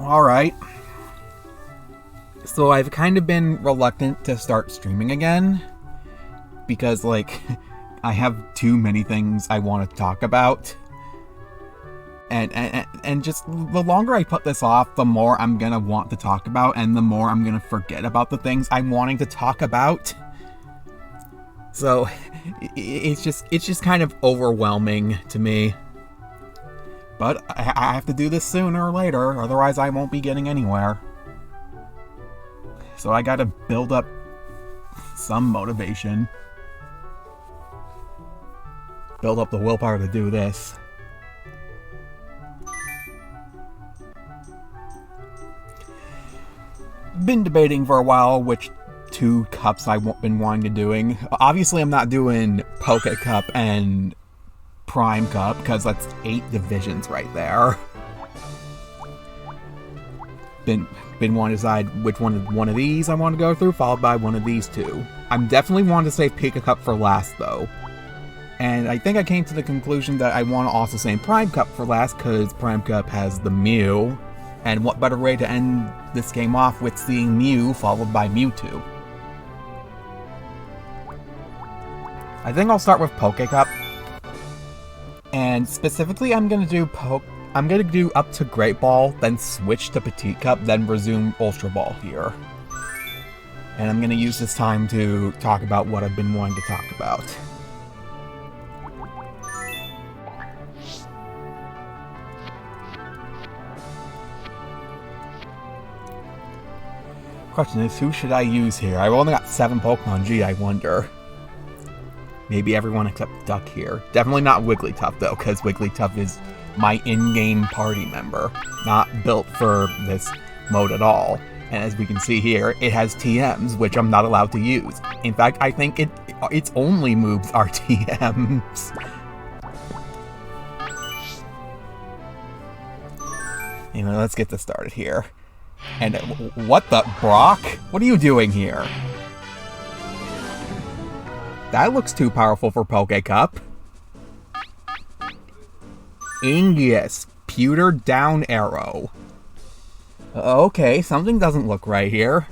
Alright. So I've kind of been reluctant to start streaming again. Because, like, I have too many things I want to talk about. And just the longer I put this off, the more I'm gonna want to talk about, and the more I'm gonna forget about the things I'm wanting to talk about. So it's just kind of overwhelming to me. But I have to do this sooner or later, otherwise I won't be getting anywhere. So I gotta build up some motivation. Build up the willpower to do this. Been debating for a while which 2 cups I've been wanting to doing. Obviously I'm not doing Poké Cup and Prime Cup, because that's 8 divisions right there. Been wanting to decide which one of these I want to go through, followed by one of these 2. I'm definitely wanting to save Petit Cup for last, though. And I think I came to the conclusion that I want to also save Prime Cup for last, because Prime Cup has the Mew. And what better way to end this game off with seeing Mew followed by Mewtwo. I think I'll start with Poké Cup. And specifically I'm gonna do up to Great Ball, then switch to Petit Cup, then resume Ultra Ball here. And I'm gonna use this time to talk about what I've been wanting to talk about. Question is, who should I use here? I've only got 7 Pokemon. Gee, I wonder. Maybe everyone except Duck here. Definitely not Wigglytuff, though, because Wigglytuff is my in-game party member. Not built for this mode at all. And as we can see here, it has TMs, which I'm not allowed to use. In fact, I think its only moves are TMs. Anyway, let's get this started here. And what the... Brock? What are you doing here? That looks too powerful for Poké Cup. Ingius. Pewter down arrow. Okay, something doesn't look right here.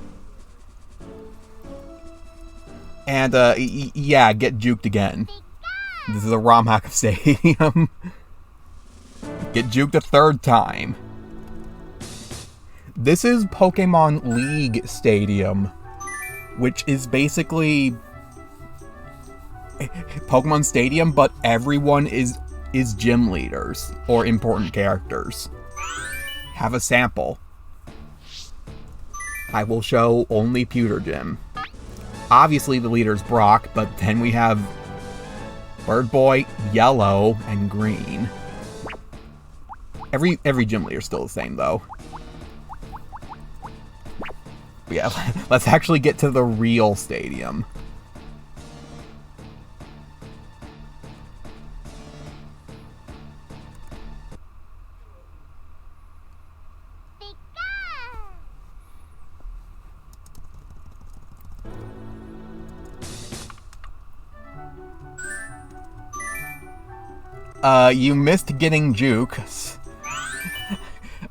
And, yeah, get juked again. This is a ROM hack of Stadium. Get juked a 3rd time. This is Pokemon League Stadium, which is basically Pokemon Stadium, but everyone is gym leaders or important characters. Have a sample. I will show only Pewter Gym. Obviously the leader's Brock, but then we have Bird Boy, Yellow, and Green. Every gym leader's still the same though. But yeah, let's actually get to the real stadium. You missed getting juked.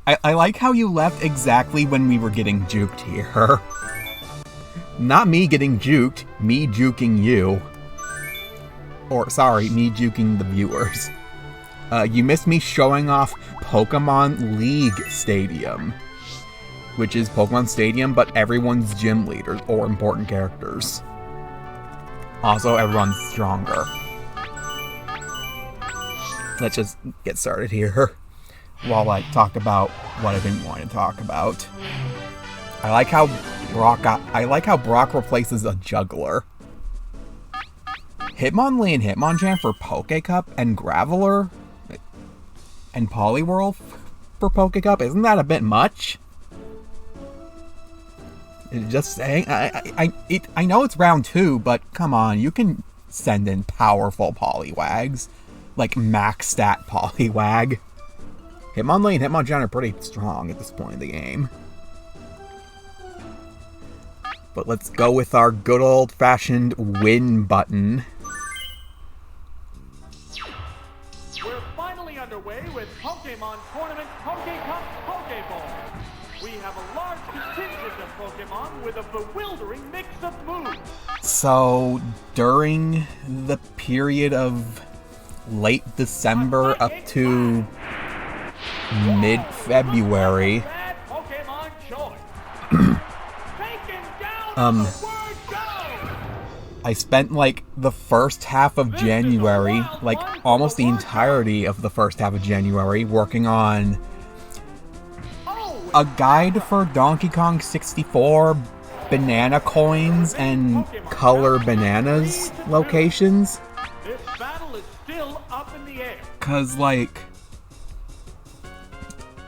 I like how you left exactly when we were getting juked here. Not me getting juked, me juking you. Or, sorry, me juking the viewers. You missed me showing off Pokemon League Stadium. Which is Pokemon Stadium, but everyone's gym leaders or important characters. Also, everyone's stronger. Let's just get started here. While I talk about what I've been wanting to talk about. I like how Brock replaces a juggler. Hitmonlee and Hitmonchan for Poké Cup and Graveler and Poliwhirl for Poké Cup. Isn't that a bit much? Just saying. I know it's round 2, but come on, you can send in powerful Poliwags. Like max stat Poliwag. Hitmonlee and Hitmonchan are pretty strong at this point in the game. But let's go with our good old-fashioned win button. We're finally underway with Pokémon Tournament Poké Cup Pokéball. We have a large contingent of Pokémon with a bewildering mix of moves. So, during the period of late December up to mid-February, Bad Pokémon choice. Taken down the word go. I spent like the first half of January, like almost the entirety of the first half of January, working on a guide for Donkey Kong 64 banana coins and color bananas locations. This battle is still up in the air. Cause like,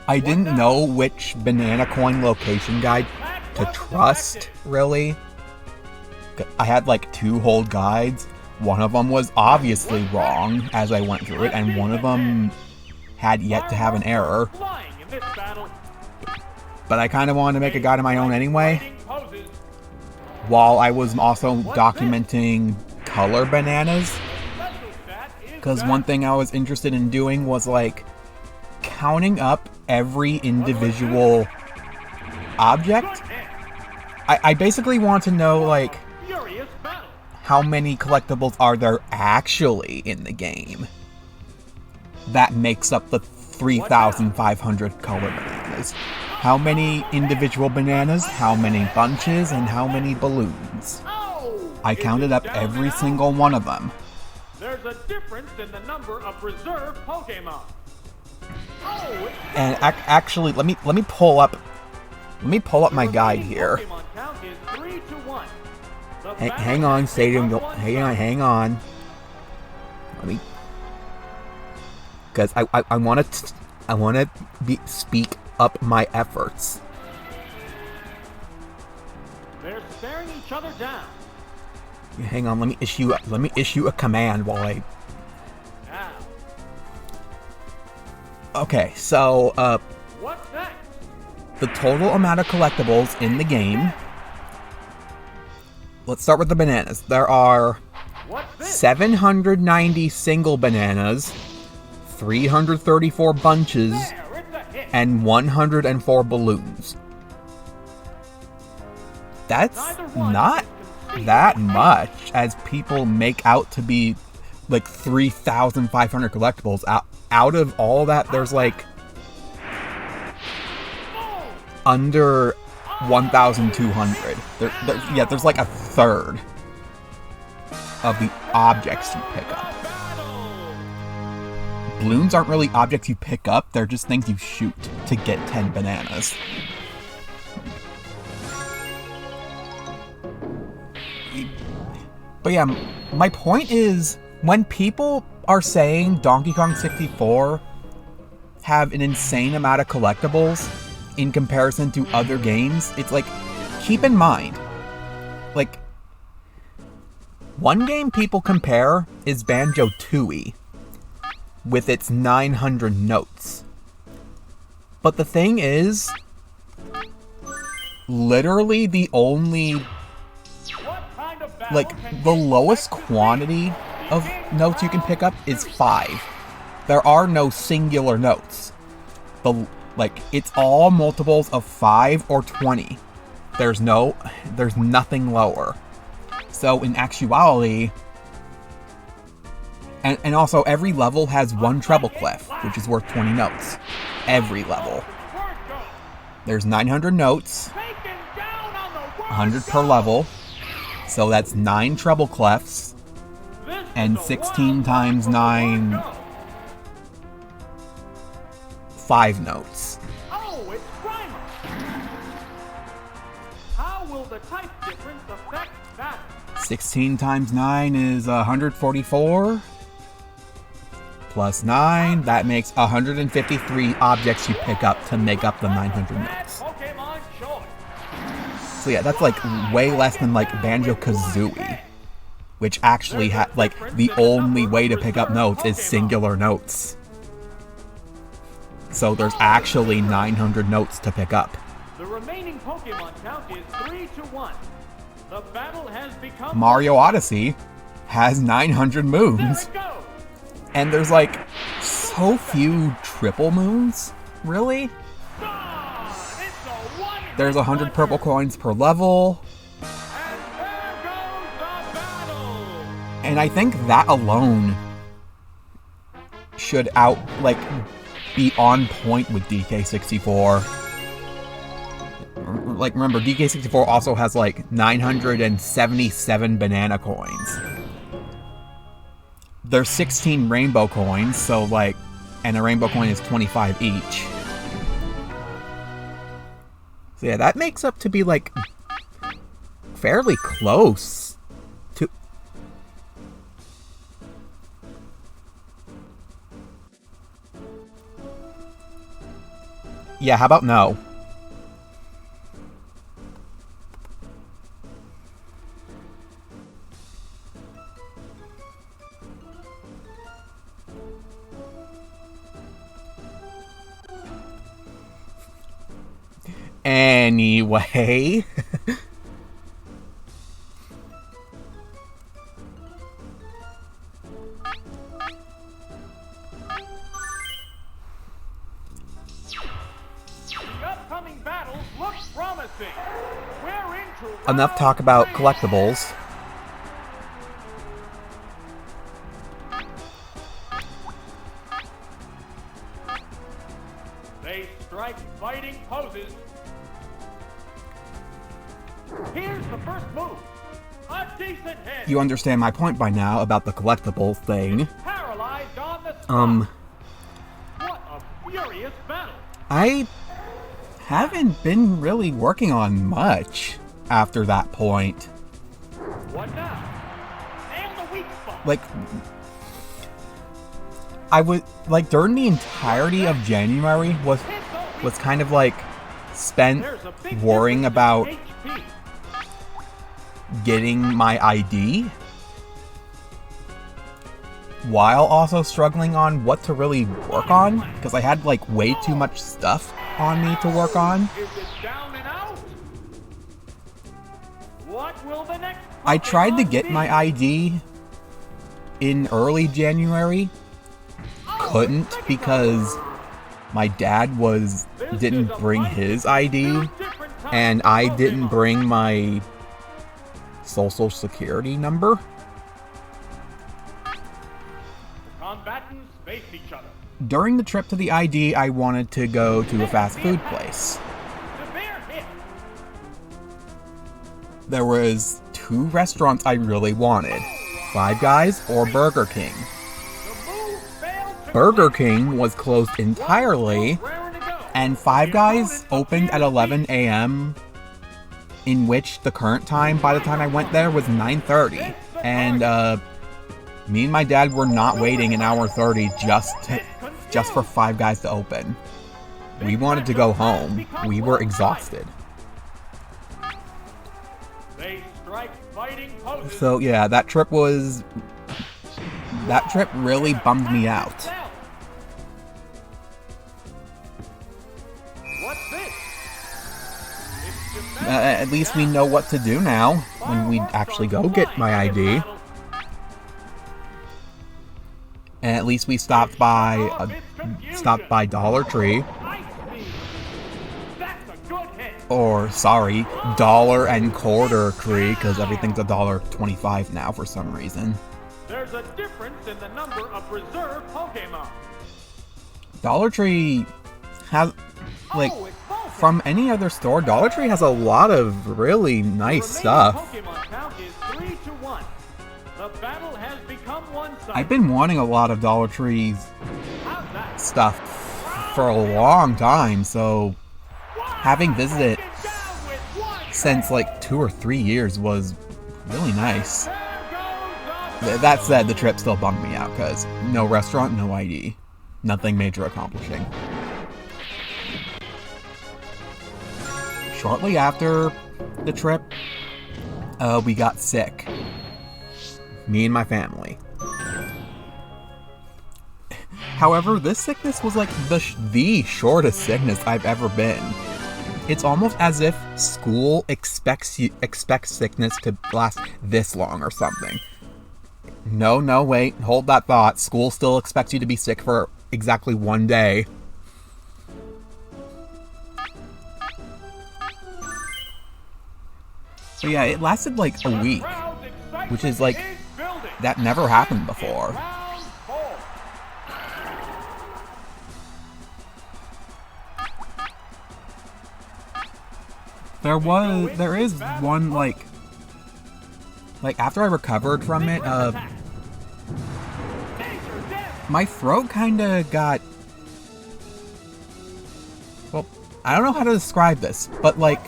I didn't know which banana coin location guide to trust, really. I had like 2 whole guides. One of them was obviously wrong as I went through it, and one of them had yet to have an error. But I kind of wanted to make a guide of my own anyway, while I was also documenting color bananas. Because one thing I was interested in doing was like counting up every individual object. I basically want to know like how many collectibles are there actually in the game that makes up the 3,500 color bananas. How many individual bananas, how many bunches, and how many balloons. I counted up every single one of them. There's a difference in the number of reserve Pokémon. And actually, let me pull up my guide here. Hang on, Stadium. Hang on. Let me, because I want to speak up my efforts. They're staring each other down. Hang on, let me issue a command while I. Now. Okay, so What's next? The total amount of collectibles in the game. Let's start with the bananas. There are 790 single bananas, 334 bunches, and 104 balloons. That's not that much, as people make out to be like 3,500 collectibles. Out of all that, there's like under 1,200. There's like a third of the objects you pick up. Balloons aren't really objects you pick up, they're just things you shoot to get 10 bananas. But yeah, my point is, when people are saying Donkey Kong 64 have an insane amount of collectibles in comparison to other games, it's like, keep in mind, like, one game people compare is Banjo-Tooie, with its 900 notes. But the thing is, literally the only, like, the lowest quantity of notes you can pick up is 5. There are no singular notes. Like, it's all multiples of 5 or 20. There's nothing lower. So in actuality, and also every level has 1 treble clef, which is worth 20 notes. Every level. There's 900 notes, 100 per level, so that's 9 treble clefs, and 16 times 9, 5 notes. Oh, it's primer. How will the type difference affect that? 16 times 9 is 144. Plus 9, that makes 153 objects you pick up to make up the 900 notes. So yeah, that's like way less than like Banjo-Kazooie, which actually had like the only way to pick up notes is singular notes. So there's actually 900 notes to pick up. The remaining Pokemon count is 3-1. The battle has become Mario Odyssey has 900 moons. And there's like so few triple moons, really? There's 100 purple coins per level. And I think that alone should be on point with DK64. Like, remember, DK64 also has, 977 banana coins. There's 16 rainbow coins, so, and a rainbow coin is 25 each. So, yeah, that makes up to be, fairly close to... Yeah, how about no? Anyway... Enough talk about collectibles. They strike fighting poses. Here's the first move. A decent hit. You understand my point by now about the collectible thing. Paralyzed on the spot. What a furious battle. I haven't been really working on much after that point. What now? Nail the weak spot. I would during the entirety of January was kind of spent worrying about getting my ID while also struggling on what to really work on, because I had way too much stuff on me to work on. Is it down and out? What will the next I tried to get my ID in early January. Couldn't, because my dad didn't bring his ID, and I didn't bring my social security number. Combatants face each other. During the trip to the ID, I wanted to go to a fast food place. Severe hit. There was 2 restaurants I really wanted, Five Guys or Burger King. Burger King was closed entirely, and Five Guys opened at 11 a.m., in which the current time, by the time I went there, was 9:30. And, me and my dad were not waiting an hour 30 just for Five Guys to open. We wanted to go home. We were exhausted. So yeah, that trip really bummed me out. What's this? At least we know what to do now when we actually go get my ID. And at least we stopped by Dollar Tree. Or, sorry, Dollar and Quarter Tree, because everything's $1.25 now for some reason. There's a difference in the number of reserve Pokémon. Dollar Tree has, from any other store, Dollar Tree has a lot of really nice stuff. Pokémon count is 3-1. The battle has become one-sided. I've been wanting a lot of Dollar Tree's stuff for a long time, so having visited since 2 or 3 years was really nice. That said, the trip still bummed me out, because no restaurant, no ID. Nothing major accomplishing. Shortly after the trip, we got sick. Me and my family. However, this sickness was the shortest sickness I've ever been. It's almost as if school expects sickness to last this long or something. No, wait, hold that thought. School still expects you to be sick for exactly one day. So yeah, it lasted like a week, which is like, that never happened before. There is one like after I recovered from it, my throat kinda got, well, I don't know how to describe this, but like,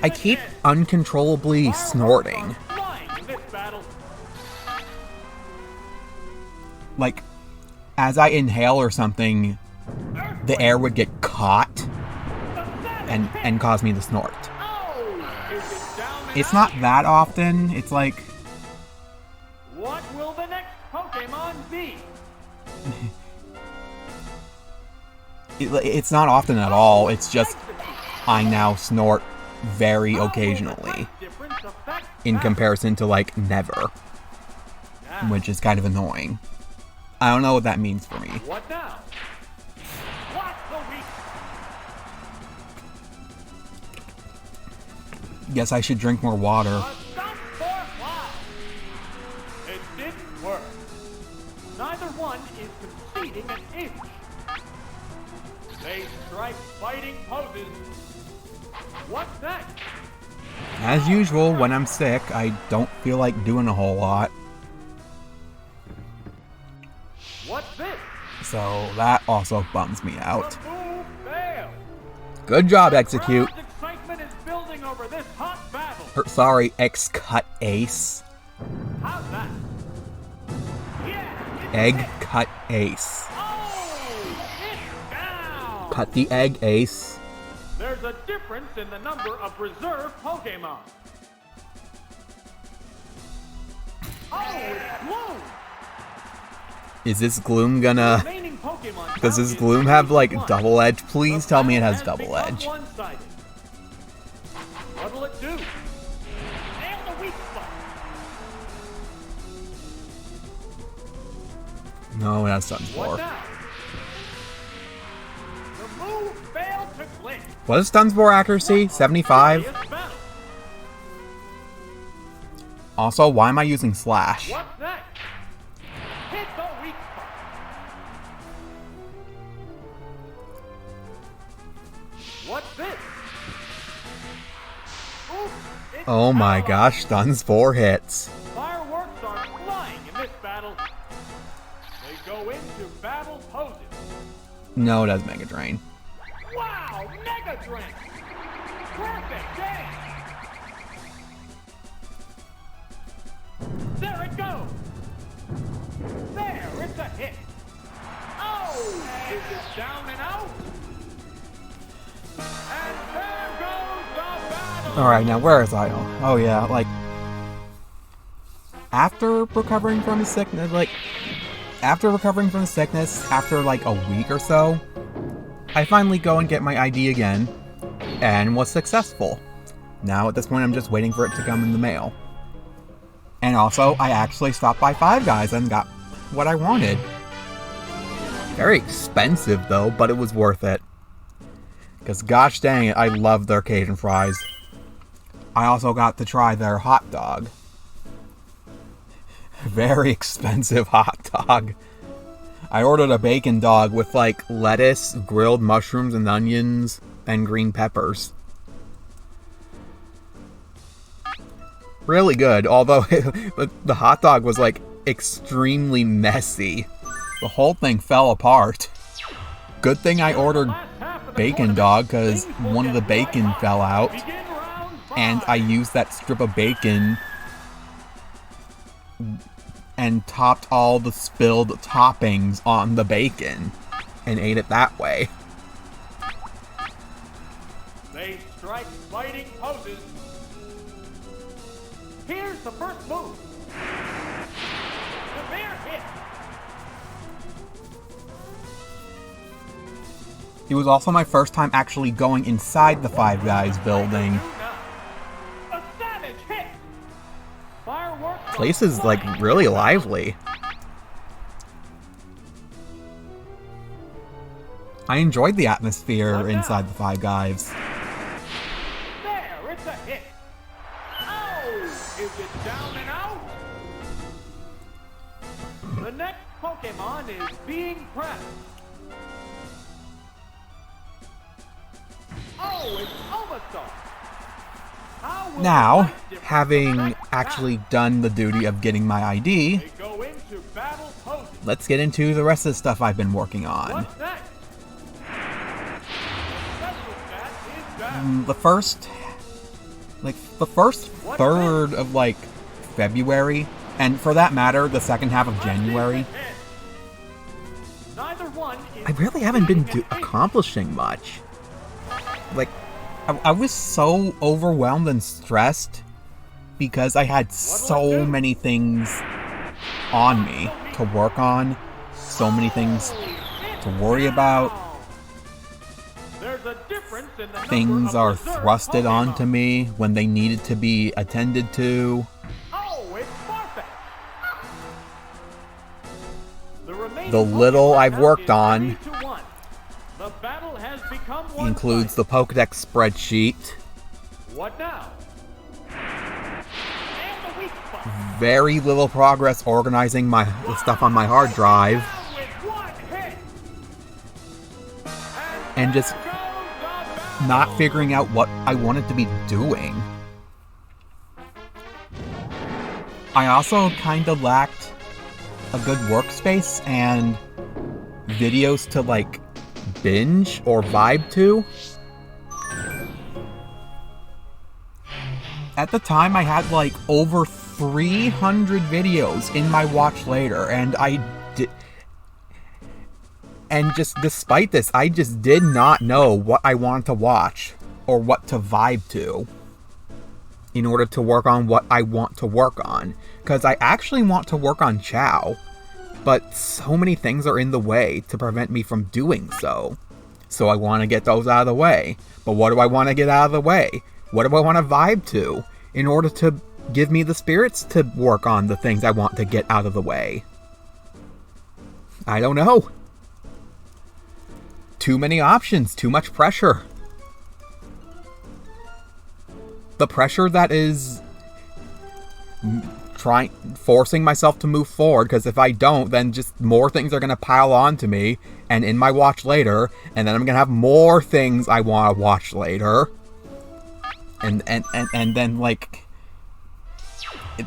I keep uncontrollably snorting. Like, as I inhale or something, the air would get caught and cause me to snort. It's not that often. It's like, what will the next Pokemon be? It's not often at all. It's just I now snort very occasionally in comparison to like never, which is kind of annoying. I don't know what that means for me. What now? What's the week? Guess I should drink more water. It didn't work. Neither one is conceding an inch. They strike fighting poses. What's next? As usual, when I'm sick, I don't feel like doing a whole lot. What's this? So that also bums me out. Remove fail. Good job, Execute. Crowd's excitement is building over this hot battle. Sorry, X-Cut Ace. How's that? Yeah, it's Egg hit. Cut Ace. Oh, it's down. Cut the egg, Ace. There's a difference in the number of reserve Pokemon. Oh, it's Gloom. Is this Gloom gonna... Remaining Pokemon Does this count Gloom is have, like, 51. double edge? Please The tell me it battle has double become edge. one-sided. What'll it do? Nail the weak spot. No, it has Sun What 4. now? The move failed to click. What is Stun 4 accuracy? 75? Serious battle. Also, why am I using Slash? What's next? Hit the weak spot. What's this? Ooh, it's Oh my allied. gosh, Stuns 4 hits. Fireworks are flying in this battle. They go into battle poses. No, it has Mega Drain. Wow, Mega Drain! Perfect game! There it goes! There, it's a hit! Oh! Is it down and out? And there goes the battle! Alright, now where is I? Oh yeah, like... After recovering from the sickness, after like a week or so, I finally go and get my ID again, and was successful. Now at this point I'm just waiting for it to come in the mail. And also, I actually stopped by Five Guys and got what I wanted. Very expensive though, but it was worth it. Because gosh dang it, I love their Cajun fries. I also got to try their hot dog. Very expensive hot dog. I ordered a bacon dog with like lettuce, grilled mushrooms and onions, and green peppers. Really good, although the hot dog was like extremely messy. The whole thing fell apart. Good thing I ordered bacon dog because one of the bacon fell out, and I used that strip of bacon and topped all the spilled toppings on the bacon and ate it that way. They strike fighting poses. Here's the first move. Severe hit. It was also my first time actually going inside the Five Guys building. A savage hit. Fireworks. Place is like really lively. I enjoyed the atmosphere inside the Five Guys. There, it's a hit. Oh, is it down and out? The next Pokemon is being pressed. Oh, it's almost off. How will Now, the fight differ having from that actually done the duty of getting my ID, They go into battle poses. let's get into the rest of the stuff I've been working on. What's next? Special stat is back. The first third of, like, February, and for that matter, the second half of January, Neither one is I really haven't been beating an accomplishing much. Like, I was so overwhelmed and stressed because I had so many things on me to work on, so many things to worry about. There's a difference in the Things number are of reserve thrusted Pokemon. onto me when they needed to be attended to. Oh, it's perfect. The remaining The little Pokemon I've count worked is on 3-1. The battle has become one includes the Pokédex spreadsheet. What now? And the weak spot. Very little progress organizing the stuff on my hard drive. Down with one hit. And just There goes the battle. not figuring out what I wanted to be doing. I also kind of lacked a good workspace and videos to, like, binge or vibe to. At the time, I had, like, over 300 videos in my watch later, and and just despite this, I just did not know what I wanted to watch or what to vibe to in order to work on what I want to work on. Because I actually want to work on Chow, but so many things are in the way to prevent me from doing so. So I want to get those out of the way. But what do I want to get out of the way? What do I want to vibe to in order to give me the spirits to work on the things I want to get out of the way? I don't know. Too many options, too much pressure. The pressure that is forcing myself to move forward, because if I don't, then just more things are going to pile on to me and in my watch later, and then I'm going to have more things I want to watch later. And then, like,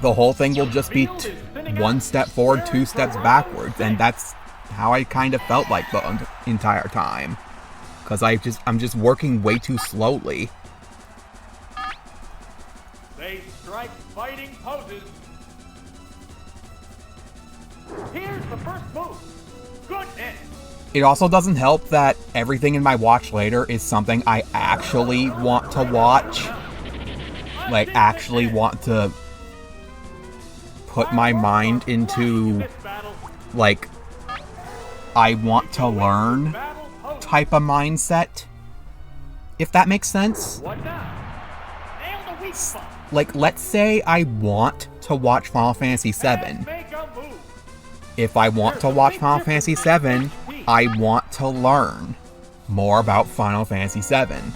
the whole thing will just be one step forward, two steps backwards, and that's how I kind of felt like the entire time. Because I'm just working way too slowly. They strike fighting poses. Here's the first move. Goodness. It also doesn't help that everything in my watch later is something I actually want to watch. Like, actually want to put my mind into, like, I want to learn type of mindset. If that makes sense. What now? Nail the weak spot. Like, let's say I want to watch Final Fantasy VII. And make a move. If I want to watch Final Fantasy VII, I want to learn more about Final Fantasy VII.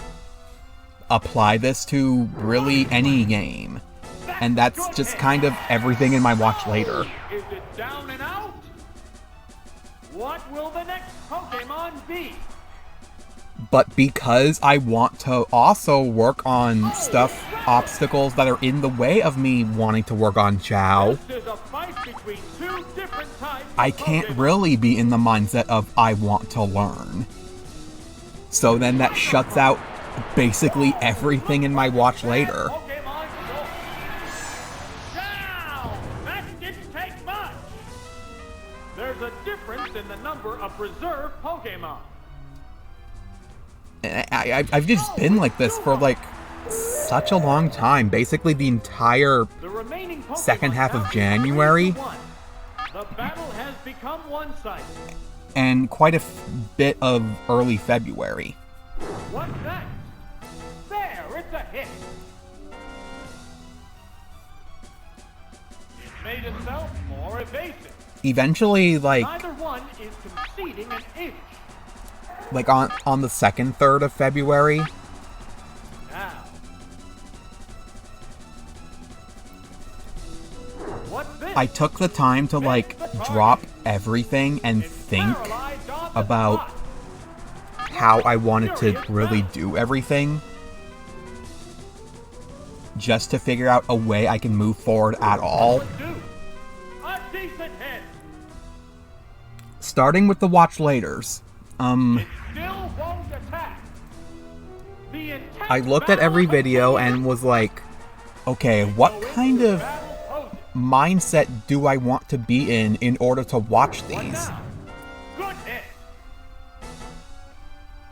Apply this to really any game. And that's just kind of everything in my watch later. Is it down and out? What will the next Pokemon be? But because I want to also work on stuff, obstacles that are in the way of me wanting to work on Chow, This is a fight between two different types of I can't Pokemon. really be in the mindset of I want to learn. So then that shuts out basically everything in my watch later. Pokemon Go. Now, that didn't take much. There's a difference in the number of reserve Pokemon. I've just been like this for, like, such a long time. Basically the entire The remaining Pokemon second half of count is January. 3-1. The battle has become one-sided. And quite a bit of early February. What's next? There, it's a hit. It made itself more evasive. Eventually, like, Neither one is conceding an inch. like on the 2nd, 3rd of February. Now. What's this? I took the time to like drop everything and think about how I wanted to really do everything, just to figure out a way I can move forward at all. A decent hit. Starting with the watch laters. It still won't attack. The intense I looked at every video and was like, okay, what kind of mindset do I want to be in order to watch these? Good hit.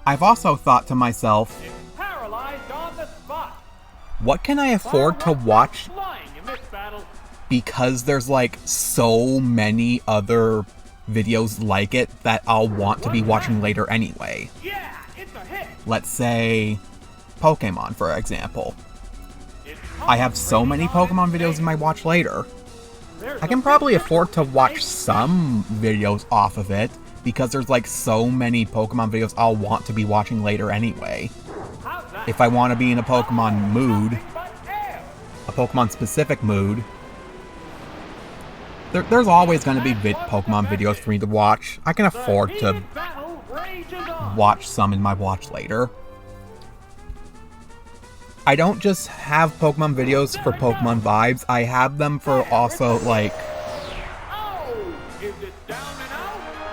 I've also thought to myself, It's paralyzed on the spot. what can I afford to watch Flying in this battle. because there's like so many other videos like it that I'll want to be watching later anyway. Yeah, it's a hit. Let's say Pokemon, for example. It's I have so many Pokemon videos in my watch later. I can probably afford to watch some videos off of it because there's like so many Pokemon videos I'll want to be watching later anyway. If I want to be in a Pokemon mood, a Pokemon specific mood, there's always going to be Pokemon videos for me to watch. I can afford to watch some in my watch later. I don't just have Pokemon videos for Pokemon vibes, I have them for also like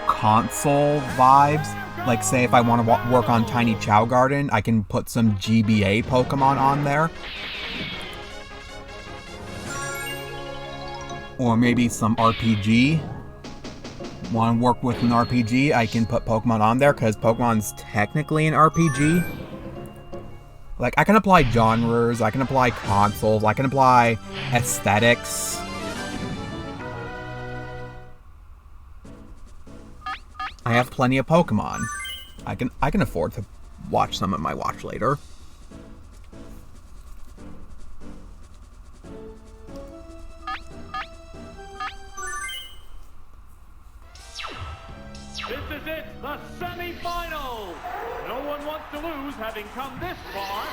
console vibes. Like say if I want to work on Tiny Chow Garden, I can put some GBA Pokemon on there. Or maybe some RPG. Want to work with an RPG, I can put Pokemon on there because Pokemon's technically an RPG. Like, I can apply genres, I can apply consoles, I can apply aesthetics. I have plenty of Pokemon. I can afford to watch some of my watch later. This is it, the semi-finals. No one wants to lose having come this far.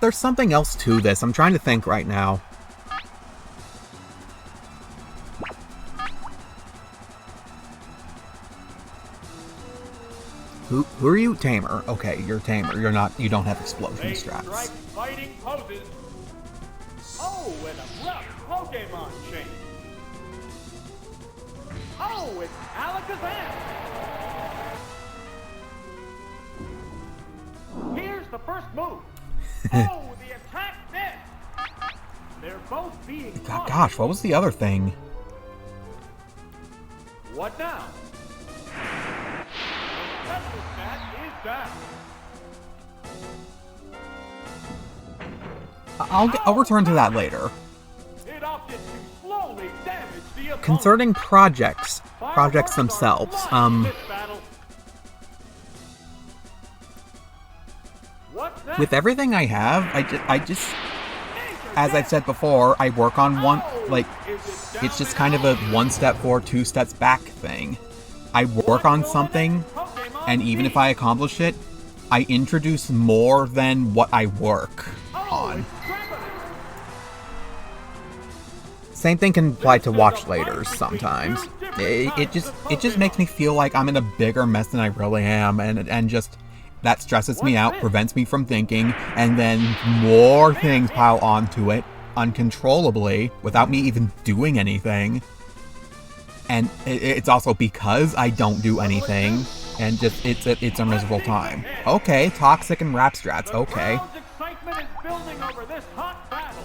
There's something else to this. I'm trying to think right now. Who are you? Tamer. Okay, you're Tamer. You don't have explosion They strats. strike fighting poses. Oh, and a rough Pokemon chain. Oh, it's Alakazam. Here's the first move. Oh, the attack missed. They're both being Gosh, what was the other thing? What now? The special stat is down. I'll return to that later. It opted to slowly damage the opponent. Concerning projects themselves, with everything I have, I just, as I've said before, I work on one, like, it's just kind of a one step forward, two steps back thing. I work on something, and even if I accomplish it, I introduce more than what I work on. Same thing can apply to watch laters sometimes. It just makes me feel like I'm in a bigger mess than I really am, and just that stresses me out, prevents me from thinking, and then more things pile onto it uncontrollably without me even doing anything. And it's also because I don't do anything, and just it's a miserable time. Okay, toxic and rap strats. Okay. Excitement is building over this hot battle.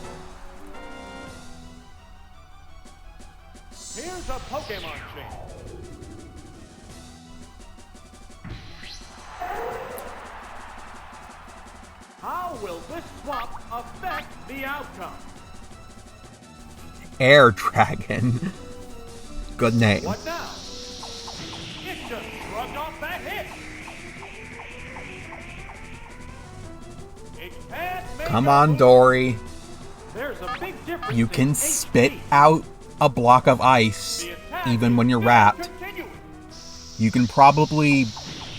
Here's a Pokemon chain. How will this swap affect the outcome? Air Dragon. Good name. What now? It just shrugged off that hit. It can't make Come a on, move. Dory. There's a big difference You in can HP. spit out a block of ice The attack even is when you're still wrapped. continuing. You can probably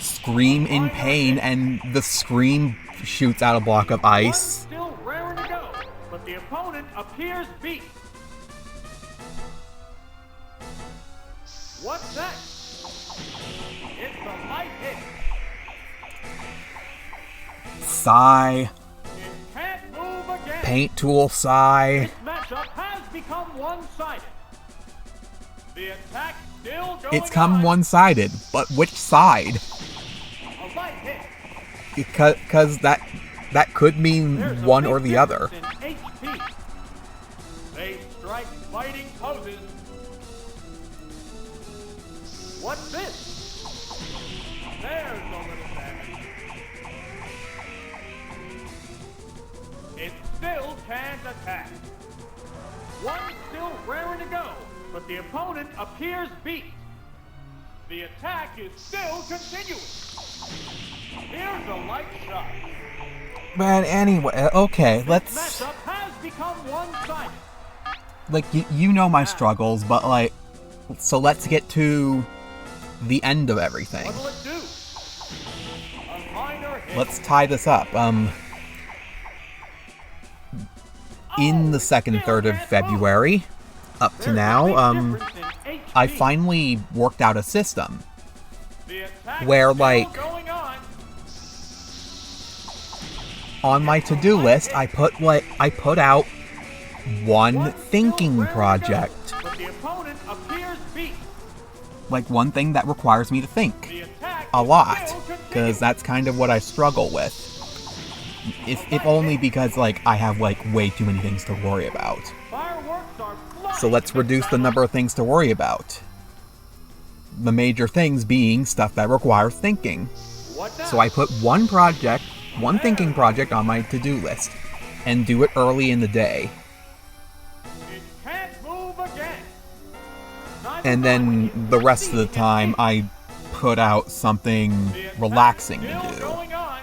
scream in pain and the scream shoots out a block of ice. Still raring to go, but the opponent appears beat. What's that? It's a light hit. Sigh. It can't move again. Paint tool sigh. This matchup has become one-sided. The attack still going It's come on. one-sided, but which side? A light hit. Because that could mean There's a one big or the other. difference in HP. They strike fighting poses. What's this? There's a little damage. It still can't attack. One still raring to go, but the opponent appears beat. The attack is still continuing. Here's a light shot. But anyway, okay, This let's... matchup has become one-sided. Like, you know my struggles, but like... So let's get to the end of everything. What'll it do? A minor hit. Let's tie this up. In the second third of February, up to There's a now, big difference in HP. I finally worked out a system The attack where, is still like, going on my to-do list, I put out one thinking project. But the opponent appears beat. Like one thing that requires me to think The attack a is lot, still because continuing. that's kind of what I struggle with. If only because, like, I have, like, way too many things to worry about. Fireworks are flying So let's in the reduce the battle. number of things to worry about. The major things being stuff that requires thinking. What now? So I put one thinking project on my to-do list, and do it early in the day. It can't move again. Neither And time when then you the rest of the see it time, hit. I put out something The attack relaxing still to do. going on.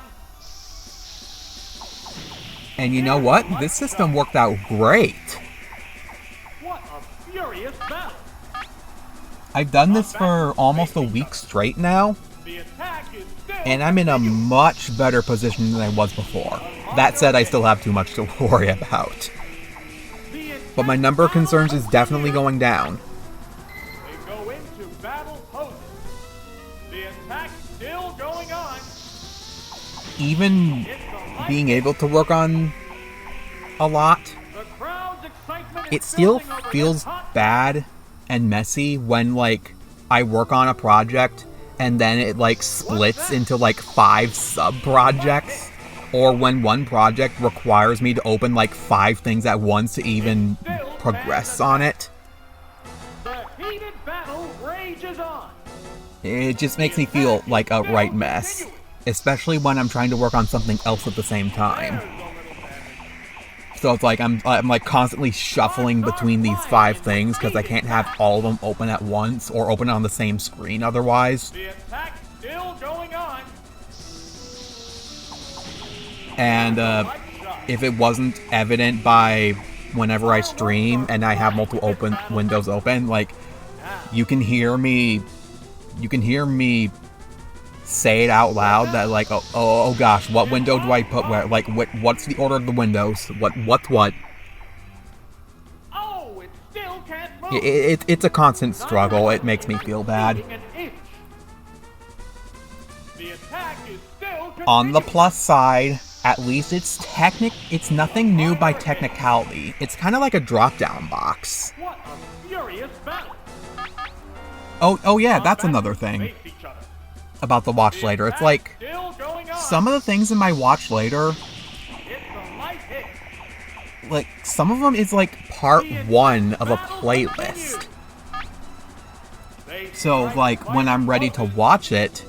And you know what? This system worked out great. What a furious battle. I've done this for almost a week straight now, The attack is still and I'm in a continuing. much better position than I was before. That said, I still have too much to worry about. The But my attack number of battle concerns is definitely continues. going down. They go into battle poses. The attack still going on. Even It's a light being able to work on a lot, The crowd's excitement it is still building over this feels hot bad and messy when, like, I work on a project and then it, like, splits into, like, 5 sub-projects, or when one project requires me to open, like, 5 things at once to even progress on it. The heated battle rages on. It just makes me feel like a right mess, especially when I'm trying to work on something else at the same time. There's a little damage. So it's like I'm like constantly shuffling between these 5 things because I can't have all of them open at once or open on the same screen otherwise. The attack still going on. And Light shot. if it wasn't evident by whenever I stream and I have multiple windows open, like, you can hear me say it out loud that, like, oh gosh, what window do I put where? Like, what's the order of the windows? What's what? Oh, it still can't move. It's a constant struggle. It makes me feel bad. An inch. The attack is still On the continuing. plus side, at least it's nothing new by technicality. It's kind of like a drop-down box. What a furious battle. Oh yeah, that's another thing Face each other. about the watch later. It's like, Still going on. some of the things in my watch later, It's a light hit. like, some of them is like part 1 of a playlist. They So, strike like, when I'm ready to watch it,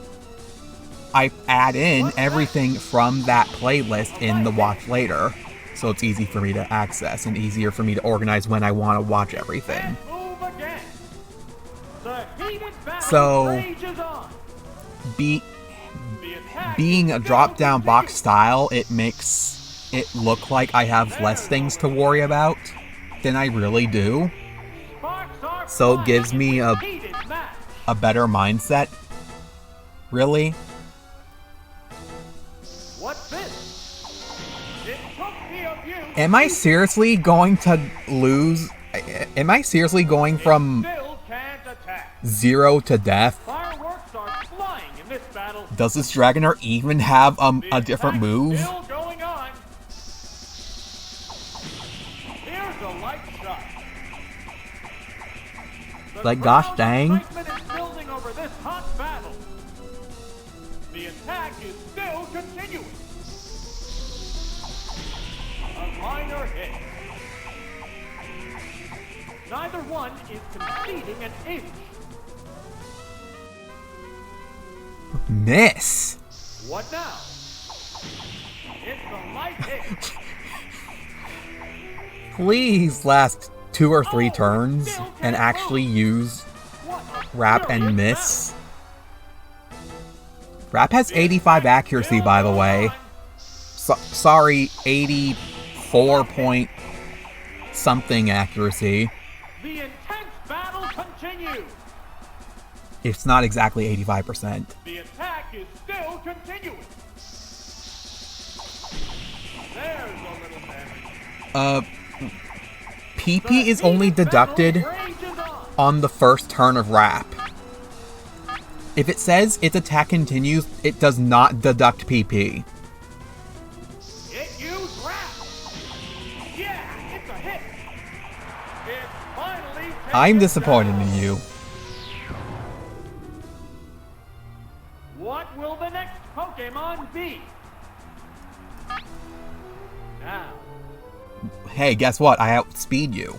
I add in everything from that playlist in the watch later. So it's easy for me to access and easier for me to organize when I want to watch everything. can't move again. The heated battle So, rages on. Be, The attack being a is drop-down still box style, it makes it look like I have less things to worry about than I really do. continuing. Sparks are So it flying gives in me this a heated match. better mindset Really? What's this? It took me a few. Am I seriously going to lose? Am I seriously going from Still can't attack. 0 to death? Fireworks are flying in this battle. Does this Dragonair even have The a different attack's move? Still going on. Here's a light shot. The Like, gosh crowd dang. excitement is building over this hot battle. The attack is still continuing. A minor hit. Neither one is conceding an inch. Miss. What now? It's a light hit. Please last 2 or 3 turns and actually use What a Wrap brilliant and miss. Wrap has 85 accuracy, by the way. Sorry, 84 point something accuracy. The intense battle continues. It's not exactly 85%. The attack is still continuing. There's a little damage. PP is only deducted on the first turn of Wrap. If it says its attack continues, it does not deduct PP. It used Wrap. Yeah, it's a hit. It finally takes I'm it disappointed down. in you. What will the next Pokemon be? Now, Hey, guess what? I outspeed you.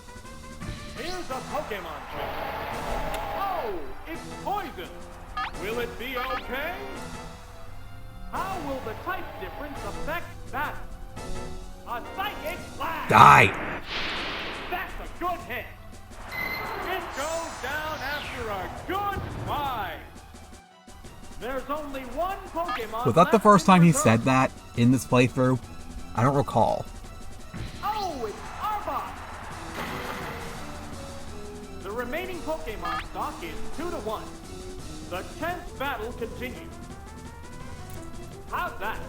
here's a Pokemon trick. Oh, it's poison. Will it be okay? How will the type difference affect that? A Psychic Blast! Die! That's a good hit. It goes down after a good fight. There's only one Pokemon. Was that the left first in time he reserve. said that in this playthrough? I don't recall. Oh, it's Arbok! The remaining Pokemon stock is 2-1. The 10th battle continues. How's that?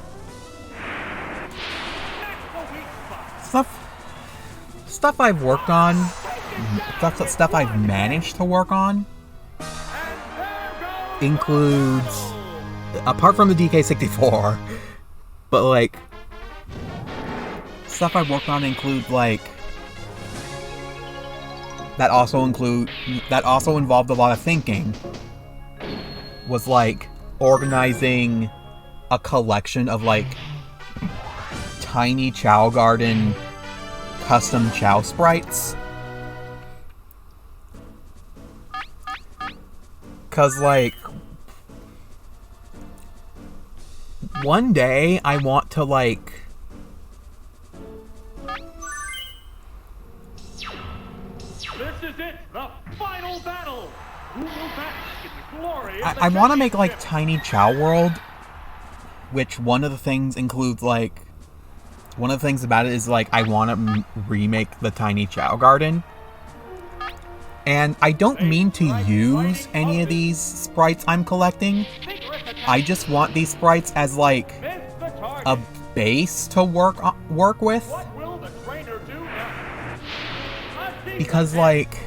That's the weak spot. Stuff I've worked on, stuff I've managed to work on, And there goes includes, the battle. apart from the DK64, but like, stuff I've worked on include like, that also involved a lot of thinking, was like organizing a collection of like tiny Chow Garden custom Chow sprites. Cause like, one day I want to like, This is it, the final battle. Who will bask in the glory of the I want to make like championship? Tiny Chow World, which one of the things includes like, one of the things about it is like I want to remake the Tiny Chow Garden. And I don't mean to use any of these sprites I'm collecting. Vigorous attack. I just want these sprites as like Missed the target. a base to work with, What will the trainer do now? A secret because hit. like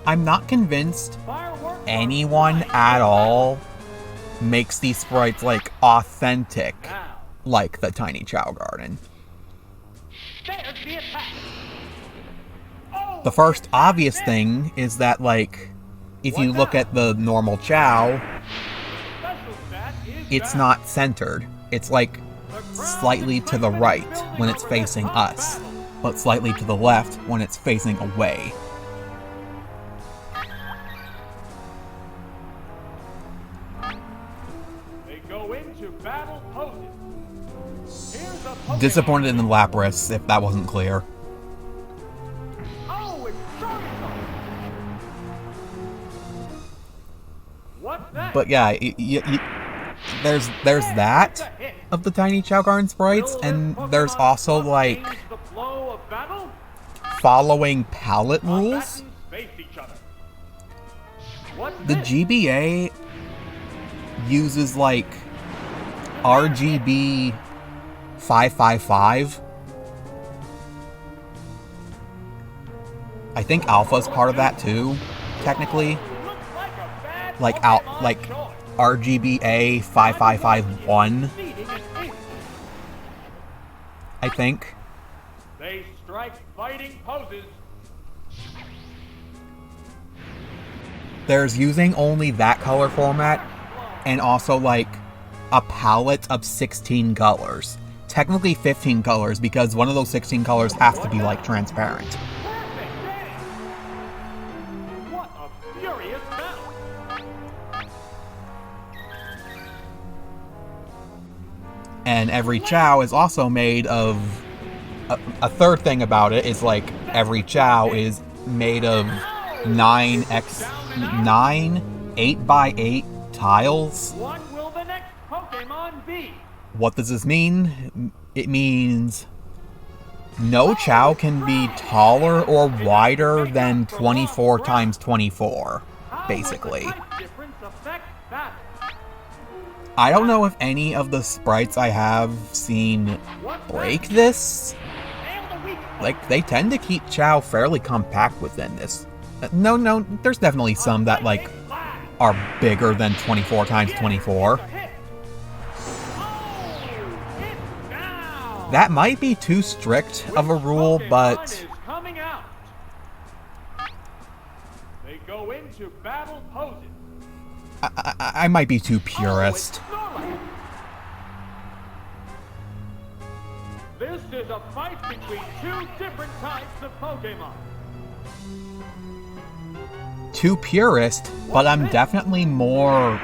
I'm not convinced Fireworks are anyone flying at in all makes these sprites like authentic Now, like the Tiny Chow Garden. there's the attack. Oh, The first obvious hit. thing is that like if you look at the normal Chow, Special stat is it's down. not centered. It's like The crowd slightly to the excitement is right building when it's over this facing hot us, battle. but slightly to the left when it's facing away. They go into battle poses. Here's a Pokemon. Disappointed in the Lapras, if that wasn't clear. Oh, it's Charizard. What's that? But yeah, there's that of the Tiny Chow Garden sprites, Will and this there's Pokemon also stop like change the flow of battle? following palette rules. Combatants face each other. What's The this? GBA uses like RGB 555. I think Alpha's part of that too, technically. Like RGBA 5551. I think. They strike fighting poses. There's using only that color format, and also like a palette of 16 colors. Technically 15 colors, because one of those 16 colors has to be like transparent. What a furious battle! And every Chow is also made of... A third thing about it is like every Chow is made of 9 8x8 tiles. What will the next Pokemon be? What does this mean? It means no Chow can be taller or wider than 24 times 24, basically. I don't know if any of the sprites I have seen break this. Like, they tend to keep Chow fairly compact within this. No, there's definitely some that, like, are bigger than 24 times 24. That might be too strict of a rule, but... They go into battle poses. I might be too purist. This is a fight between two different types of Pokemon. Too purist, but I'm definitely more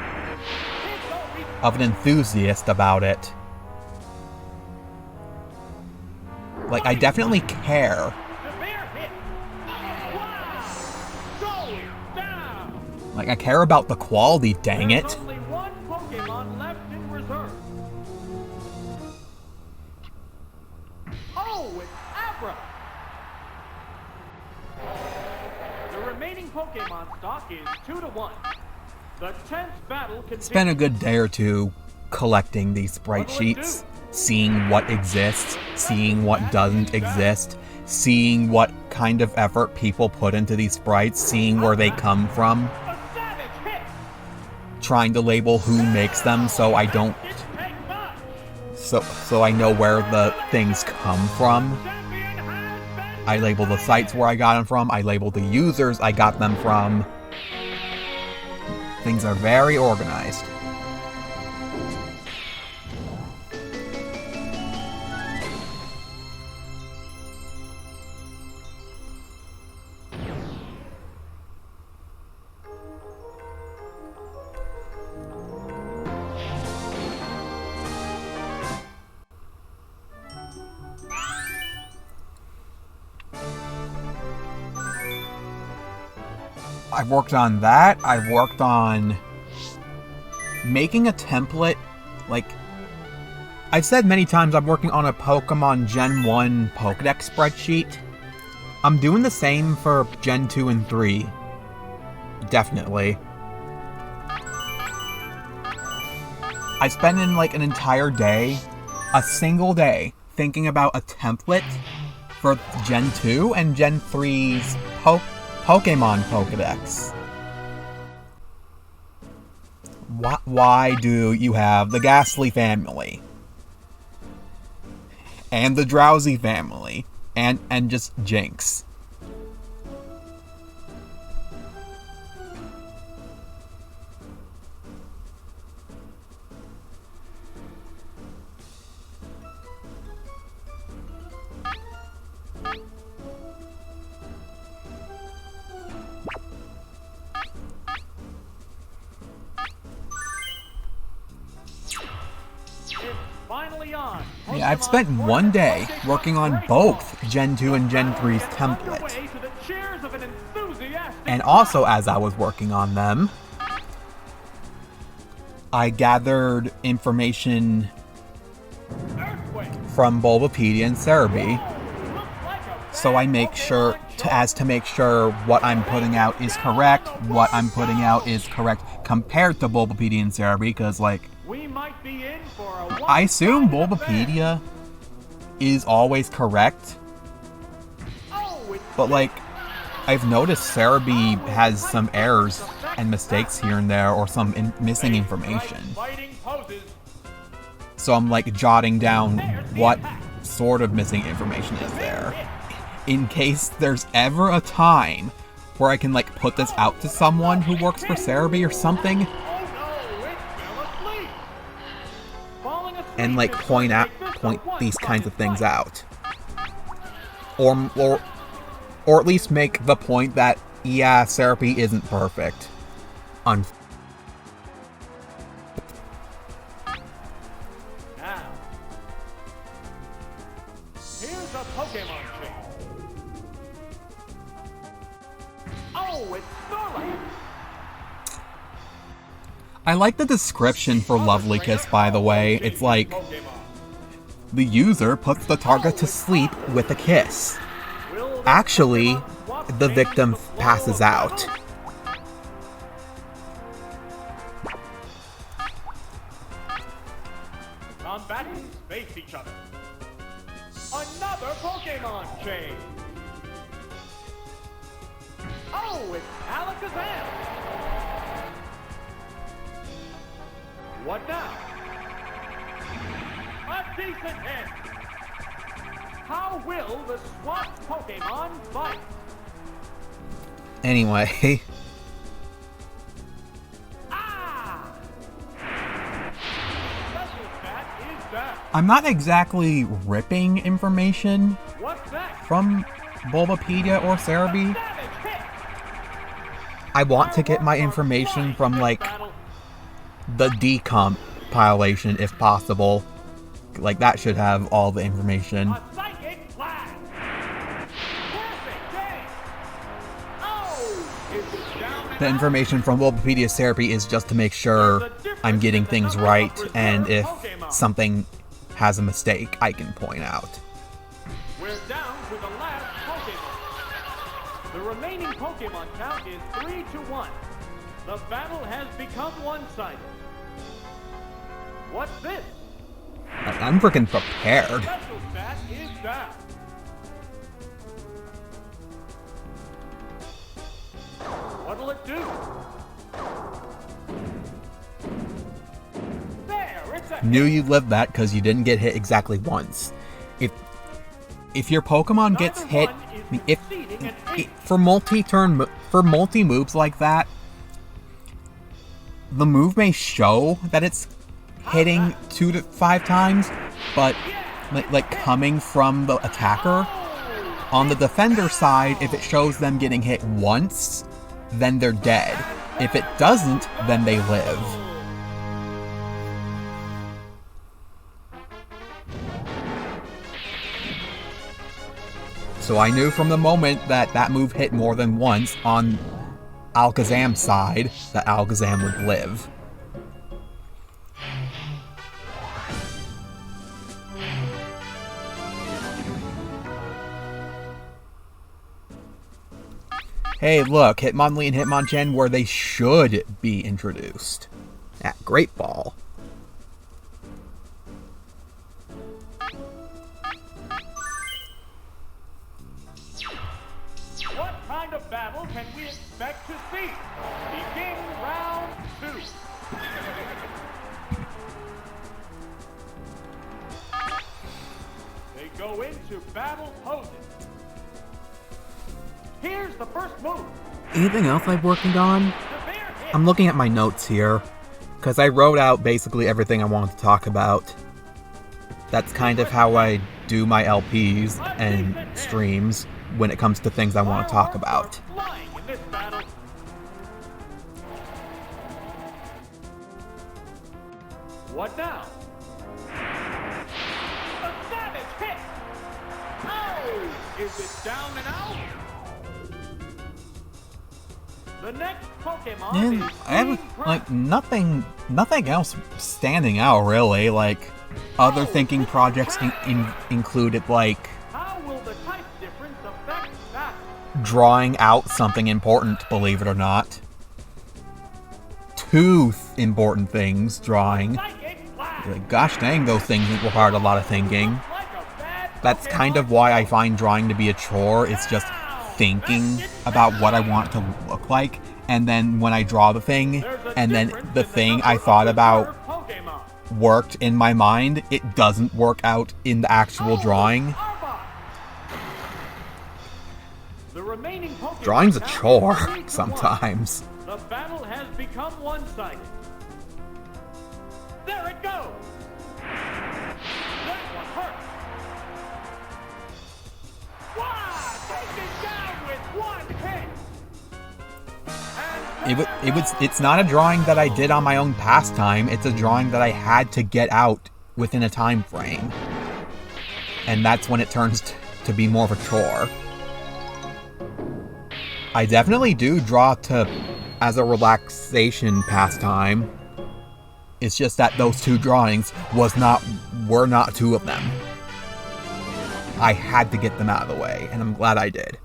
of an enthusiast about it. Like, I definitely care. Like, I care about the quality, dang it. There's only one Pokemon left in reserve. Oh, it's Abra! The remaining Pokemon stock is 2-1. The 10th battle continues. Spent a good day or two collecting these sprite sheets, seeing what exists, seeing what doesn't exist, seeing what kind of effort people put into these sprites, seeing where they come from, trying to label who makes them so I don't... So I know where the things come from. I label the sites where I got them from. I label the users I got them from. Things are very organized. I've worked on that. I've worked on making a template. Like, I've said many times, I'm working on a Pokemon Gen 1 Pokédex spreadsheet. I'm doing the same for Gen 2 and 3. Definitely. I spent in like an entire day, a single day, thinking about a template for Gen 2 and Gen 3's Pokemon Pokédex. Why do you have the Ghastly family? And the Drowsy family? And just Jinx? Yeah, I've spent one day working on both Gen 2 and Gen 3's template. And also, as I was working on them, I gathered information from Bulbapedia and Cerebi, so I make sure as to make sure what I'm putting out is correct, what I'm putting out is correct compared to Bulbapedia and Cerebi, because, like, We might be in for a I assume one-sided affair. Bulbapedia is always correct, Oh, it's but, like, I've noticed Cerebi has some errors and mistakes here and there, or some missing information. fighting poses. So I'm, like, jotting down what sort of missing information is there, in case there's ever a time where I can, like, put this out to someone who works for Cerebi or something, Oh no, it fell asleep. Falling asleep and, like, is point gonna make this a these kinds of one-sided things fight. out. Or at least make the point that, yeah, Cerebi isn't perfect. Now, here's a Pokemon chain. Oh, it's Snorlax. I like the description for Lovely Kiss, by the way. It's like, Pokemon. the user puts the target to sleep with a kiss. Will the Actually, Pokemon swap the names victim before passes battle? out. Combatants face each other. Another Pokemon chain. Oh, it's Alakazam. What now? A decent hit. How will the swapped Pokemon fight? Anyway, Ah! Special stat is down. I'm not exactly ripping information What's next? from Bulbapedia or Cerebi. Savage hit. I want to get my information from, like, the decompilation if possible. Like, that should have all the information. A psychic blast. Perfect game. Oh, it's down and The out. information from Bulbapedia Cerebi is just to make sure I'm getting things right, and if something has a mistake, I can point out. We're down to the last Pokemon. The remaining Pokemon count is 3-1. The battle has become one-sided. What's this? I'm freaking prepared. Special stat is down. What'll it do? There, it's a Knew you'd live that because you didn't get hit exactly once. If your Pokemon gets hit, for multi moves like that, the move may show that it's hitting 2 to 5 times, but like coming from the attacker. On the defender side, if it shows them getting hit once, then they're dead. If it doesn't, then they live. So I knew from the moment that that move hit more than once on Alakazam's side that Alakazam would live. Hey, look, Hitmonlee and Hitmonchan where they should be introduced. At Great Ball. What kind of battle can we expect to see? Begin round 2. They go into battle poses. Here's the first move. Anything else I'm working on? Severe hit. I'm looking at my notes here, because I wrote out basically everything I wanted to talk about. That's kind of how I do my LPs and streams when it comes to things I want to talk about. Flying in this battle. What now? A savage hit. Oh, is it down and out? The next Pokemon And is I haven't, Green like, Crown. nothing else standing out, really. Like, other thinking projects included, like, How will the type difference affect that? drawing out something important, believe it or not. 2 important things drawing. Gosh dang, those things required a lot of thinking. That's kind of why I find drawing to be a chore. It's just thinking about what I want to look like, and then when I draw the thing, and then the thing I thought about worked in my mind, it doesn't work out in the actual drawing. Drawing's a chore sometimes. The battle has become one-sided. There it goes! That one hurt! Wow! Take it down with one hit! It's not a drawing that I did on my own pastime, it's a drawing that I had to get out within a time frame. And that's when it turns to be more of a chore. I definitely do draw as a relaxation pastime. It's just that those 2 drawings were not 2 of them. I had to get them out of the way, and I'm glad I did.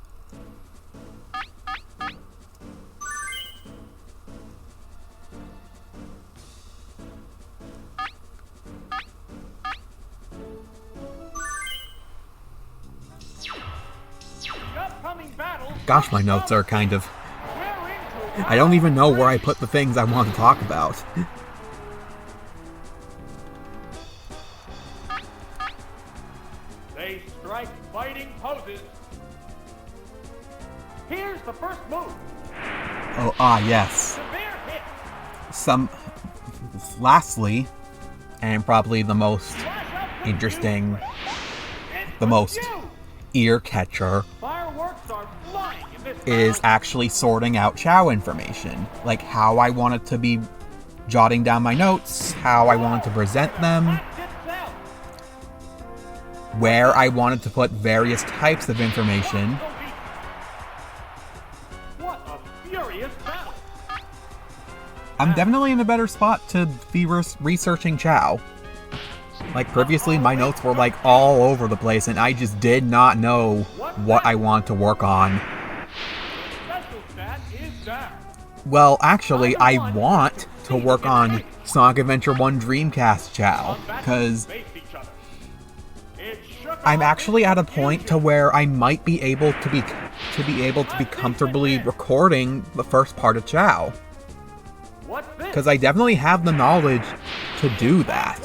Gosh, my notes are kind of... I don't even know where I put the things I want to talk about. They strike fighting poses. Here's the first move. Oh, yes. Lastly, and probably the most interesting, the most ear catcher, is actually sorting out Chow information. Like how I wanted to be jotting down my notes, how I wanted to present them, where I wanted to put various types of information. What a furious battle. I'm definitely in a better spot to be researching Chow. Like previously, my notes were like all over the place and I just did not know what I want to work on. Well, actually, I want to work on Sonic Adventure 1 Dreamcast Chow, because I'm actually at a point to where I might be able to be comfortably recording the first part of Chow. Because I definitely have the knowledge to do that.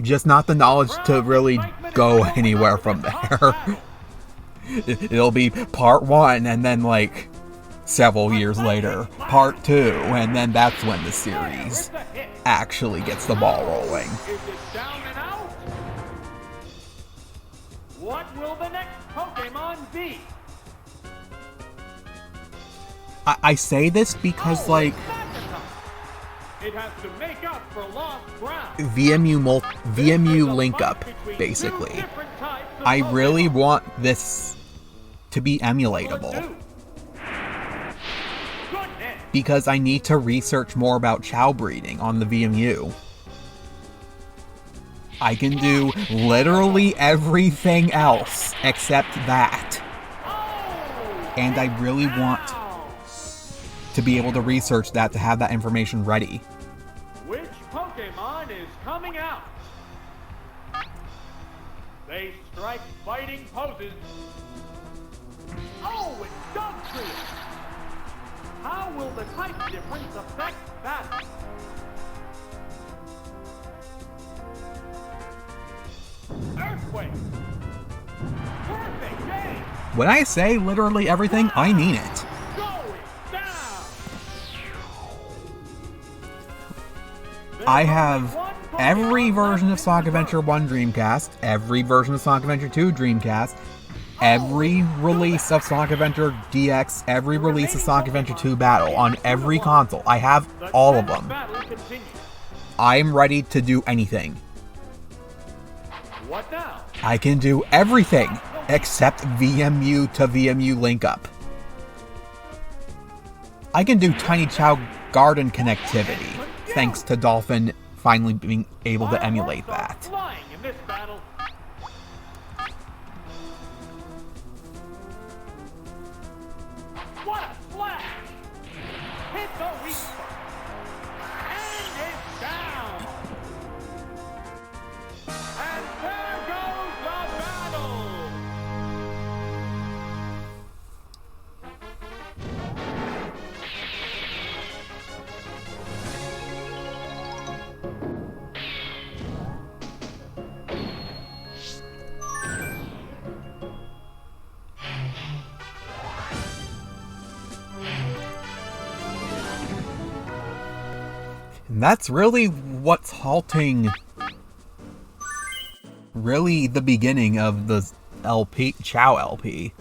Just not the knowledge to really go anywhere from there. It'll be part 1 and then like several years later, part 2, and then that's when the series actually gets the ball rolling. Is it down and out? What will the next Pokemon be? I say this because, like, it has to make up for lost ground. VMU link up, basically. I really want this to be emulatable. Because I need to research more about Chow breeding on the VMU. I can do literally everything else except that. And I really want to be able to research that to have that information ready. Which Pokemon is coming out? They strike fighting poses. Oh, it's Dugtrio! How will the type difference affect battle? Earthquake! Perfect game! When I say literally everything, I mean it. Going down! I have every version of Sonic Adventure 1 Dreamcast, every version of Sonic Adventure 2 Dreamcast, every release of Sonic Adventure DX, every release of Sonic Adventure 2 Battle on every console. I have all of them. I'm ready to do anything. What now? I can do everything except VMU to VMU link up. I can do Tiny Chow Garden connectivity, thanks to Dolphin finally being able to emulate that. And that's really what's halting really the beginning of the Chow LP.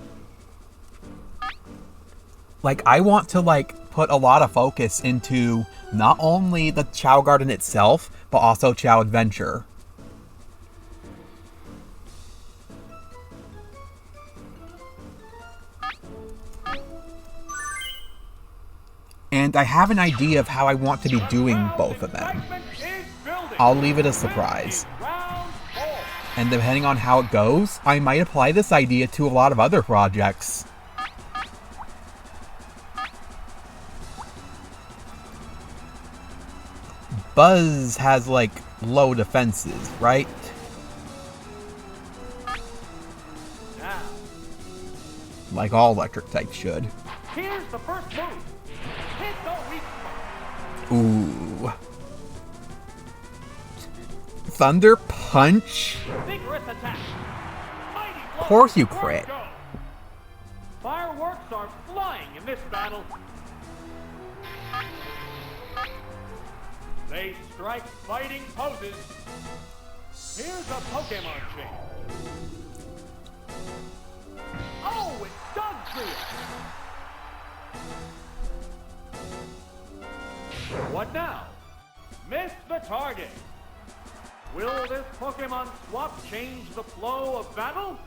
Like, I want to, like, put a lot of focus into not only the Chow Garden itself, but also Chow Adventure. And I have an idea of how I want to be doing both of them. I'll leave it a surprise. And depending on how it goes, I might apply this idea to a lot of other projects. Buzz has, like, low defenses, right? Like all electric types should. Here's the first move. Hit the weak spot. Ooh. Thunder Punch? Vigorous attack. Mighty blow. Of course you crit. Fireworks are flying in this battle. They strike fighting poses. Here's a Pokemon change. Oh, it does do it! What now? Miss the target. Will this Pokemon swap change the flow of battle?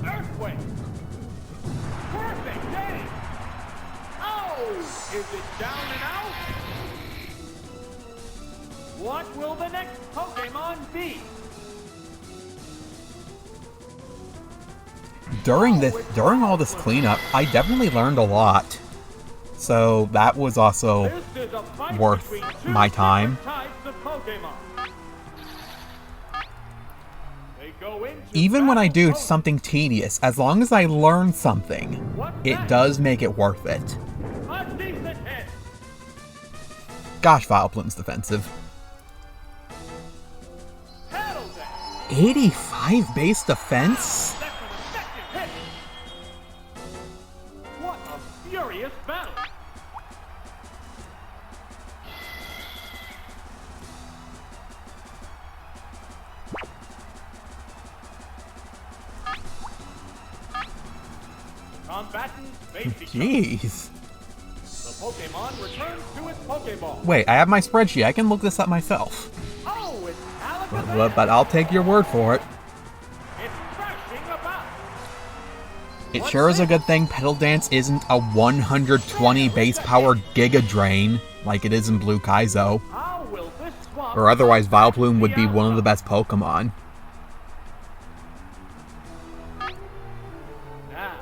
Earthquake! Perfect game! Oh! Is it down and out? What will the next Pokemon be? During all this cleanup, I definitely learned a lot. So that was also worth my time. Even when I do something tedious, as long as I learn something, it does make it worth it. Gosh, Vileplume's defensive. 85 base defense? What a furious battle! Combatants face each other. Jeez. The Pokemon returns to its Pokeball. Wait, I have my spreadsheet. I can look this up myself. Oh, it's Alakazam! But I'll take your word for it. It's crashing about. It sure is a good thing Petal Dance isn't a 120 base power Giga Drain like it is in Blue Kaizo. How will this swamp Or otherwise Vileplume would be one of the best Pokemon. now?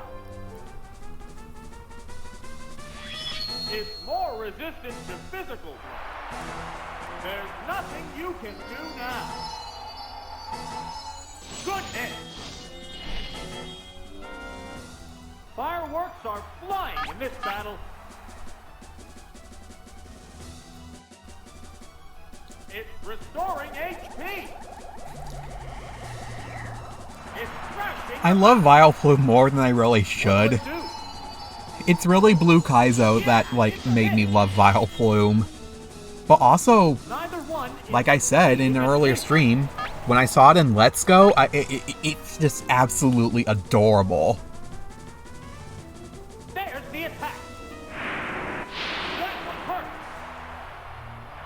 It's more resistant to physical blow. There's nothing you can do now. Good hit. Fireworks are flying in this battle. It's restoring HP. It's crashing. I love Vileplume more than I really should. It's really Blue Kaizo that, like, made me love Vileplume. But also, like I said in an earlier stream, when I saw it in Let's Go, it's just absolutely adorable. There's the attack. That one hurt.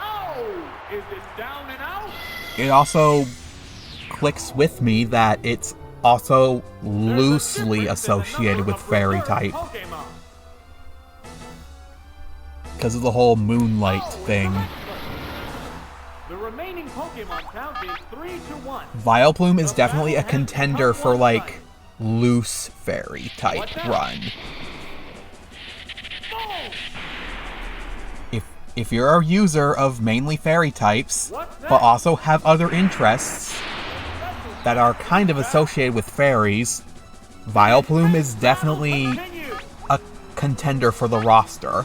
Oh, is it down and out? It also clicks with me that it's also loosely associated with Fairy type. Because of the whole Moonlight thing. The remaining Pokemon count is 3-1. Vileplume is definitely a contender for, like, loose Fairy type run. If you're a user of mainly Fairy types, but also have other interests that are kind of associated with fairies, Vileplume is definitely a contender for the roster.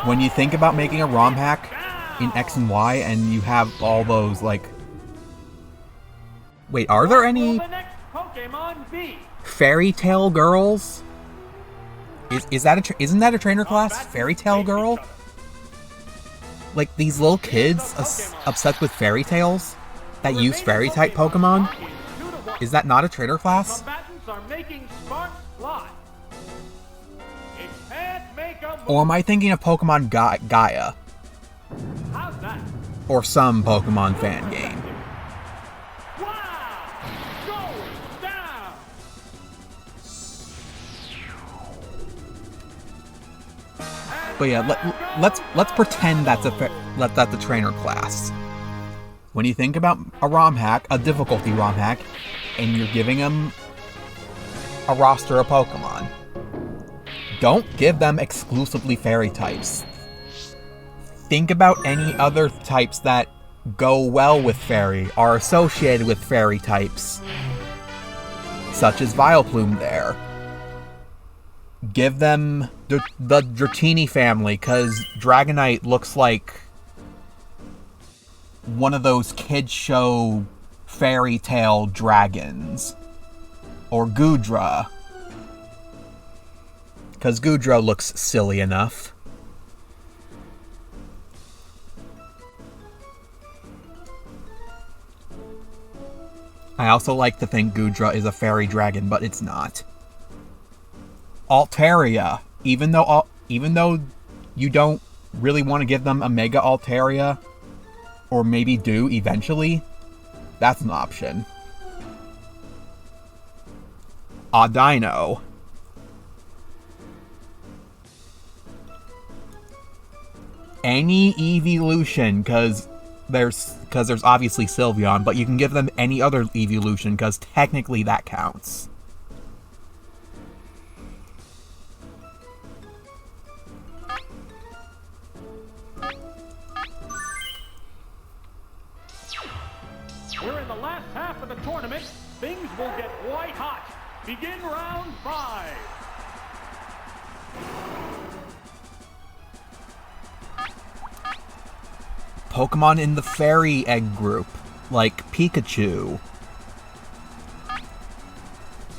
When you think about making a ROM hack in X and Y and you have all those, like, Wait, are there any the next Pokemon be? fairy tale girls? Is that isn't that a trainer class? Fairy tale girl? Like these little kids obsessed with fairy tales that use fairy type Pokemon? Is that not a trainer class? Combatants are making sparks fly. It can't make a move. Or am I thinking of Pokemon Gaia? How's that? Or some Pokemon fan game? Wow! Going down! But yeah, let's pretend that's a trainer class. When you think about a ROM hack, a difficulty ROM hack, and you're giving them a roster of Pokemon, don't give them exclusively fairy types. Think about any other types that go well with fairy, are associated with fairy types, such as Vileplume there. Give them the Dratini family, because Dragonite looks like one of those kids show fairy tale dragons. Or Goodra, because Goodra looks silly enough. I also like to think Goodra is a fairy dragon, but it's not. Altaria, even though you don't really want to give them a Mega Altaria, or maybe do eventually, that's an option. Audino. Any evolution, because there's obviously Sylveon, but you can give them any other evolution, because technically that counts. We're in the last half of the tournament. Things will get white hot. Begin round 5. Pokemon in the fairy egg group, like Pikachu.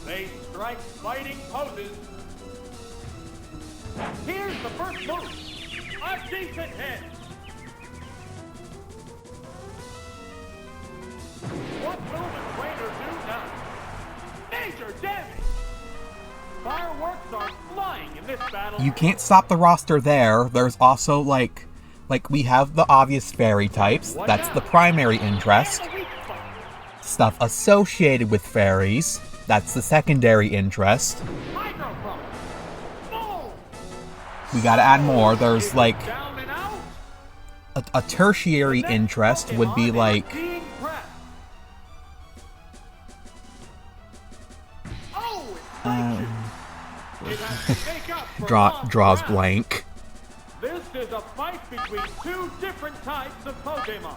They strike fighting poses. Here's the first move. A decent hit. What will the trainer do now? Major damage! Fireworks are flying in this battle. You can't stop the roster there. There's also, like we have the obvious fairy types. That's the primary interest. Stuff associated with fairies. That's the secondary interest. We gotta add more. There's, like, a tertiary interest would be, like, draws blank. This is a fight between two different types of Pokemon.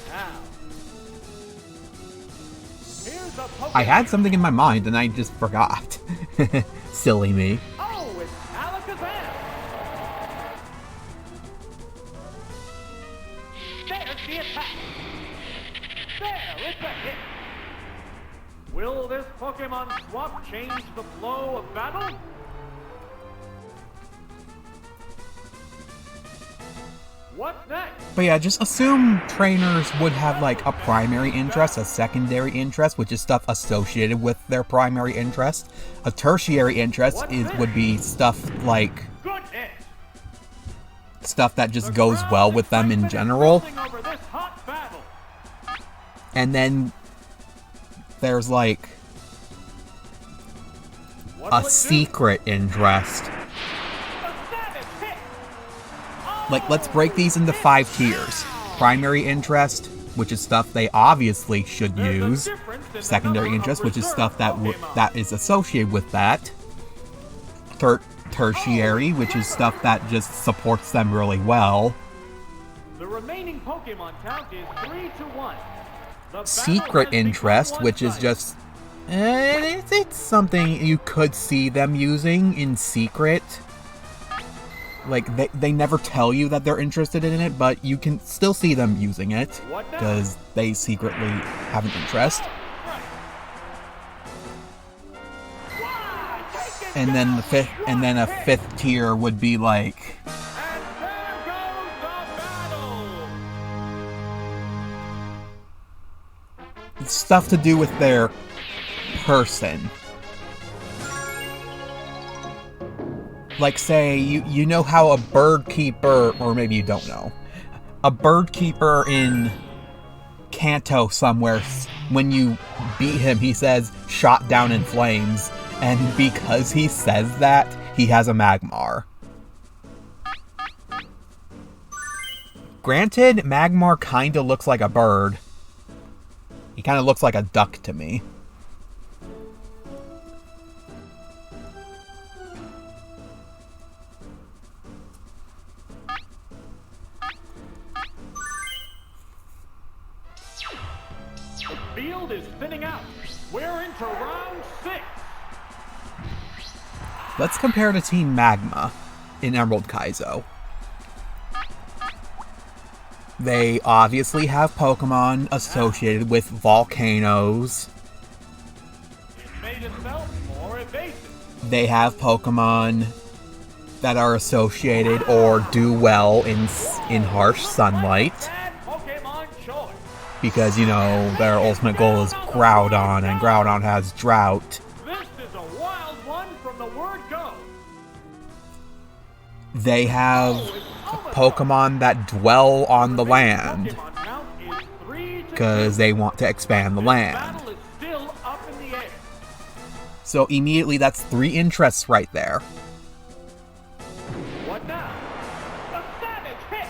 Now, here's a Pokemon. I had something in my mind and I just forgot. Silly me. Oh, it's Alakazam. There's the attack. There, it's a hit. Will this Pokemon swap change the flow of battle? What's next? But yeah, just assume trainers would have, like, a primary interest, a secondary interest, which is stuff associated with their primary interest. A tertiary interest would be stuff like Good hit. stuff that just goes well with them in general. Over this hot battle. And then there's, like, a secret interest. Like, let's break these into 5 tiers. Primary interest, which is stuff they obviously should use. Secondary interest, which is stuff that is associated with that. Tertiary, which is stuff that just supports them really well. The remaining Pokemon count is 3-1. Secret interest, which is just... it's something you could see them using in secret. Like, they never tell you that they're interested in it, but you can still see them using it, because they secretly have an interest. And then a fifth tier would be like, And there goes the battle! stuff to do with their person. Like, say, you know how a bird keeper, or maybe you don't know, a bird keeper in Kanto somewhere, when you beat him, he says, shot down in flames. And because he says that, he has a Magmar. Granted, Magmar kinda looks like a bird. He kinda looks like a duck to me. The field is thinning out. We're into round 6. Let's compare to Team Magma in Emerald Kaizo. They obviously have Pokemon associated with volcanoes. It made itself more evasive. They have Pokemon that are associated or do well in harsh sunlight. Bad Pokemon choice. Because, you know, their ultimate goal is Groudon, and Groudon has Drought. This is a wild one from the word go. They have Pokemon that dwell on the land, Pokemon count is 3 to because 2. they want to expand the land. Battle is still up in the air. So immediately that's 3 interests right there. What now? A savage hit.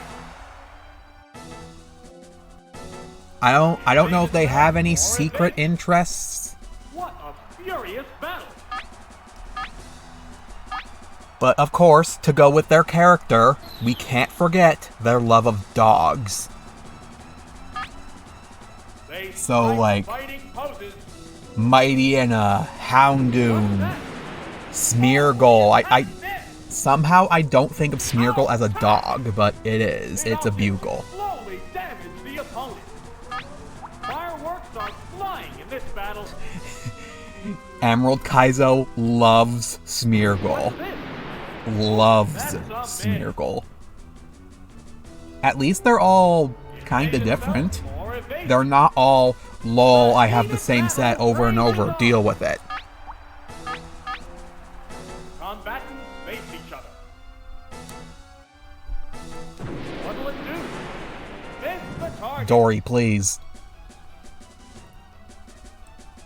I don't know if they have any secret interests, What a furious battle. but of course, to go with their character, we can't forget their love of dogs. They So, strike like, fighting poses. Mightyena, Houndoom, Smeargle. I somehow I don't think of Smeargle as a dog, but it is. It's a bugle. Slowly damage the opponent. Fireworks are flying in this battle. Emerald Kaizo loves Smeargle. What's this? Loves That's a Smeargle. At least they're all kinda different. More evasive. They're not all, lol, I have the same set over and over, deal with it. Combatants face each other. What'll it do? Miss the target. Dory, please.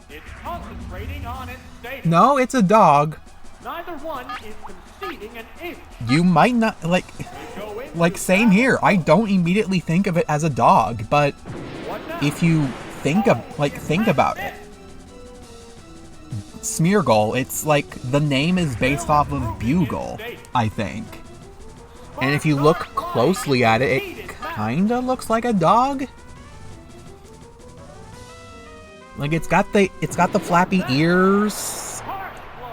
It's concentrating on its status. No, it's a dog. Neither one is conceding an inch. You might not, They go into like, same here. I don't immediately think of it as a dog, but What now? if you think about it, Smeargle, it's like the name is based off of Bugle, I think. And if you look closely at it, it kinda looks like a dog. Like, it's got the flappy ears. Harsh blow.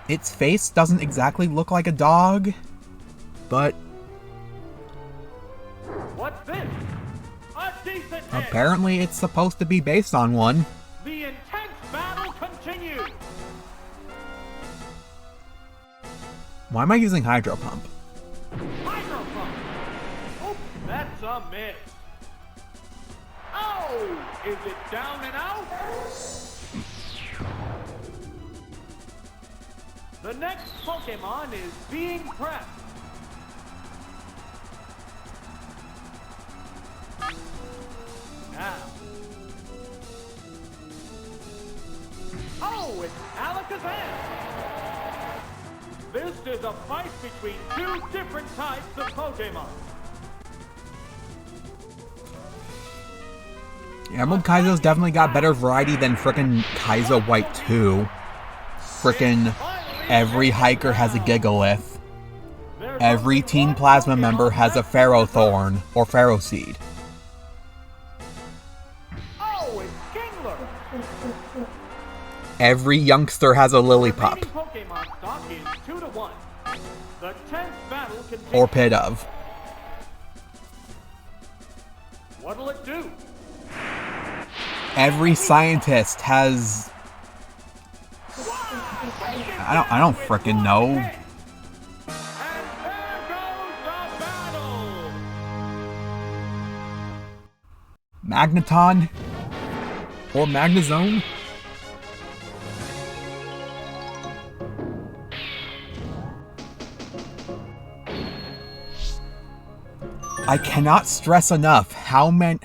Its face doesn't exactly look like a dog, but What's this? A decent hit. apparently it's supposed to be based on one. The intense battle continues. Why am I using Hydro Pump? Hydro Pump. Oops, that's a miss. Oh, is it down and out? The next Pokemon is being prepped. Now. Oh, it's Alakazam! This is a fight between 2 different types of Pokemon. Emerald Kaizo's definitely got better variety than frickin' Kaizo White 2. Frickin' every hiker has a Gigalith. Every Team Plasma member has a Ferrothorn or Ferroseed. Oh, it's Kingler! Every youngster has a Lillipup. Remaining Pokemon stock is 2 to 1. The tense battle continues. or pit of. What'll it do? Every scientist has... I don't frickin' know. And there goes the battle! Magneton? Or Magnezone? I cannot stress enough how much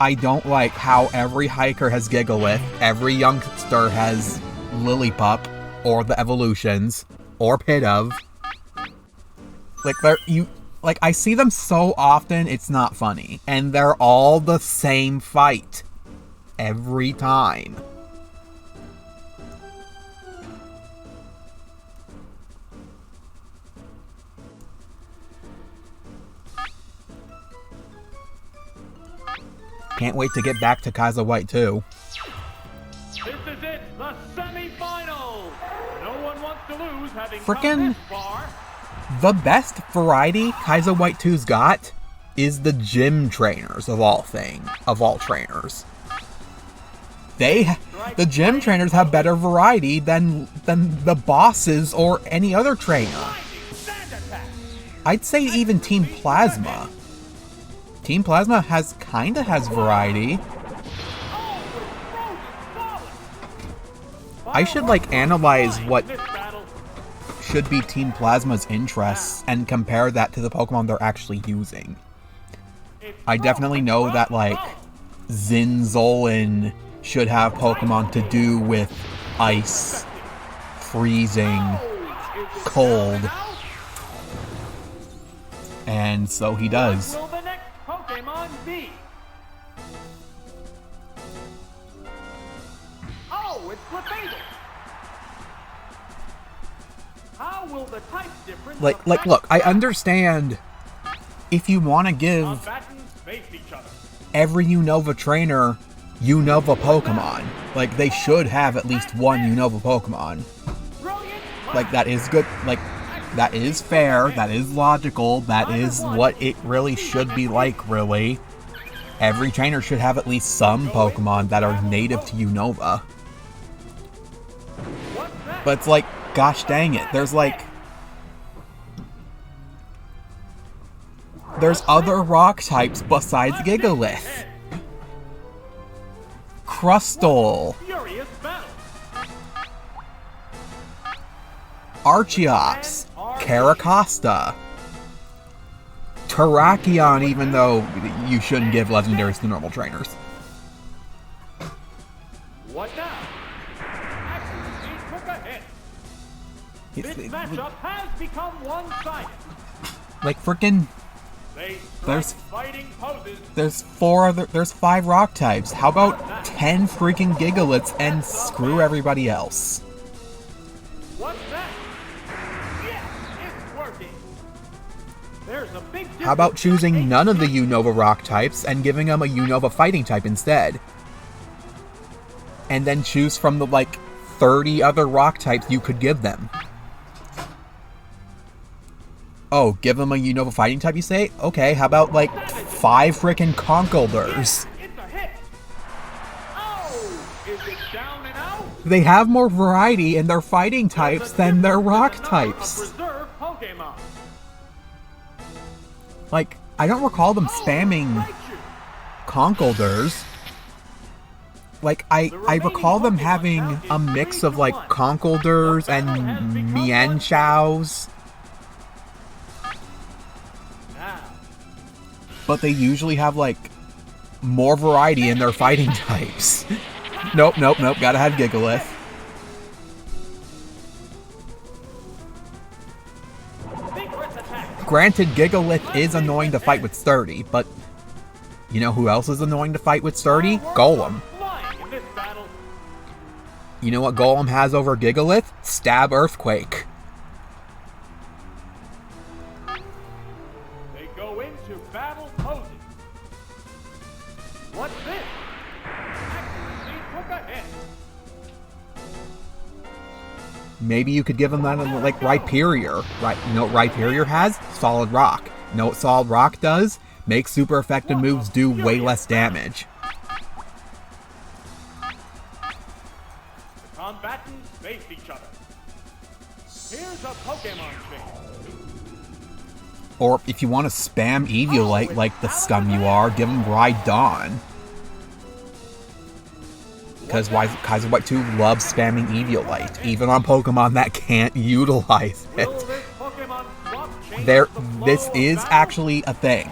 I don't like how every hiker has Gigalith, every youngster has Lillipup, or the evolutions, or Pidove. Like I see them so often, it's not funny. And they're all the same fight. Every time. Can't wait to get back to Kaiser White too. This is it, the semi-finals! No one wants to lose having Frickin' come this far. The best variety Kaiser White 2's got is the gym trainers of all trainers. The gym trainers have better variety than the bosses or any other trainer. I'd say even Team Plasma. Team Plasma has variety. I should analyze what should be Team Plasma's interests and compare that to the Pokemon they're actually using. I definitely know that Zinzolin should have Pokemon to do with ice, freezing, cold, and so he does. What will the next Pokemon be? Oh, it's Clefable. How will the type difference Look, I understand if you want to give combatants face each other? every Unova trainer Unova Pokemon. They should have at least one Unova Pokemon. That is good. That is fair. That is logical. That is what it really should be like, really. Every trainer should have at least some Pokemon that are native to Unova. But it's gosh dang it. There's other rock types besides Gigalith. Crustle, Furious battle. Archeops, Caracosta, Terrakion, even though you shouldn't give legendaries to normal trainers. What now? Accuracy took a hit. This matchup has become one-sided. Frickin', They There's- strike fighting poses. there's 5 rock types. How about 10 freaking Gigaliths and screw everybody else? What's that? Yes, it's working. There's a big difference. How about choosing none of the Unova rock types and giving them a Unova fighting type instead? And then choose from the 30 other rock types you could give them. Oh, give them a Unova fighting type, you say? Okay, how about 5 frickin' Conkeldurs? It's a hit. Oh, is it down and out? They have more variety in their fighting types than their rock types. Reserve Pokemon. I don't recall them spamming Conkeldurs. I recall them having a mix of Conkeldurs and Mienshous. But they usually have more variety in their fighting types. Nope, gotta have Gigalith. Granted, Gigalith is annoying to fight with Sturdy, but you know who else is annoying to fight with Sturdy? Golem. You know what Golem has over Gigalith? Stab Earthquake. They go into battle poses. What's this? Accuracy took a hit. Maybe you could give them that like Rhyperior. Right? You know what Rhyperior has? Solid Rock. You know what Solid Rock does? Makes super effective moves do way less damage. The combatants face each other. Here's a Pokemon thing. Or if you want to spam Eviolite like the scum you are, give them Rhydon. Because Kaiser White 2 loves spamming Eviolite, even on Pokemon that can't utilize it. This is actually a thing.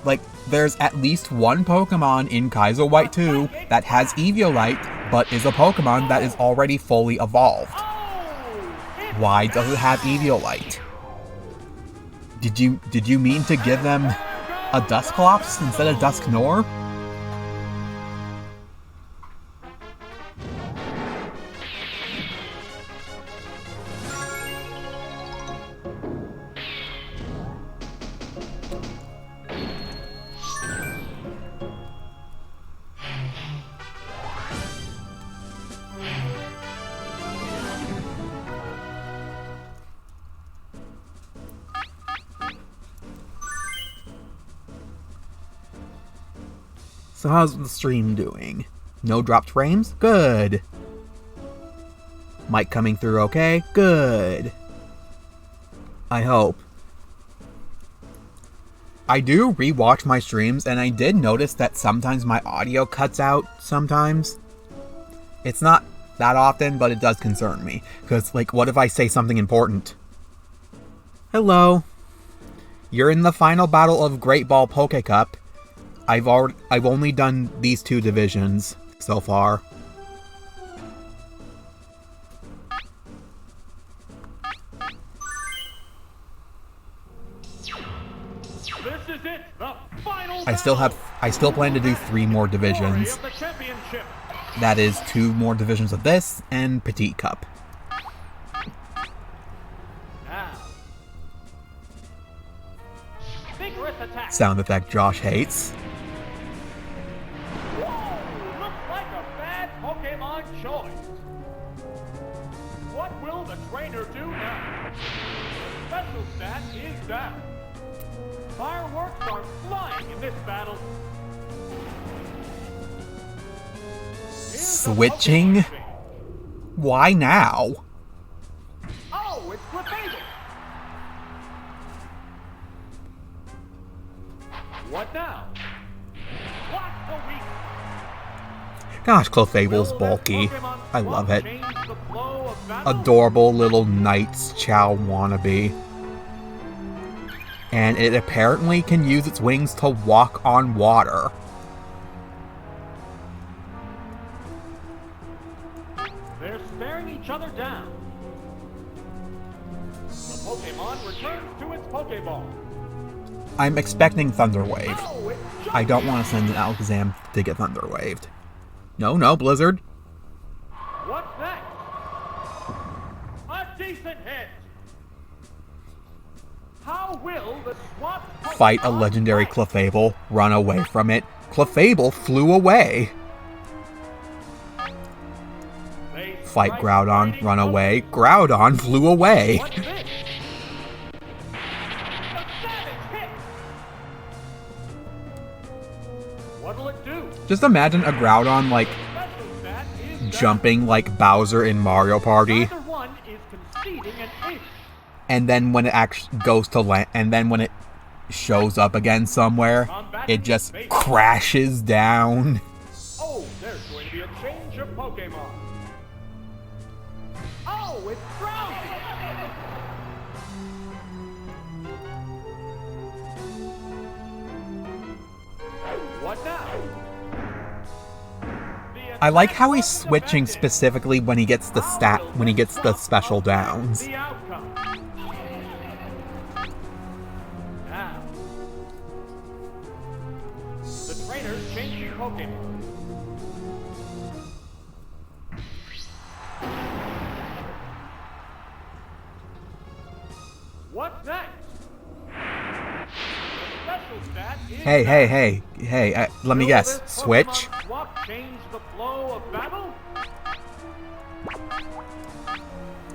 Like, there's at least one Pokemon in Kaiser White 2 that has Eviolite, but is a Pokemon that is already fully evolved. Why does it have Eviolite? Did you mean to give them a Dusclops instead of Dusknoir? So how's the stream doing? No dropped frames? Good. Mic coming through okay? Good. I hope. I do rewatch my streams, and I did notice that sometimes my audio cuts out sometimes. It's not that often, but it does concern me. Because, like, what if I say something important? Hello. You're in the final battle of Great Ball Poké Cup. I've only done these 2 divisions so far. This is it, the final I still plan to do 3 more divisions. That is 2 more divisions of this and Petit Cup. Now. Vigorous attack. Sound effect Josh hates. Pokemon choice. What will the trainer do now? Special stat is down. Fireworks are flying in this battle. Switching? Why now? Oh, it's Clefable. What now? What the weak? Gosh, Clefable's bulky. I love it. Adorable little Knight's Chow wannabe. And it apparently can use its wings to walk on water. They're staring each other down. The Pokemon returns to its Pokeball. I'm expecting Thunder Wave. I don't want to send an Alakazam to get Thunder Waved. No, Blizzard. What's next? A decent hit. How will the swap Fight a legendary Clefable, run away from it. Clefable flew away. Fight Groudon, run away. Groudon flew away. What's this? A savage hit. What'll it do? Just imagine a Groudon, like, jumping like Bowser in Mario Party. And then when it actually goes to land, and then when it shows up again somewhere, it just crashes down. Oh, there's going to be a change of Pokemon. Oh, it's Drowsy. What now? I like how he's switching specifically when he gets the special downs. The outcome. Now, the trainer's changing Pokemon. What's next? The special stat is Hey, let me guess. Switch? Swap change the flow of battle?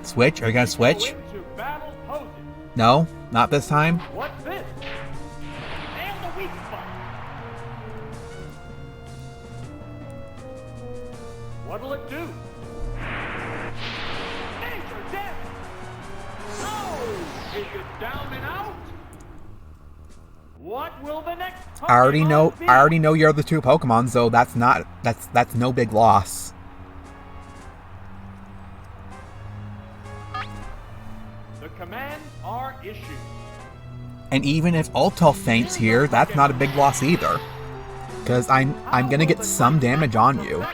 Switch? Are you gonna switch? Go into battle poses. No, not this time. What's this? And the weak spot. What'll it do? Major damage. No! Is it down and out? What will the next Pokemon I already be? know you're the two Pokemon, so that's no big loss. The commands are issued. And even if Ultel faints here, that's not a big loss either. Because I'm gonna get some damage on you.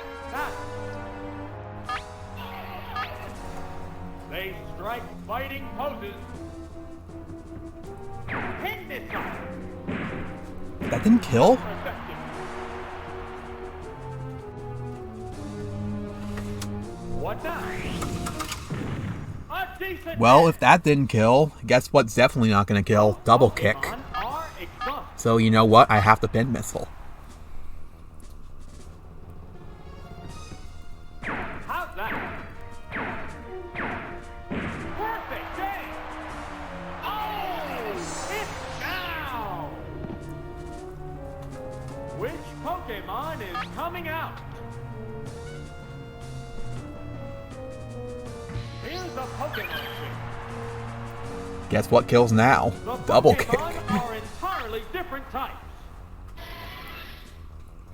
They strike fighting poses. Hit this one. That didn't kill? Effective. What now? A decent Well, hit. if that didn't kill, guess what's definitely not gonna kill? Double kick. Pokemon are exhausted. So you know what? I have to pin missile. How's that? Perfect day. Oh, it's down. Which Pokemon is coming out? Here's a Pokemon trick. Guess what kills now? The Double kick. Pokemon are entirely different types.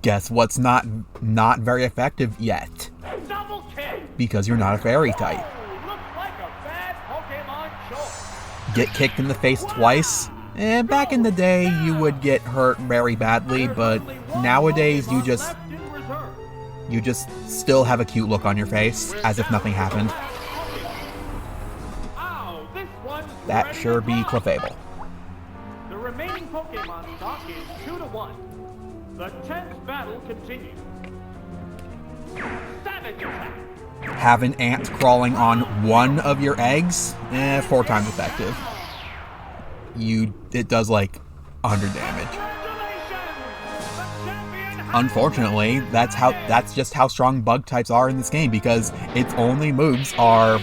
Guess what's not very effective yet? Double kick. Because you're not a fairy type. Oh, looks like a bad Pokemon choice. Get kicked in the face twice? Back in the day, you would get hurt very badly, but nowadays Pokemon left in reserve. you just still have a cute look on your face, as if nothing happened. Ow, this one's That ready sure to be rock. Clefable. The remaining Pokemon stock is 2-1. The tense battle continues. Savage attack. Have an ant crawling on one of your eggs? 4 times effective. It does like 100 damage. Congratulations! The champion has Unfortunately, that's just how strong bug types are in this game, because its only moves are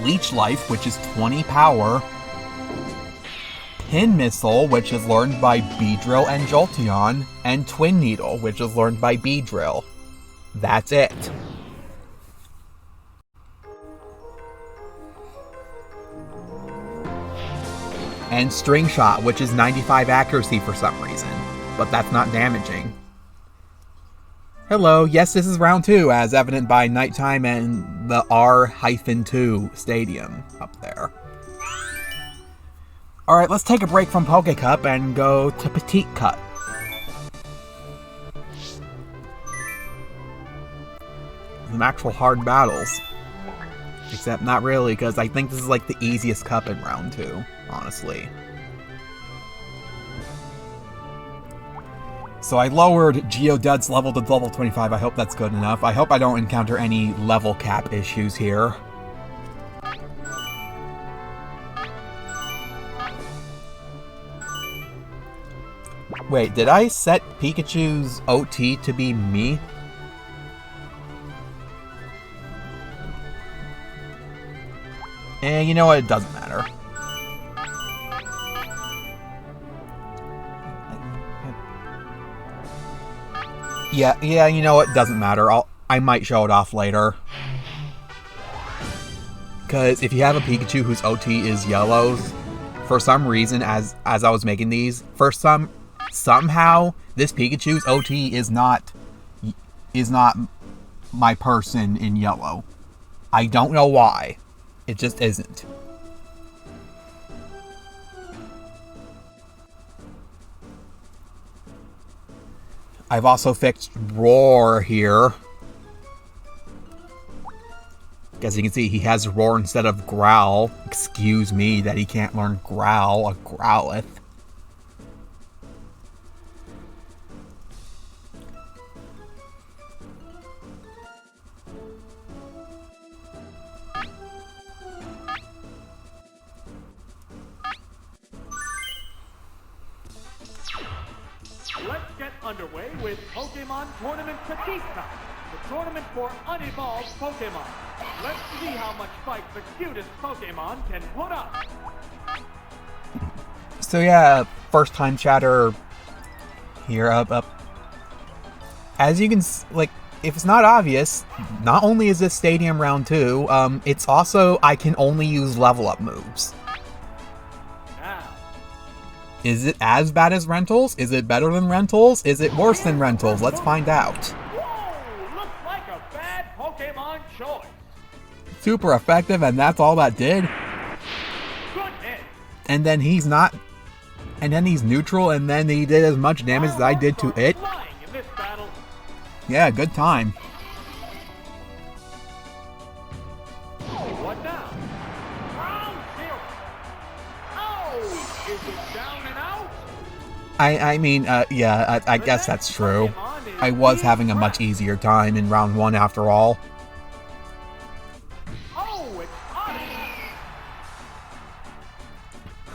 Leech Life, which is 20 power, Pin Missile, which is learned by Beedrill and Jolteon, and Twin Needle, which is learned by Beedrill. That's it. And String Shot, which is 95 accuracy for some reason, but that's not damaging. Hello, yes, this is round 2, as evident by nighttime and the R-2 stadium up there. Alright, let's take a break from Poké Cup and go to Petit Cup. Some actual hard battles. Except not really, because I think this is like the easiest cup in round 2, honestly. So I lowered Geodude's level to level 25. I hope that's good enough. I hope I don't encounter any level cap issues here. Wait, did I set Pikachu's OT to be me? You know what? It doesn't matter. Yeah, you know what? Doesn't matter. I might show it off later. Because if you have a Pikachu whose OT is yellows, for some reason, as I was making these, somehow this Pikachu's OT is not my person in yellow. I don't know why. It just isn't. I've also fixed Roar here. As you can see, he has Roar instead of Growl. Excuse me that he can't learn Growl, a Growlithe. Let's get underway with Pokemon Tournament Petit Cup, the tournament for unevolved Pokemon. Let's see how much fight the cutest Pokemon can put up. So yeah, first time chatter here. As you can like, if it's not obvious, not only is this Stadium Round 2, it's also I can only use level up moves. Now, Is it as bad as Rentals? Is it better than Rentals? Is it worse than Rentals? Let's find out. whoa, looks like a bad Pokemon choice. Super effective, and that's all that did. Goodness. And then he's not. And then he's neutral, and then he did as much damage as I did to it. Flying in this battle. Yeah, good time. What now? Round zero. Oh, is it down and out? I mean, yeah, I guess that's true. I was having a much easier time in round 1 after all. Oh, it's Oddish.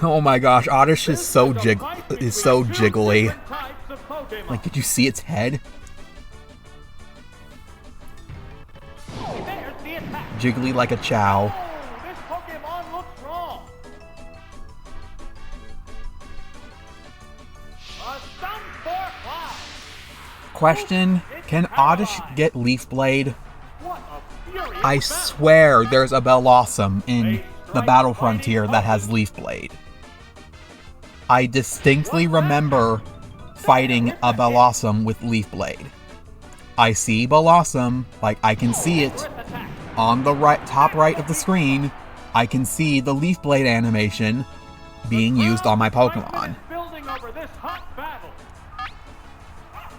Oh my gosh, Oddish is so This is a fight between two jiggly. different types of Pokemon. Like, did you see its head? There's the attack. Jiggly like a chow. Oh, this Pokemon looks wrong. A Sun Spore Cloud. Question, can Oddish get Leaf Blade? What a furious I battle. swear there's a Bellossom in the Battle Frontier that has Leaf Blade. I distinctly remember fighting a Bellossom with Leaf Blade. I see Bellossom, like I can see it Earth attack. on the top right of the screen. I can see the Leaf Blade animation being used on my Pokemon. Building over this hot battle.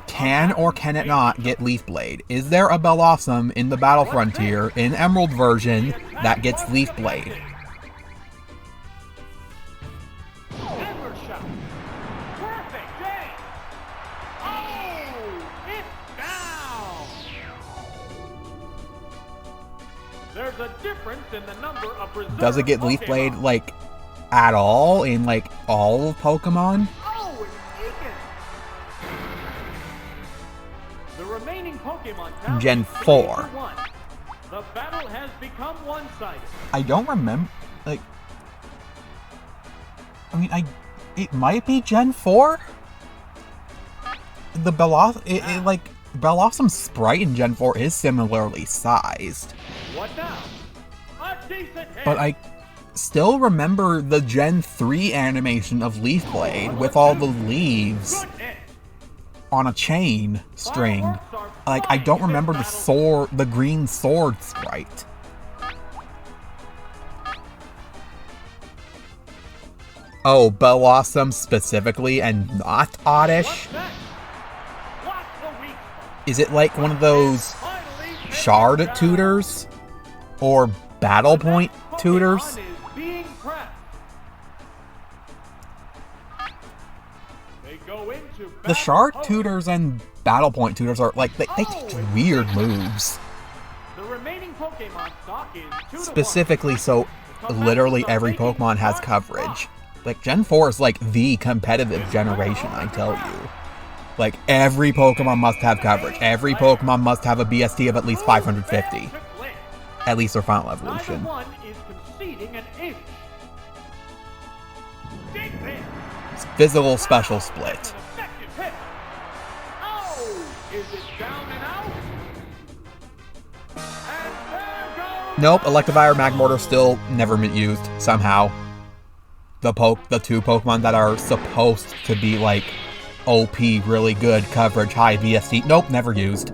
Can or can it not get Leaf Blade? Is there a Bellossom in the Battle Frontier in Emerald version that gets Leaf Blade? Ember shot. Perfect day. Oh, it's down. There's a difference in the number of reserve Does it get Leaf Pokemon. Blade, like, at all in, like, all of Pokemon? Oh, it's weakened. The remaining Pokemon count Gen is 3 4. to 1. The battle has become one-sided. I don't remember, like... I mean, it might be Gen 4? The Bellossom's sprite in Gen 4 is similarly sized. What now? A decent hit. But I still remember the Gen 3 animation of Leaf Blade with all the leaves Good hit. on a chain string. Like, I don't remember the green sword sprite. Oh, Bellossom specifically and not Oddish? What's next? What's the weak spot? Is it like one of those Finally, shard down. tutors? Or battle point Pokemon tutors? is being pressed. They go into The battle shard pose. tutors and battle point tutors are like, they teach weird moves. The remaining Pokemon stock is 2 to 1. Specifically, so literally every Pokemon has coverage. Like, Gen 4 is like the competitive generation, I tell you. Like, every Pokemon must have coverage. Every Pokemon must have a BST of at least 550. At least their final Neither evolution. one is conceding an inch. Dig this. Physical special split. An effective hit. Oh, is it down and out? And there goes. Nope, Electivire Magmortar still never been used, somehow. The two Pokemon that are supposed to be, like, OP, really good coverage, high VST. Nope, never used.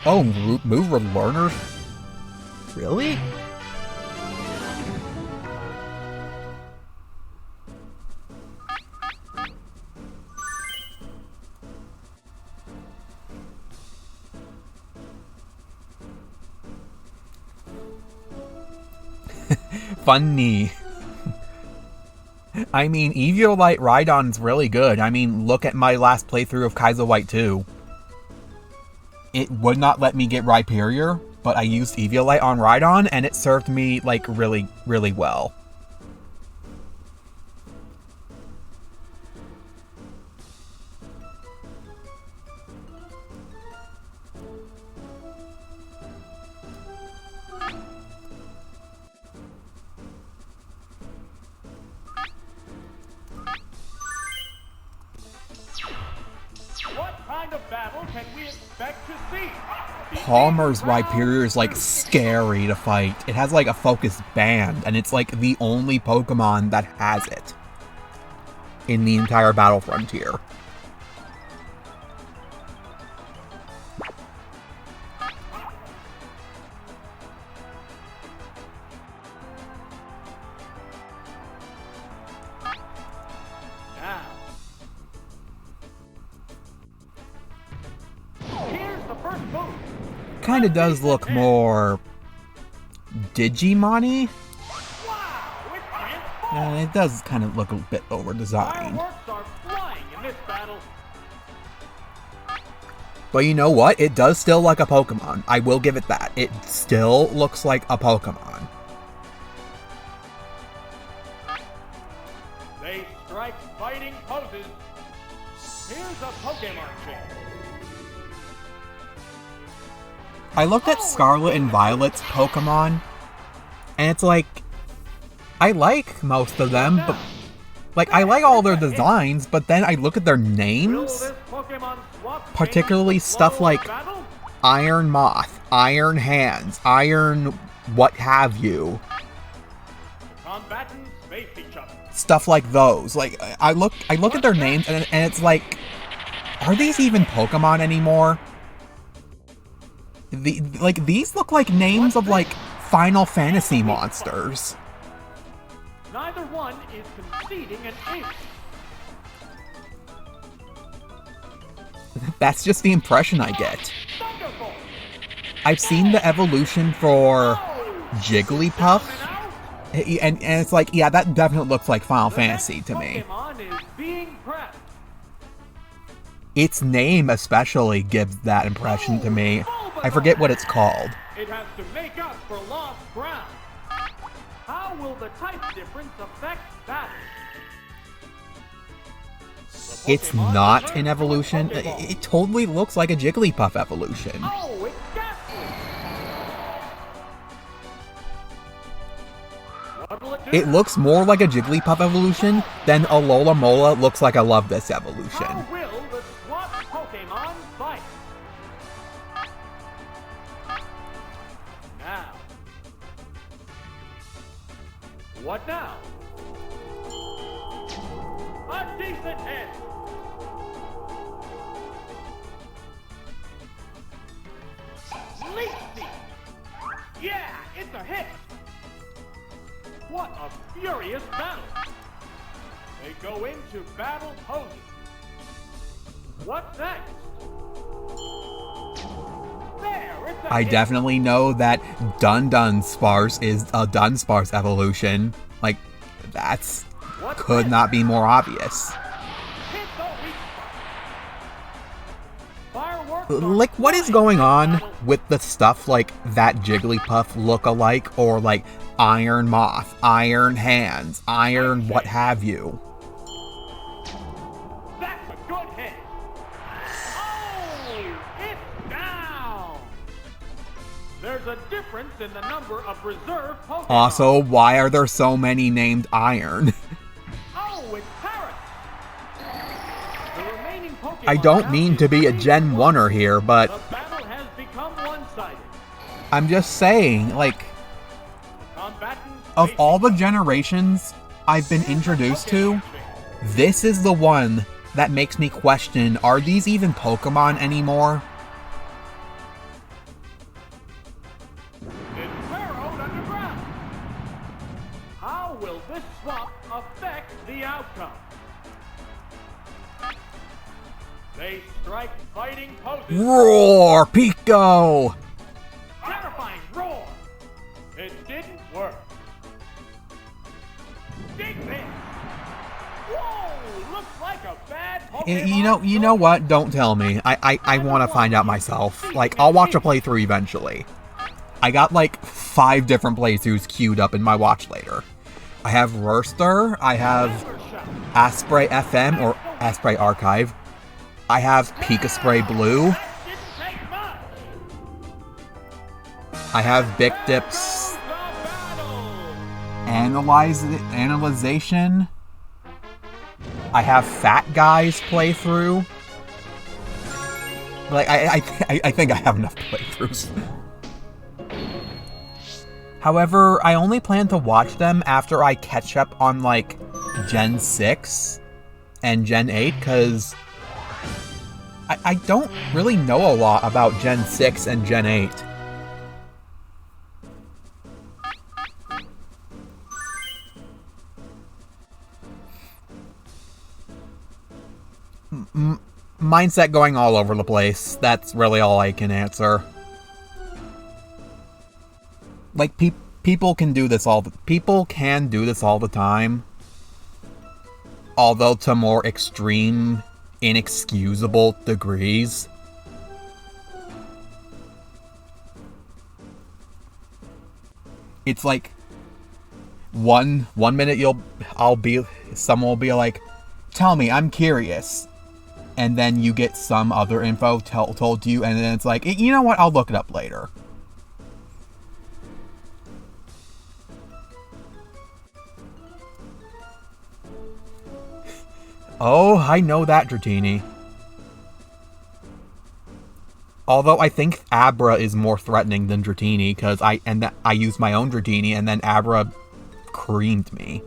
Oh, move learners? Really? Funny. I mean, Eviolite Rhydon's really good. I mean, look at my last playthrough of Kaizo White 2. It would not let me get Rhyperior, but I used Eviolite on Rhydon, and it served me, like, really, really well. can we expect to see? Palmer's Rhyperior is like scary to fight. It has like a focused band, and it's like the only Pokemon that has it in the entire Battle Frontier. Kind of does look more Digimon-y. It does kind of look a bit over-designed. But you know what? It does still look like a Pokemon. I will give it that. It still looks like a Pokemon. They strike fighting poses. Here's a Pokemon change. I looked at Scarlet and Violet's Pokemon, and it's like, I like most of them, but like, I like all their designs, but then I look at their names, particularly stuff like Iron Moth, Iron Hands, Iron what have you. Stuff like those. Like, I look at their names, and it's like, are these even Pokemon anymore? These look like names of like Final Fantasy monsters. Neither one is conceding an inch. That's just the impression I get. I've seen the evolution for Jigglypuff, and it's like, yeah, that definitely looks like Final Fantasy to me. Its name especially gives that impression to me. I forget what it's called. It has to make up for lost ground. How will the type difference affect that? It's not an evolution. It totally looks like a Jigglypuff evolution. Oh, it's ghastly. It looks more like a Jigglypuff evolution than a Alola looks like a Love This evolution. How will the swap Pokemon fight? Now. What now? A decent hit. Leafy. Yeah, it's a hit. What a furious battle. They go into battle poses. What's next? There, it's a I hit. definitely know that Dunsparce is a Dunsparce evolution. Like, that's could not be more obvious. Like, what is going on with the stuff like that Jigglypuff look-alike, or like Iron Moth, Iron Hands, Iron what have you? That's a good hit. Oh, it's down. There's a difference in the number of reserve Pokemon. Also, why are there so many named Iron? Oh, it's Parrot. The remaining Pokemon I don't mean to be a Gen 1er here, but the battle has become one-sided. I'm just saying, like, of all the generations I've been introduced to, this is the one that makes me question, are these even Pokemon anymore? It's burrowed underground. How will this swap affect the outcome? They strike fighting poses. Roar, Pico! Terrifying roar. It didn't work. Big miss. Whoa, looks like a bad Pokemon. You know what? Don't tell me. I want to find out myself. Like, I'll watch a playthrough eventually. I got like 5 different playthroughs queued up in my watch later. I have Rurster, I have Asprey FM or Asprey Archive. I have Pikaspray Blue. I have Bicdip's Analyzation. I have Fat Guy's playthrough. Like, I think I have enough playthroughs. However, I only plan to watch them after I catch up on, like, Gen 6 and Gen 8, because I don't really know a lot about Gen 6 and Gen 8. Mindset going all over the place. That's really all I can answer. Like, people can do this all the time. Although to more extreme, inexcusable degrees. It's like one minute someone will be like, "Tell me, I'm curious." And then you get some other info told to you, and then it's like, "You know what, I'll look it up later." Oh, I know that, Dratini. Although I think Abra is more threatening than Dratini, because I used my own Dratini, and then Abra creamed me.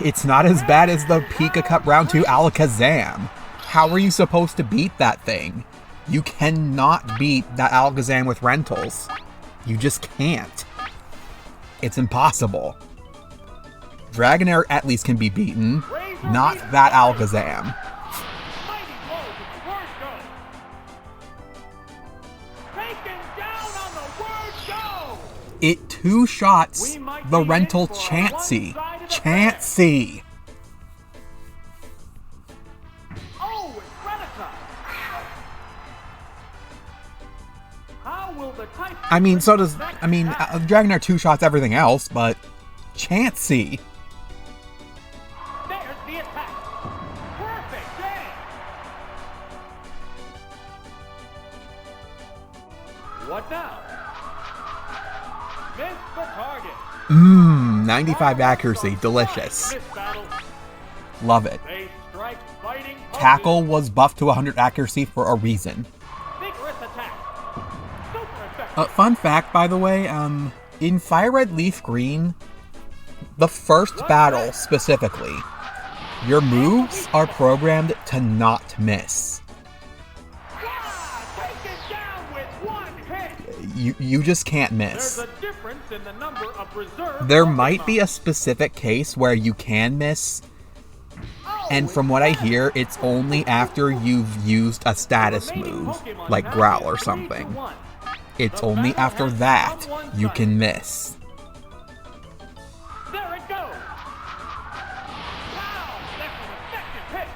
It's not as bad as the Petit Cup Round 2 Alakazam. How are you supposed to beat that thing? You cannot beat that Alakazam with rentals. You just can't. It's impossible. Dragonair at least can be beaten, not that Alakazam. It two-shots the rental Chansey. Chansey! Oh, it's Rattata! How will the type... I mean, Dragonair two-shots everything else, but Chansey! There's the attack! Perfect game! What now? Miss the target! 95 accuracy. Delicious. Love it. Tackle was buffed to 100 accuracy for a reason. Fun fact, by the way, in Fire Red Leaf Green, the first battle specifically, your moves are programmed to not miss. You just can't miss. There might be a specific case where you can miss, and from what I hear, it's only after you've used a status move, like Growl or something. It's only after that you can miss. There it goes! Wow, that's an effective hit!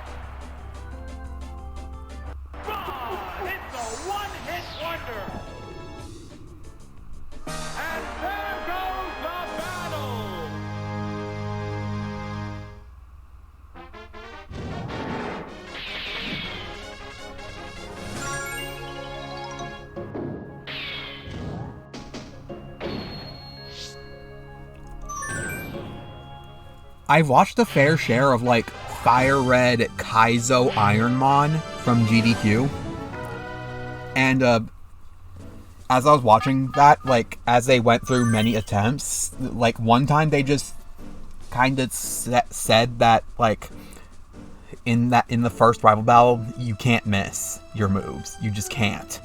Oh, it's a one-hit wonder! And there goes the battle! I've watched a fair share of, like, Fire Red Kaizo Ironmon from GDQ. And, as I was watching that, like, as they went through many attempts, like, one time they just kind of said that, like, in the first rival battle, you can't miss your moves. You just can't.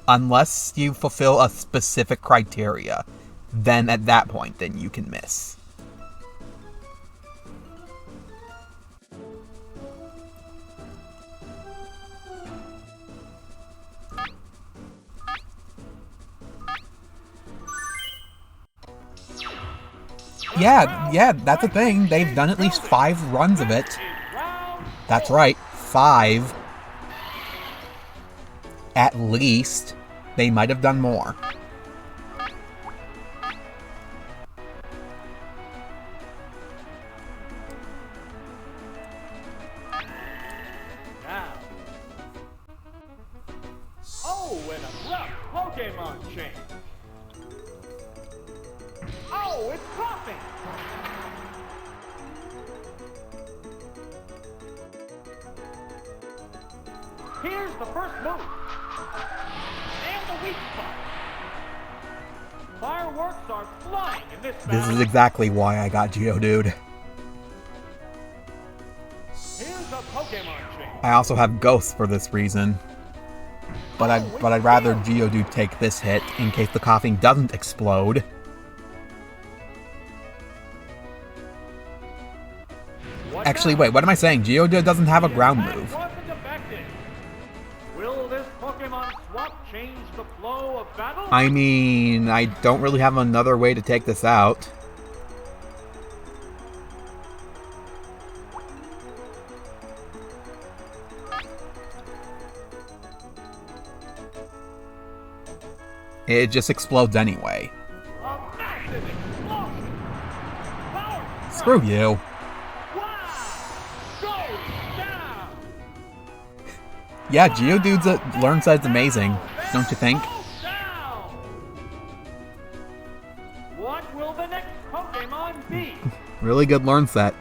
Unless you fulfill a specific criteria. Then at that point, then you can miss. Yeah, that's a thing. They've done at least 5 runs of it. That's right, 5. At least. They might have done more. an abrupt Pokemon change. Oh, it's coughing! Here's the first move. And the weak spot. Fireworks are flying in this battle. This is exactly why I got Geodude. Here's a Pokemon change. I also have Ghosts for this reason. But I'd rather Geodude take this hit in case the coughing doesn't explode. Actually, wait, what am I saying? Geodude doesn't have a ground move. Will this Pokemon swap change the flow of battle? I mean, I don't really have another way to take this out. It just explodes anyway. A massive explosion! Power Screw you. Wow! Goes down! Yeah, Geodude's learn set's amazing, don't you think? Goes down! What will the next Pokemon be? Really good learn set.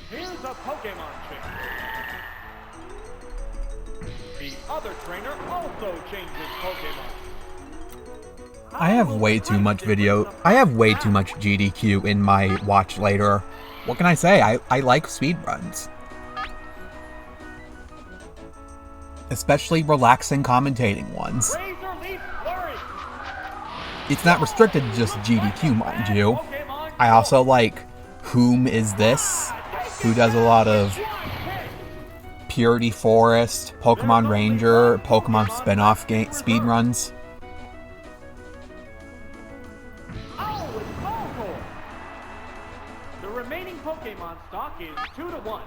Here's a Pokemon change. The other trainer also changes Pokemon. I have way too much GDQ in my watch later. What can I say? I like speedruns. Especially relaxing commentating ones. Razor Leaf Flurry. It's not restricted to just GDQ, mind you. I also like Whom Is This, who does a lot of Purity Forest, Pokemon Ranger, Pokemon spin-off speedruns. Oh, it's Voltorb. The remaining Pokemon stock is 2-1.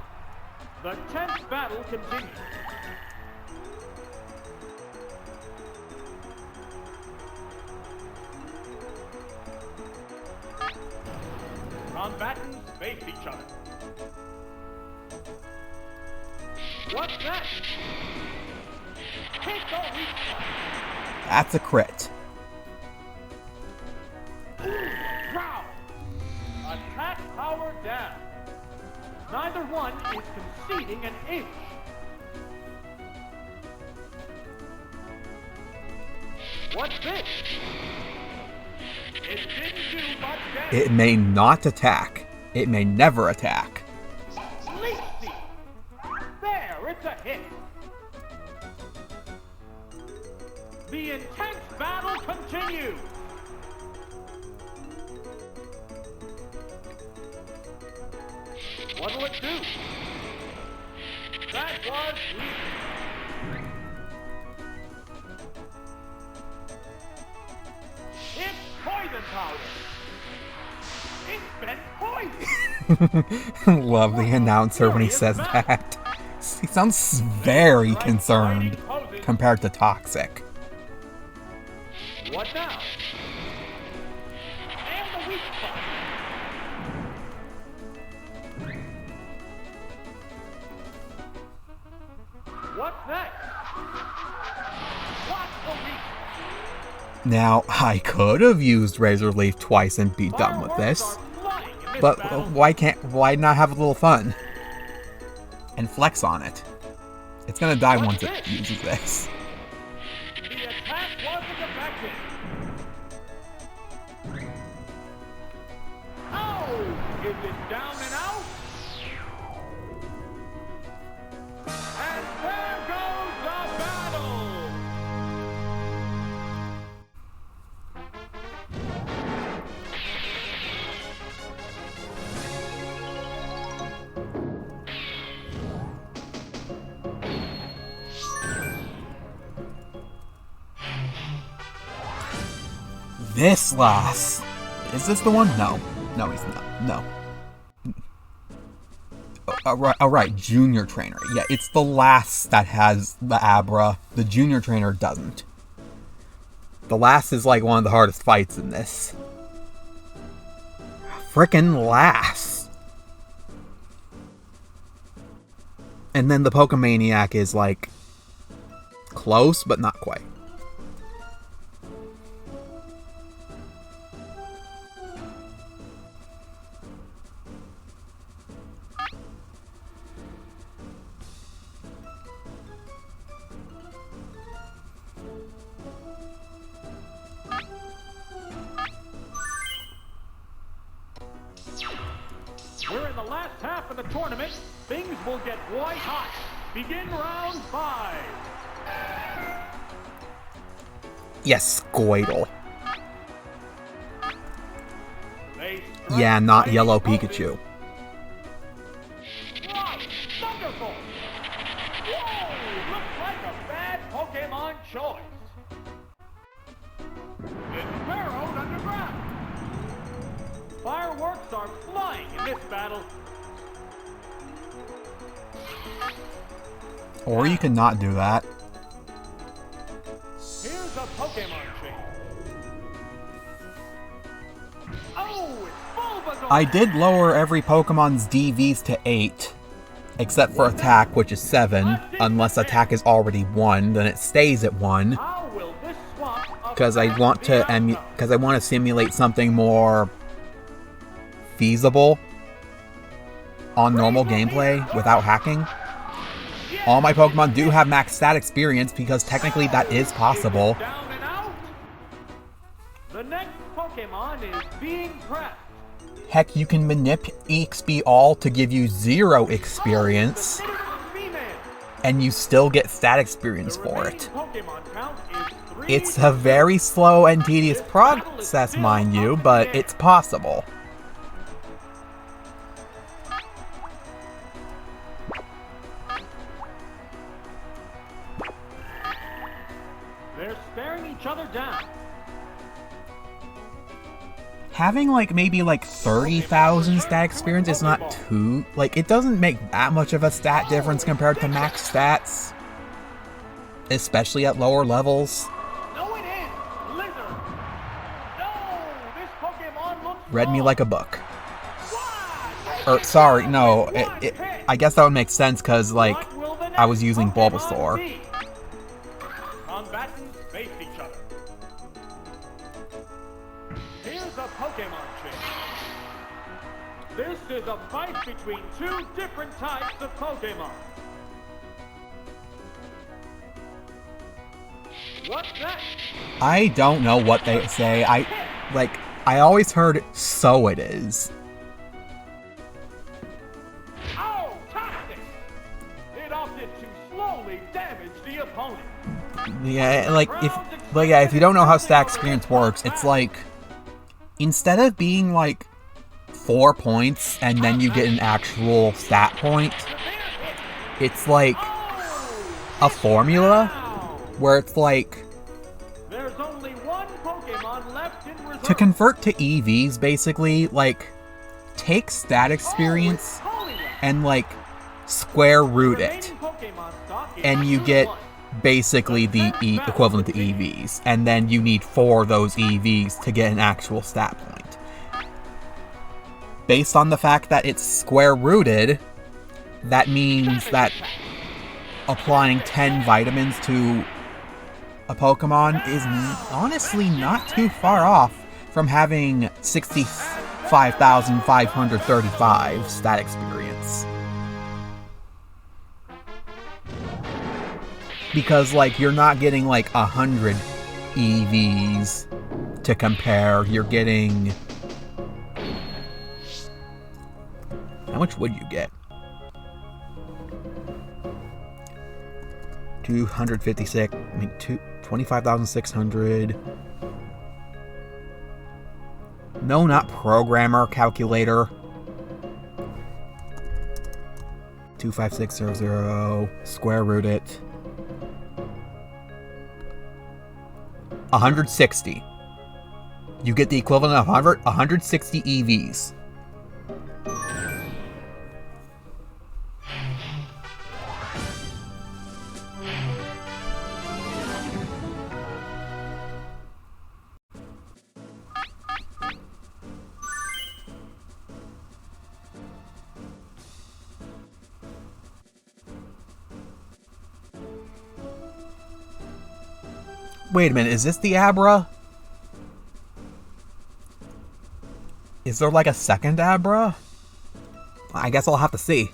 The 10th battle continues. Combatants face each other. What's that? Hit the weak spot. That's a crit. Growl. Attack power down. Neither one is conceding an inch. What's this? It didn't do much damage. It may not attack. It may never attack. Leaf Seed. There, it's a hit. The intense battle continues. What'll it do? That was weak. It's poison powder. It's been poisoned. Love the announcer when he says that. He sounds very concerned compared to Toxic. What now? And the weak spot. What's next? What's the weak spot? Now, I could have used Razor Leaf twice and be done with this, but why not have a little fun? And flex on it. It's gonna die once it uses this. The attack wasn't effective. Oh! Is it down and out? And there goes the battle! This last. Is this the one? No. No, he's not. No. Oh, right. Junior Trainer. Yeah, it's the last that has the Abra. The Junior Trainer doesn't. The last is like one of the hardest fights in this. frickin' last. And then the Pokemaniac is like close, but not quite. We're in the last half of the tournament. Things will get white hot. Begin round 5. Yes, Squirtle. They Yeah, not strike Yellow Poké. Pikachu. Wow, wonderful! Whoa, looks like a bad Pokemon choice. It's burrowed underground. Fireworks are flying in this battle. Or you could not do that. Here's a Pokemon chain. Oh, it's Bulbasaur! I did lower every Pokemon's DVs to 8. Except for attack, which is 7. Unless attack is already 1, then it stays at 1. How will this swamp Because I want affect to the outcome? simulate something more feasible on normal gameplay without hacking. All my Pokemon do have max stat experience because technically that is possible. Down and out. The next Pokemon is being pressed. Heck, you can manip EXP all to give you 0 experience, The female. and you still get stat experience for it. Pokemon count is 3. It's a very slow and tedious process, mind you, but it's possible. They're staring each other down. Having maybe 30,000 stat experience is not too, it doesn't make that much of a stat difference compared to max stats. Especially at lower levels. No, it is Lizard. No, this Pokemon looks Read me wrong. like a book. Why? Sorry, no, I guess that would make sense because, What will the I was next using Pokemon Bulbasaur. be? Combatants face each other. Here's a Pokemon chain. This is a fight between 2 different types of Pokemon. What's next? I don't know what they say. I always heard, so it is. Oh, toxic! It opted to slowly damage the opponent. Yeah, if you don't know how stat experience works, it's instead of being 4 points and then you get an actual stat point, it's a formula where it's There's only one Pokemon left in reserve. to convert to EVs, basically, take stat experience and square root it, and you get basically the equivalent to EVs, and then you need 4 of those EVs to get an actual stat point. Based on the fact that it's square rooted, that means that applying 10 vitamins to a Pokemon is honestly not too far off from having 65,535 stat experience. Because, you're not getting, 100 EVs to compare. You're getting... How much would you get? 256, 25,600. No, not programmer calculator. 25600, square root it. 160. You get the equivalent of 160 EVs. Wait a minute, is this the Abra? Is there like a second Abra? I guess I'll have to see.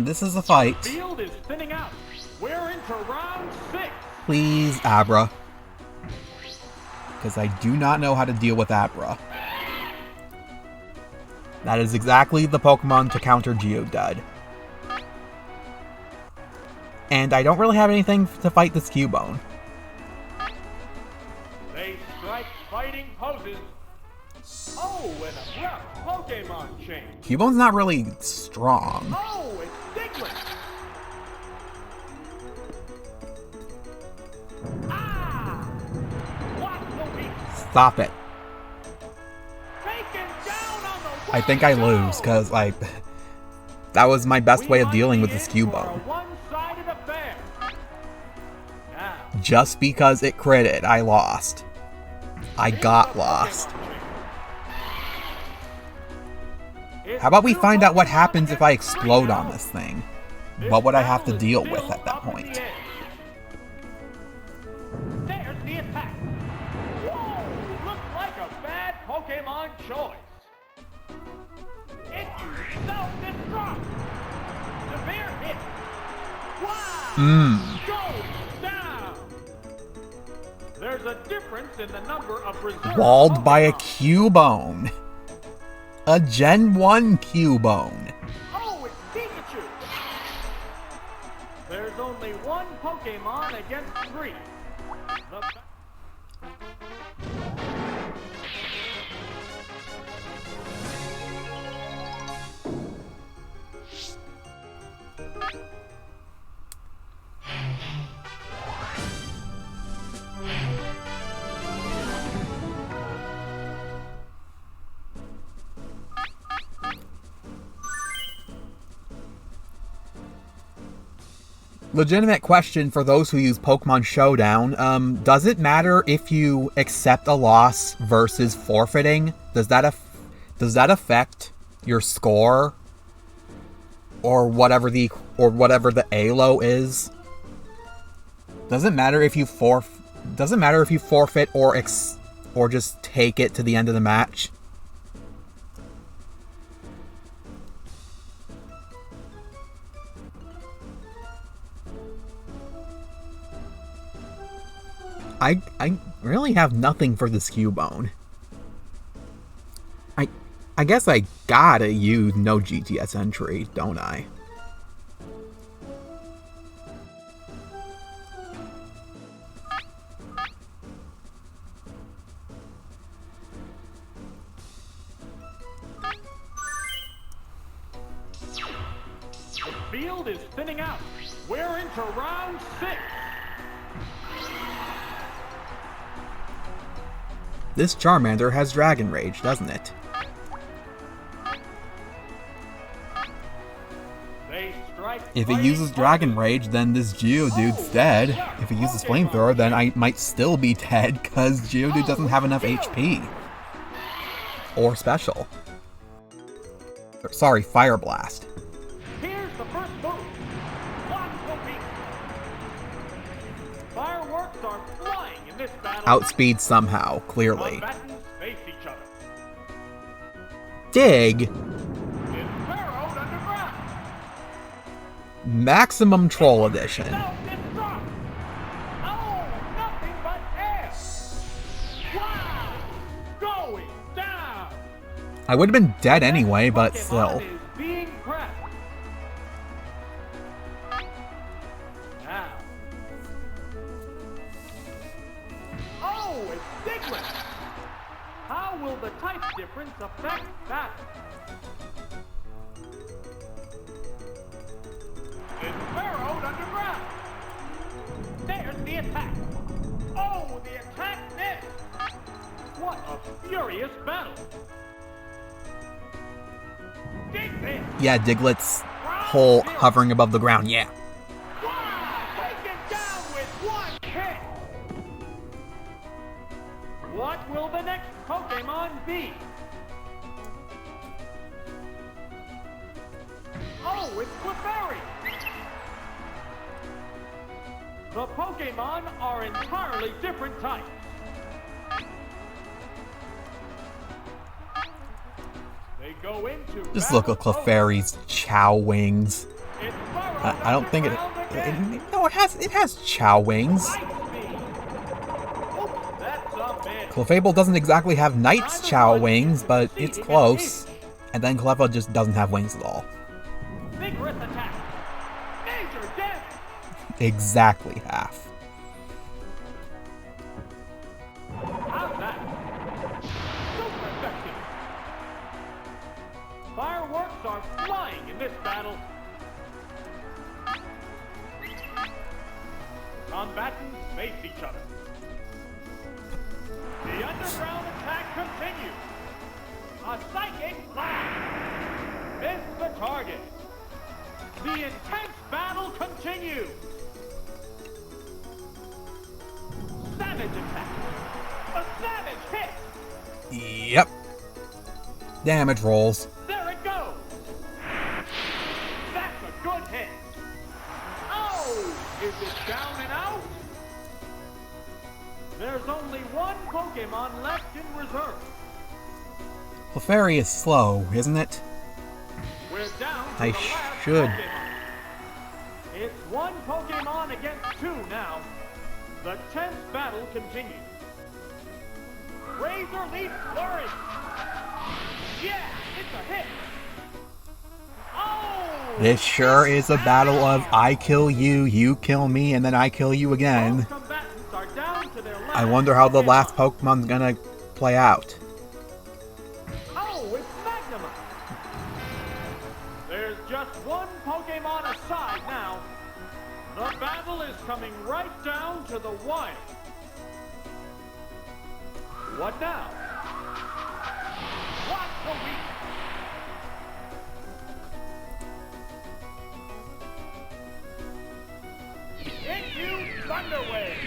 This is a fight. Field is thinning out. We're into round 6. Please, Abra. Because I do not know how to deal with Abra. That is exactly the Pokemon to counter Geodude. And I don't really have anything to fight this Cubone. They strike fighting poses. Oh, and a rough Pokemon change. Cubone's not really strong. Oh, it's Diglett. Ah! What the weak? Stop it. Taken down on the I think I lose, because, like, that was my best way of dealing with this Cubone. One-sided affair. Now, Just because it critted, I lost. I got lost. How about we find out what happens if I explode on this thing? What would I have to deal with at that point? There's the attack. Whoa, looks like a bad Pokemon choice. It used self-destruct. Severe hit. Wow. Goes down. There's a difference in the number of reserve Walled by a Pokemon. Cubone. A Gen 1 Cubone. Oh, it's Pikachu. There's only one Pokemon against 3. Legitimate question for those who use Pokemon Showdown. Does it matter if you accept a loss versus forfeiting? Does that affect your score? Or whatever the ALO is? Does it matter if you forfeit or just take it to the end of the match? I really have nothing for this Cubone. I guess I gotta use no GTS entry, don't I? The field is thinning out. We're into round 6. This Charmander has Dragon Rage, doesn't it? They strike If it uses Dragon Rage, then this Geodude's dead. If it uses Flamethrower, then I might still be dead, because Geodude doesn't have enough HP. Or Special. Sorry, Fire Blast. Here's the first move. One Poké. Fireworks are flying in this battle. Outspeed somehow, clearly. Combatants face each other. Dig! It's burrowed underground. Maximum Troll Edition. Self-destruct. Oh, nothing but air. Wow. Going down. I would have been dead anyway, but still. Pokemon is being pressed. Now. Oh, it's Diglett. How will the type difference affect that? It's burrowed underground. There's the attack. Oh, the attack furious battle. Diglett! Yeah, Diglett's whole hovering above the ground, yeah. Wow! Taken down with one hit! What will the next Pokemon be? Oh, it's Clefairy! The Pokemon are entirely different types. They go into Just look at Clefairy's chow wings. It's I don't think no, it has chow wings. Clefable doesn't exactly have Knight's chow wings, but it's close. And then Cleffa just doesn't have wings at all. Vigorous attack. Major damage. Exactly half. How's that? Super effective. Fireworks are flying in this battle. Combatants face each other. The underground attack continues. A psychic blast. Miss the target. The intense battle continues. Savage attack. A savage hit. Yep. Damage rolls. There it goes. That's a good hit. Oh, is it down and out? There's only one Pokemon left in reserve. Clefairy is slow, isn't it? We're down to I the last should. Pokemon. It's one Pokemon against two now. The tense battle continues. Razor Leaf Flurry. Yeah, it's a hit. Oh! This sure is a battle of I kill you, you kill me, and then I kill you again. Both combatants are down to their last I wonder how the Pokemon. last Pokemon's gonna play out. Oh, it's Magnum. There's just one Pokemon aside now. The battle is coming right down to the wire. What now? What the week? Into Thunder Wave.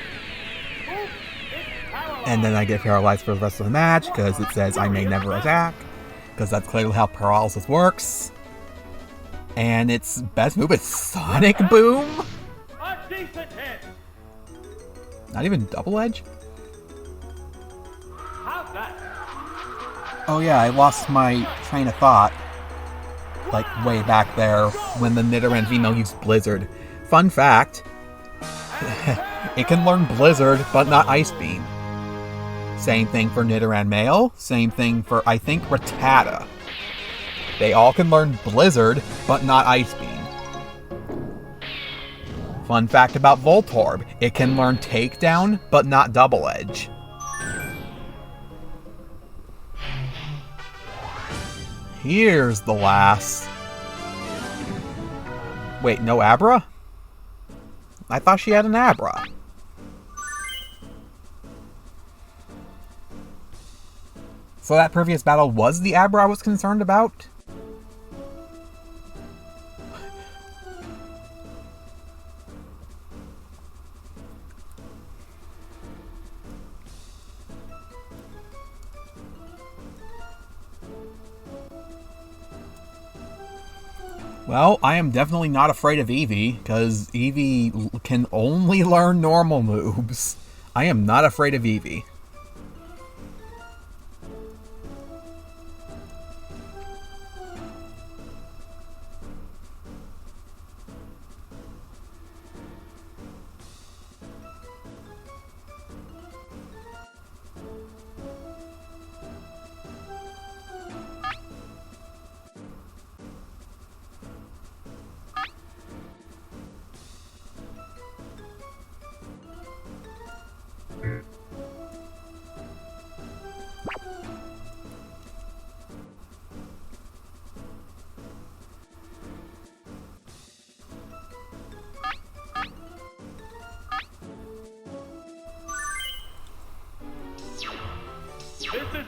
Oof, it's paralyzed. And then I get paralyzed for the rest of the match because it says I may never attack. Because that's clearly how paralysis works. And its best move is Sonic Boom? A decent hit. Not even Double Edge? How's that? Oh yeah, I lost my train of thought. Like, way back there, when the Nidoran female used Blizzard. Fun fact, it can learn Blizzard, but not Ice Beam. Same thing for Nidoran male, same thing for, I think, Rattata. They all can learn Blizzard, but not Ice Beam. Fun fact about Voltorb, it can learn Takedown, but not Double Edge. Here's the last. Wait, no Abra? I thought she had an Abra. So that previous battle was the Abra I was concerned about? Well, I am definitely not afraid of Eevee, because Eevee can only learn normal moves. I am not afraid of Eevee.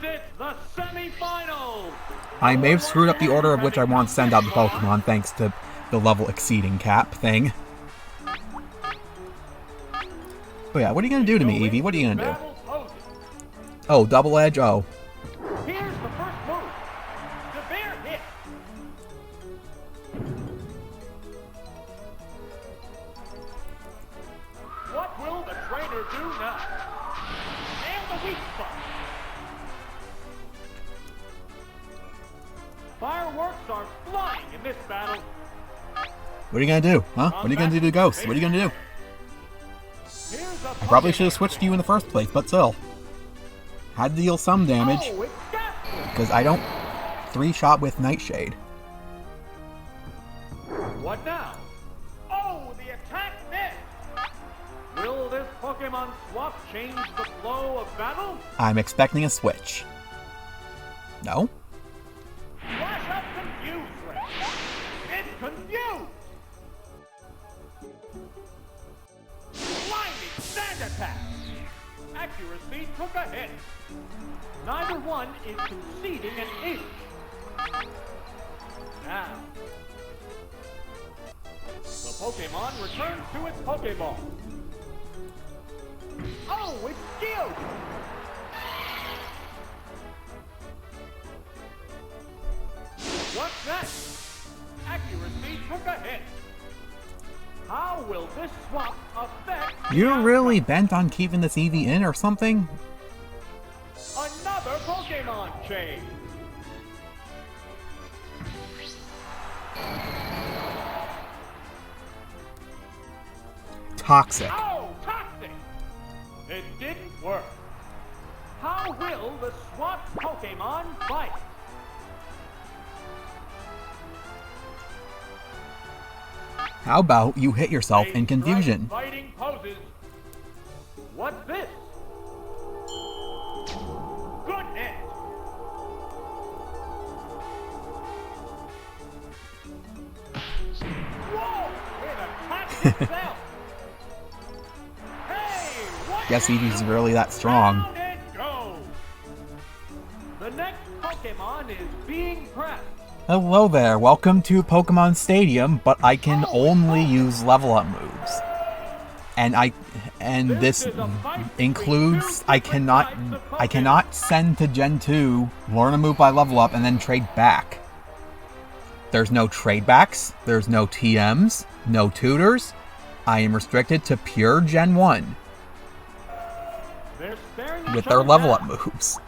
it, the semifinals. I may have screwed up the order of which I want to send out the Pokemon thanks to the level exceeding cap thing. Oh yeah, what are you gonna do to me, Eevee? What are you gonna do? Oh, double edge? Oh. Here's the first move. The bear hit. What will the trainer do now? And the weak spot. Fireworks are flying in this battle. What are you gonna do? Huh? What are you gonna do to Ghost? What are you gonna do? I probably should have switched to you in the first place, but still. Had to deal some damage. Because I don't 3-shot with Nightshade. What now? Oh, the attack missed! Will this Pokemon swap change the flow of battle? I'm expecting a switch. No? Flash up confused Ray. It's confused! Blinding sand attack! Accuracy took a hit. Neither one is conceding an inch. Now, the Pokemon returns to its Pokeball. Oh, it's Geodude! What's that? Accuracy took a hit. How will this swap affect... You're really bent on keeping this Eevee in or something? Another Pokemon change. Toxic. Oh, toxic! It didn't work. How will the swapped Pokemon fight? How about you hit yourself in confusion? Fighting poses. What's this? Goodness! Whoa! It attacked itself! Hey! What? Guess Eevee's really that strong. Down it goes! The next Pokemon is being pressed. Hello there, welcome to Pokemon Stadium, but I can only use level up moves. And this includes I cannot send to Gen 2, learn a move by level up, and then trade back. There's no trade backs, there's no TMs, no tutors. I am restricted to pure Gen 1 with their level up moves.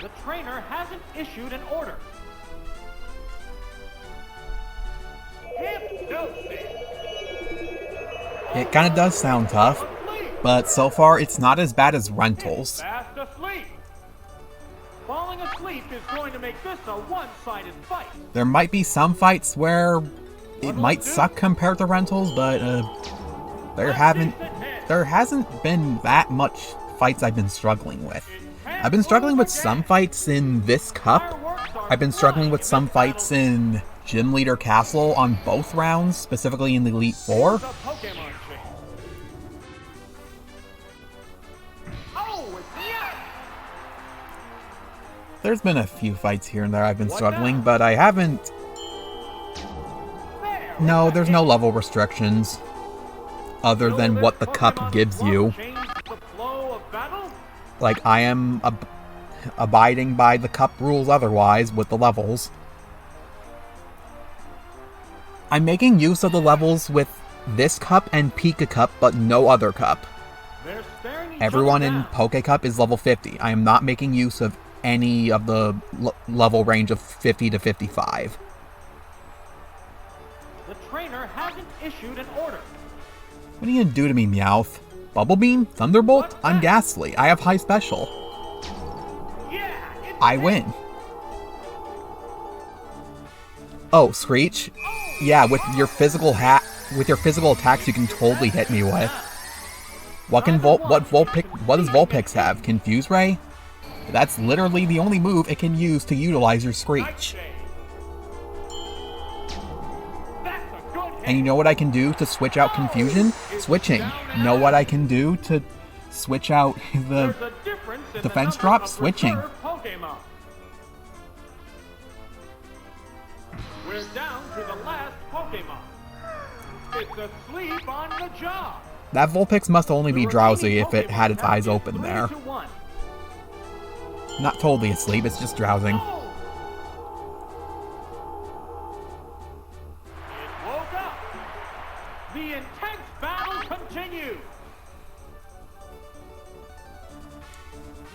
The trainer hasn't issued an order. It kind of does sound tough, but so far it's not as bad as Rentals. Fast asleep. Falling asleep is going to make this a one-sided fight. There might be some fights where it might suck compared to Rentals, but there hasn't been that much fights I've been struggling with. I've been struggling with some fights in this cup. I've been struggling with some fights in Gym Leader Castle on both rounds, specifically in the Elite Four. There's been a few fights here and there I've been struggling, but I haven't... No, there's no level restrictions, other than what the cup gives you. Like, I am abiding by the cup rules otherwise with the levels. I'm making use of the levels with this cup and Pika Cup, but no other cup. Everyone in Poké Cup is level 50. I am not making use of any of the level range of 50 to 55. The trainer hasn't issued an order. What are you gonna do to me, Meowth? Bubble Beam? Thunderbolt? I'm Ghastly. I have high special. I win. Oh, Screech? Yeah, with your physical attacks you can totally hit me with. What does Vulpix have? Confuse Ray? That's literally the only move it can use to utilize your Screech. And you know what I can do to switch out confusion? Switching. Know what I can do to switch out the defense drop? Switching. Pokemon. We're down to the last Pokemon. It's asleep on the job. That Vulpix must only be drowsy if it had its eyes open there. Not totally asleep, it's just drowsing. It woke up. The intense battle continues.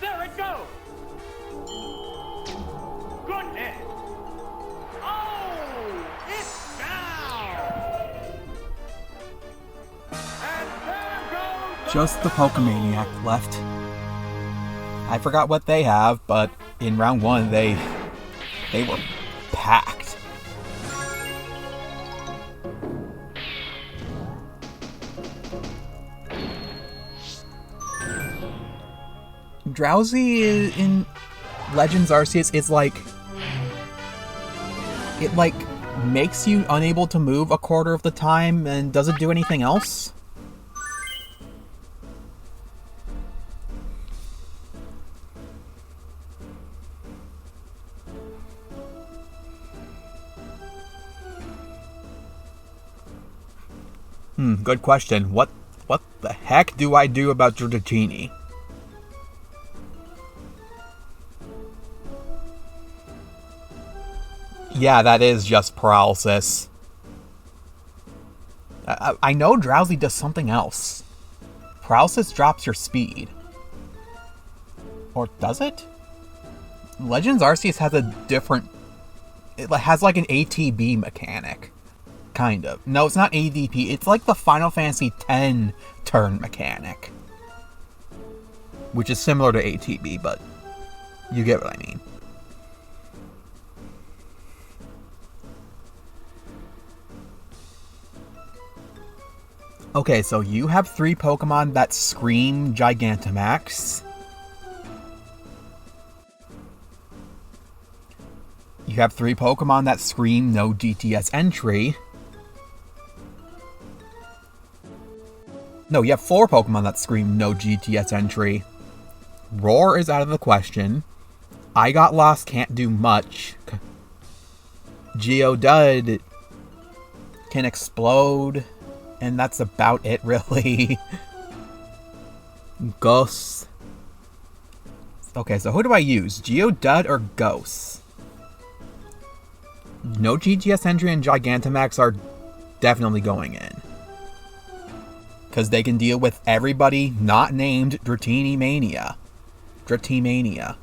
There it goes. Goodness. Oh, it's down. And there goes Just the Pokemaniac left. I forgot what they have, but in round 1 they were packed. Drowsy in Legends Arceus is like, it like makes you unable to move a quarter of the time, and does it do anything else? Good question. What the heck do I do about Dratini? Yeah, that is just paralysis. I know Drowsy does something else. Paralysis drops your speed. Or does it? Legends Arceus has a different... It has like an ATB mechanic. Kind of. No, it's not ADP. It's like the Final Fantasy X turn mechanic. Which is similar to ATB, but you get what I mean. Okay, so you have 3 Pokemon that scream Gigantamax. You have 3 Pokemon that scream no GTS entry. No, you have 4 Pokemon that scream no GTS entry. Roar is out of the question. I Got Lost can't do much. Geodude can explode. And that's about it, really. Ghosts. Okay, so who do I use? Geodude or Ghosts? No GTS entry and Gigantamax are definitely going in. Because they can deal with everybody not named Dratini Mania. Dratimania.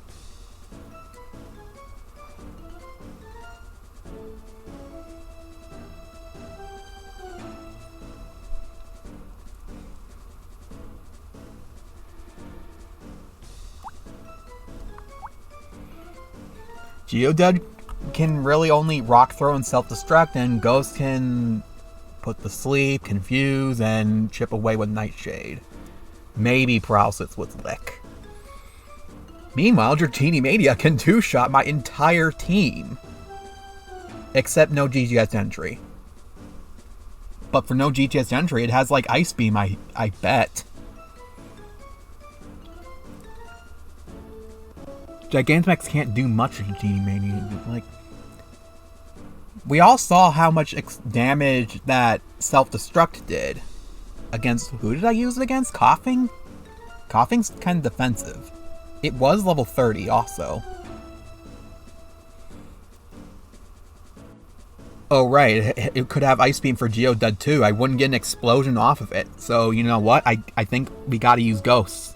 Geodude can really only Rock Throw and Self-Destruct, and Ghost can put to sleep, confuse, and chip away with Nightshade. Maybe Paralysis with Lick. Meanwhile, Dratini Mania can two-shot my entire team. Except no GTS entry. But for no GTS entry, it has like Ice Beam, I bet. Gigantamax can't do much with Dratini Mania. Like, we all saw how much damage that Self-Destruct did. Against, who did I use it against? Coughing? Coughing's kind of defensive. It was level 30 also. Oh right, it could have Ice Beam for Geodude too. I wouldn't get an explosion off of it. So you know what? I think we gotta use Ghosts.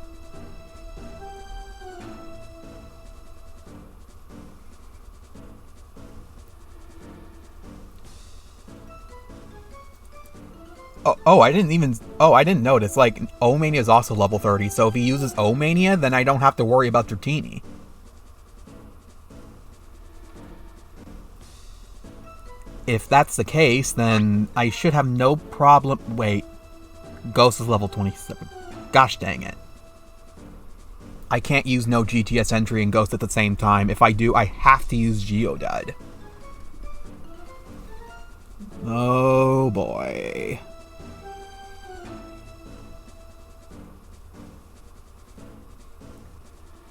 I didn't notice. Like, O-Mania is also level 30, so if he uses O-Mania, then I don't have to worry about Dratini. If that's the case, then I should have no problem. Wait. Ghost is level 27. Gosh dang it. I can't use no GTS entry and Ghost at the same time. If I do, I have to use Geodude. Oh boy.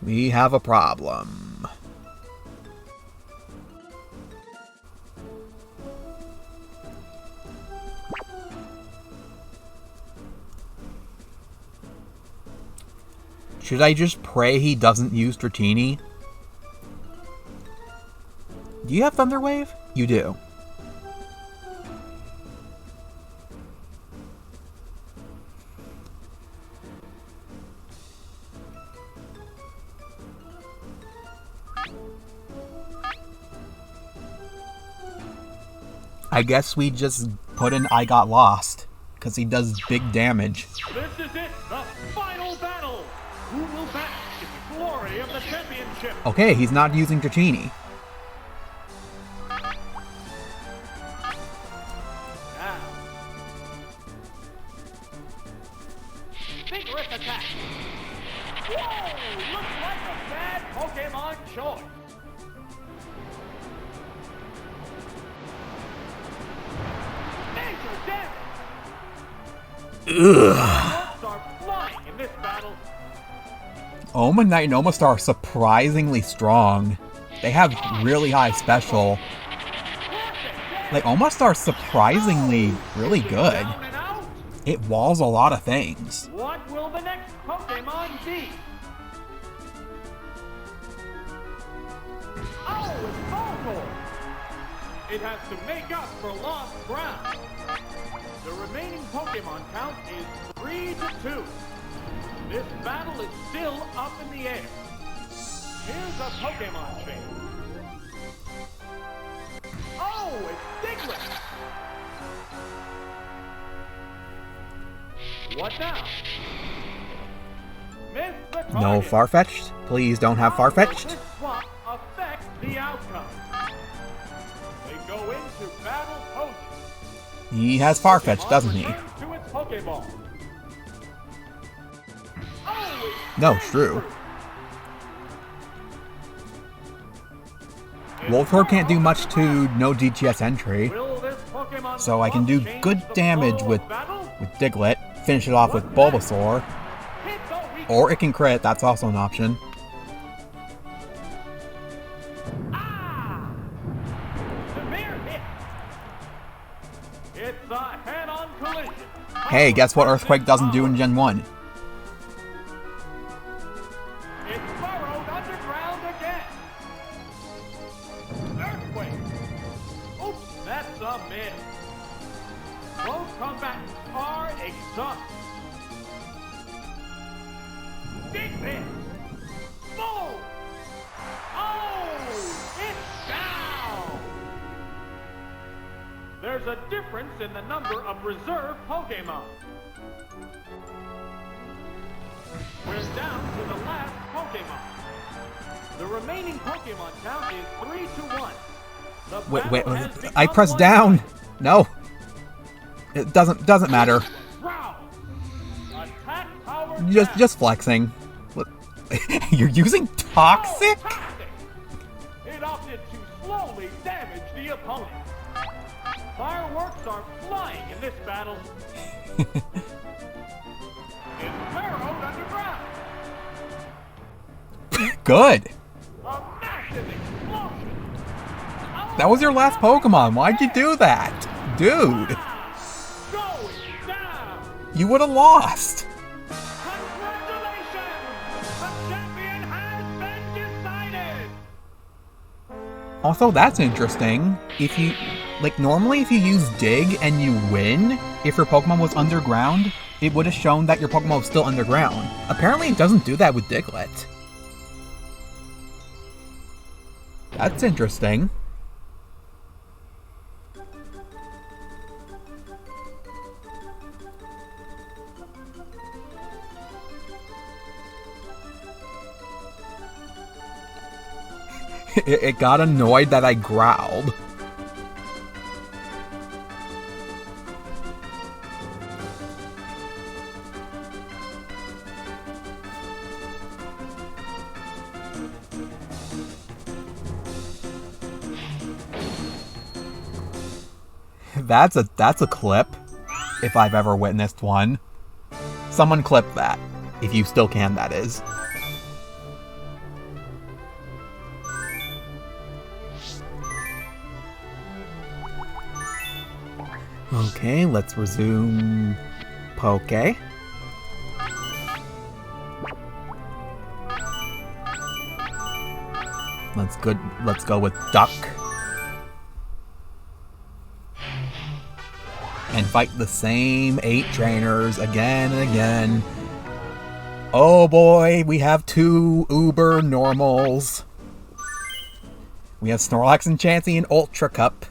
We have a problem. Should I just pray he doesn't use Dratini? Do you have Thunder Wave? You do. I guess we just put in I Got Lost, because he does big damage. This is it, the final battle! Who will bask in the glory of the championship? Okay, he's not using Dratini. Now. Vigorous attack! Whoa! Looks like a bad Pokemon choice! Major damage! Ugh. Are flying in this battle. Omanite and Omastar are surprisingly strong. They have really high special. Like, Omastar is surprisingly really good. It walls a lot of things. What will the next Pokemon be? Oh, it's Voltorb! It has to make up for lost ground. The remaining Pokemon count is 3-2. This battle is still up in the air. Here's a Pokemon chain. Oh, it's Diglett! What now? Miss the target. No Farfetch'd? Please don't have How will Farfetch'd. this swap affect the outcome? They go into battle poses. He has Farfetch'd, doesn't he? Returns to its Pokeball. Oh, No, it's true. Voltorb can't do much to no DTS entry, Will this Pokemon so I can do change good the damage flow with of battle? Diglett, finish it off with Bulbasaur, Hit the weak- or it can crit, that's also an option. Ah! Severe hit. It's a head-on collision. Hey, guess what Earthquake doesn't do in Gen 1? It's burrowed underground again. Earthquake. Oops, that's a miss. Both combatants are exhausted. Big hit. Boom. Oh, it's down. There's a difference in the number of reserve Pokemon. We're down to the last Pokemon. The remaining Pokemon count is 3-1. The Wait, battle has become I pressed one- down! No! It doesn't matter. Growl. Attack power Just flexing. What? You're using Toxic? Oh, toxic. It opted to slowly damage the opponent. Fireworks are flying in this battle. It's burrowed underground. Good! A massive explosion. Oh, That was your last Pokemon. Why'd you do that? Dude! going down. You would have lost! Congratulations! The champion has been decided. Also, that's interesting. If you... Like, normally if you use Dig and you win, if your Pokemon was underground, it would have shown that your Pokemon was still underground. Apparently it doesn't do that with Diglett. That's interesting. It got annoyed that I growled. That's a clip, if I've ever witnessed one. Someone clip that, if you still can, that is. Okay, let's resume Poké. Let's go with Duck. And fight the same 8 trainers again and again. Oh boy, we have 2 uber normals. We have Snorlax and Chansey in Ultra Cup.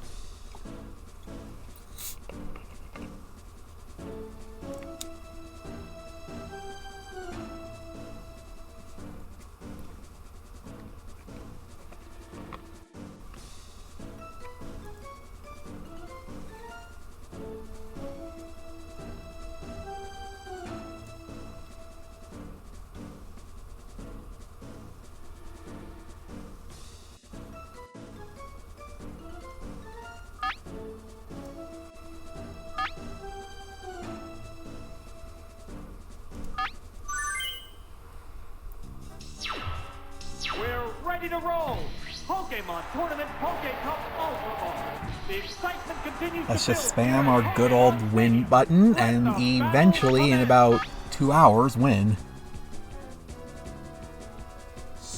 We're ready to roll! Pokémon Tournament Poké Cup Ultra. The excitement continues. Let's just spam our good old win button and eventually, in about 2 hours, win.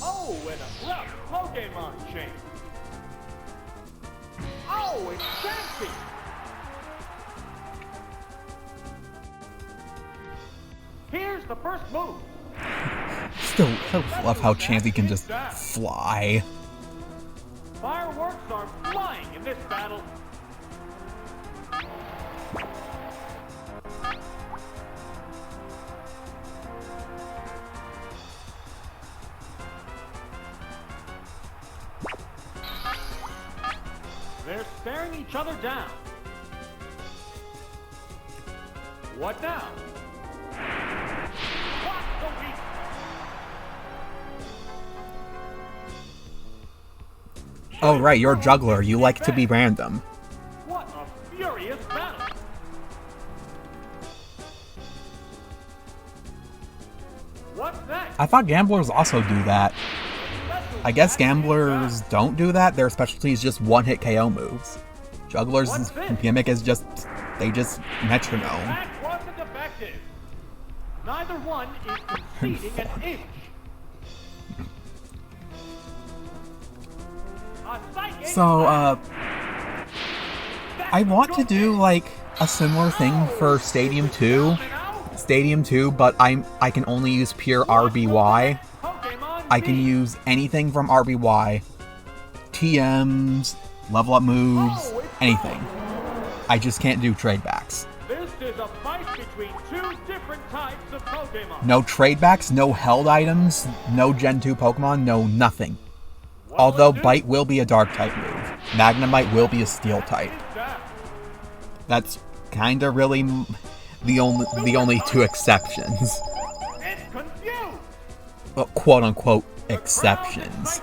Oh, and a rough Pokémon change. Oh, it's Chansey! Here's the first move. Still love how Chansey can just fly. Fireworks are flying in this battle. They're staring each other down. What now? What the weak? Oh right, you're a juggler. You like to be random. What a furious battle! What's next? I thought gamblers also do that. I guess gamblers don't do that. Their specialty is just one-hit KO moves. Jugglers' gimmick is just, they just metronome. That wasn't effective. Neither one is conceding an inch. So, I want to do, like, a similar thing for Stadium 2. Stadium 2, but I can only use pure RBY. I can use anything from RBY. TMs, level up moves, anything. I just can't do trade backs. This is a fight between 2 different types of Pokemon. No trade backs, no held items, no Gen 2 Pokemon, no nothing. Although Bite will be a Dark type move. Magnemite will be a Steel type. That's kinda really the only 2 exceptions. It's confused. Well, quote unquote exceptions.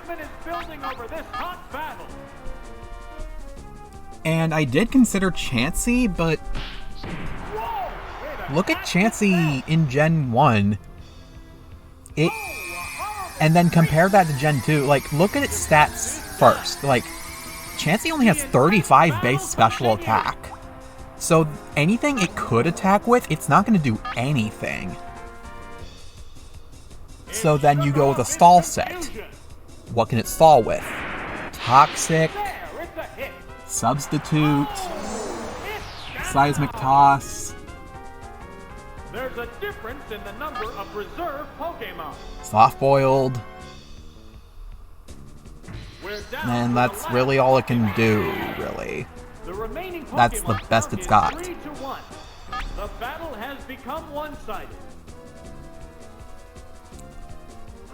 And I did consider Chansey, but look at Chansey in Gen 1. And then compare that to Gen 2. Like, look at its stats first. Like, Chansey only has 35 base special attack. So anything it could attack with, it's not going to do anything. So then you go with a stall set. What can it stall with? Toxic, Substitute, Seismic Toss. There's a difference in the number of reserve Pokemon. Soft-boiled. And that's really all it can do, really. That's the best it's got. 3-1. The battle has become one-sided.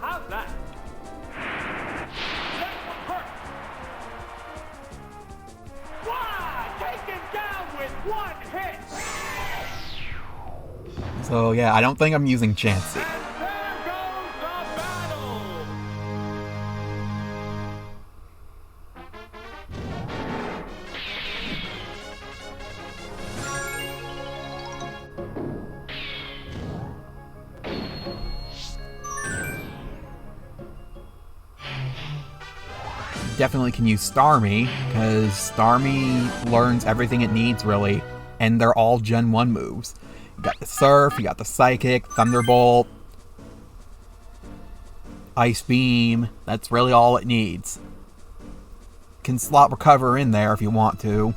How's that? Wow! Taken down with 1 hit! So yeah, I don't think I'm using Chansey. And there goes the battle! definitely can use Starmie, because Starmie learns everything it needs, really. And they're all Gen 1 moves. You got the Surf, you got the Psychic, Thunderbolt, Ice Beam. That's really all it needs. Can slot Recover in there if you want to.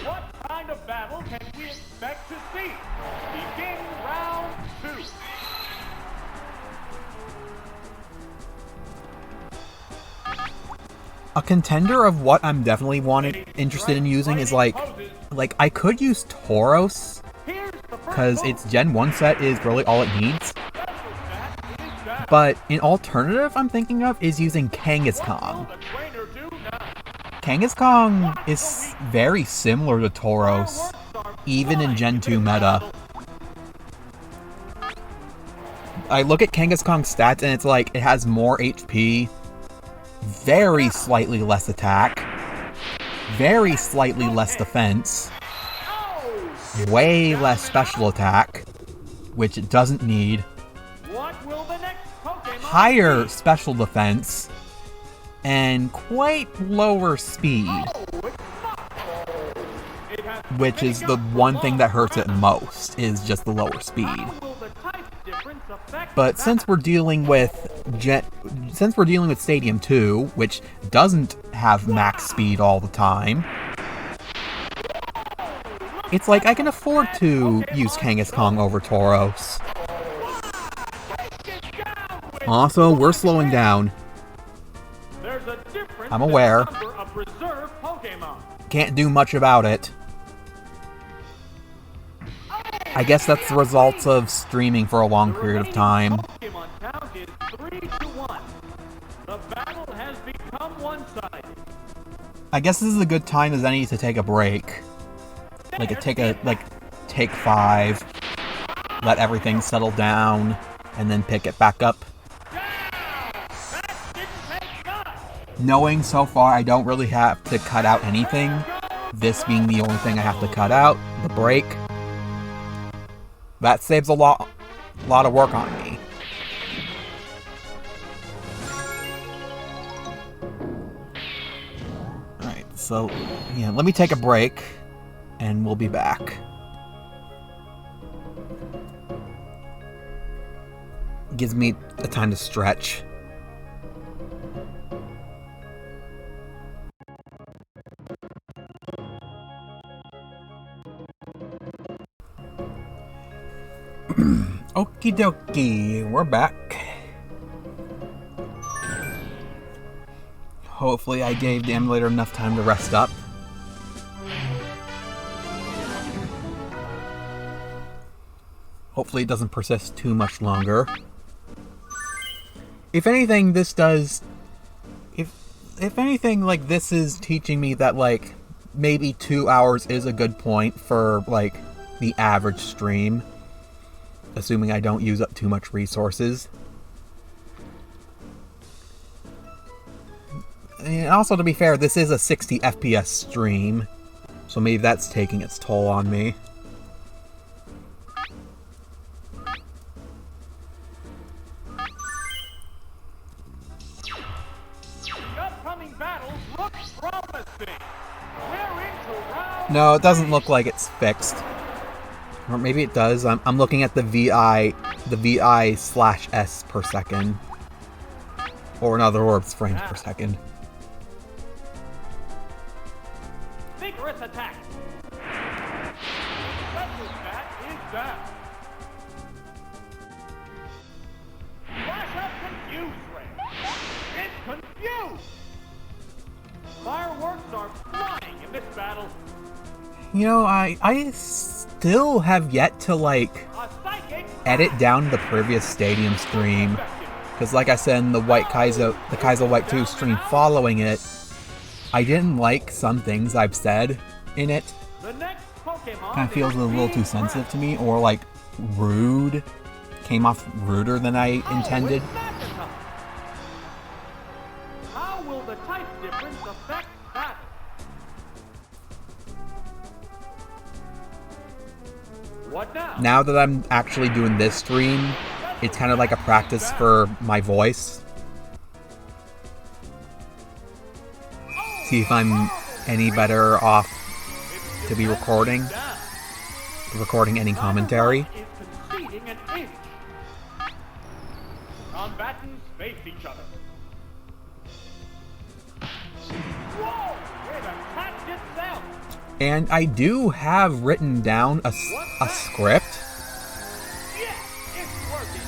What kind of battle can we expect to see? Begin round 2. A contender of what I'm definitely interested in using is like I could use Tauros, because its Gen 1 set is really all it needs. But an alternative I'm thinking of is using Kangaskhan. Kangaskhan is very similar to Tauros, even in Gen 2 meta. I look at Kangaskhan's stats and it's like it has more HP, very slightly less attack, very slightly less defense, way less special attack, which it doesn't need, higher special defense, and quite lower speed, which is the one thing that hurts it most, is just the lower speed. But since we're dealing with Stadium 2, which doesn't have max speed all the time, it's like I can afford to use Kangaskhan over Tauros. Also, we're slowing down. I'm aware. Can't do much about it. I guess that's the results of streaming for a long period of time. I guess this is a good time as any to take a break. Take 5, let everything settle down, and then pick it back up. Knowing so far I don't really have to cut out anything, this being the only thing I have to cut out, the break, that saves a lot of work on me. Alright, so yeah, let me take a break and we'll be back. Gives me a time to stretch. Okie dokie, we're back. Hopefully I gave the emulator enough time to rest up. Hopefully it doesn't persist too much longer. If anything, this does... If anything, like, this is teaching me that, like, maybe 2 hours is a good point for, like, the average stream. Assuming I don't use up too much resources. And also, to be fair, this is a 60 FPS stream, so maybe that's taking its toll on me. No, it doesn't look like it's fixed. Or maybe it does. I'm looking at the VI/S per second. Or in other words, frames per second. Vigorous attack. Special stat is down. Flash up confused ray. It's confused. Fireworks are flying in this battle. You know, I still have yet to, like, edit down the previous Stadium stream. Because like I said in the Kaizo White 2 stream following it, I didn't like some things I've said in it. Kind of feels a little too sensitive to me, or like rude. Came off ruder than I intended. What now? Now that I'm actually doing this stream, it's kind of like a practice for my voice. See if I'm any better off to be recording any commentary. Combatants face each other. Whoa! It attacked itself! And I do have written down a script. Yeah, it's working.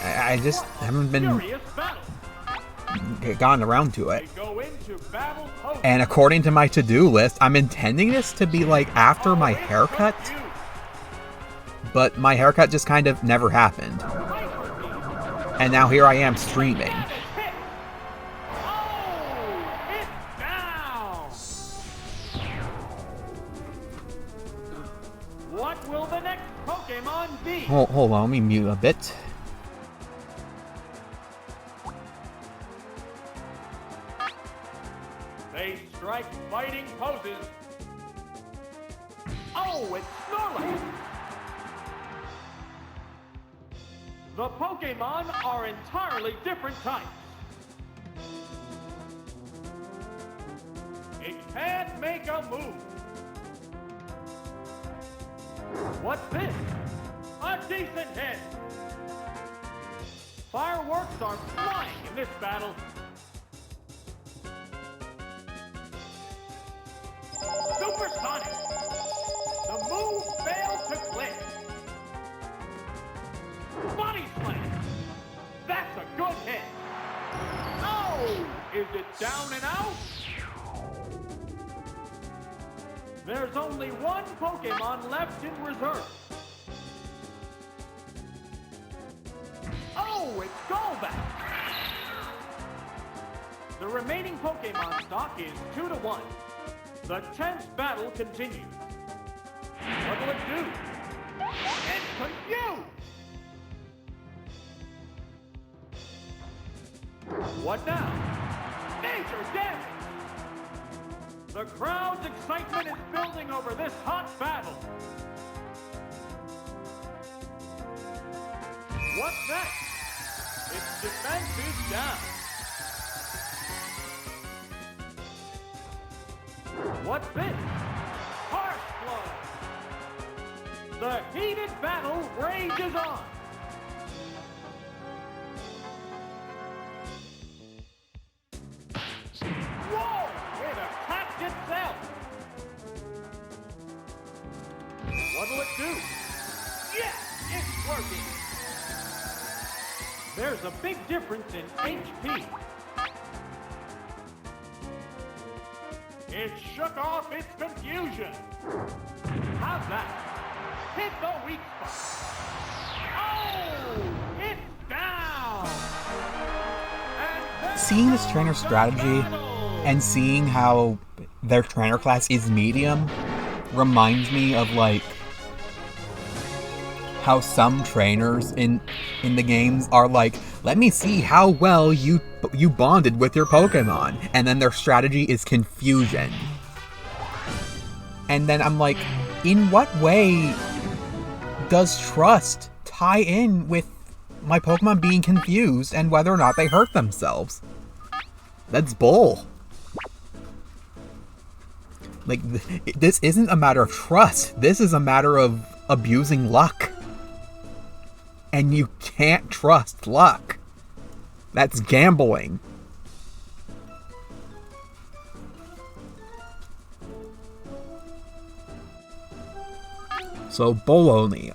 I just haven't been gotten around to it. They go into battle pose. And according to my to-do list, I'm intending this to be like after my haircut. But my haircut just kind of never happened. And now here I am streaming. What will the next Pokemon be? Hold on, let me mute a bit. They strike fighting poses. Oh, it's Snorlax! The Pokemon are entirely different types. It can't make a move. What's this? A decent hit. Fireworks are flying in this battle. Supersonic. The move failed to click. Body slam. That's a good hit. Oh, is it down and out? There's only one Pokemon left in reserve. Oh, it's Golbat. The remaining Pokemon stock is 2-1. The tense battle continues. What will it do? It's confused! What now? Major damage! The crowd's excitement is building over this hot battle. What's next? Its defense is down. What's this? Harsh blow. The heated battle rages on. Whoa! It attacked itself. What'll it do? Yes, it's working. There's a big difference in HP. It shook off its confusion. How's that? Hit the weak spot. Oh! It's down! And Seeing this trainer strategy and seeing how their trainer class is medium reminds me of like how some trainers in the games are like, let me see how well you bonded with your Pokemon, and then their strategy is confusion. And then I'm like, in what way does trust tie in with my Pokemon being confused and whether or not they hurt themselves? That's bull. Like, this isn't a matter of trust. This is a matter of abusing luck. And you can't trust luck. That's gambling. So, Bologna.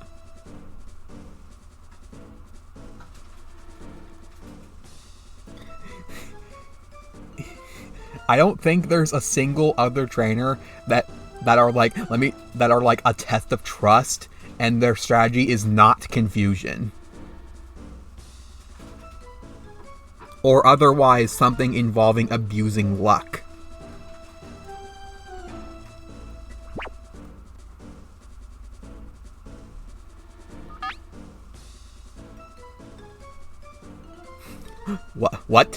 I don't think there's a single other trainer that are like a test of trust and their strategy is not confusion. Or otherwise something involving abusing luck. What?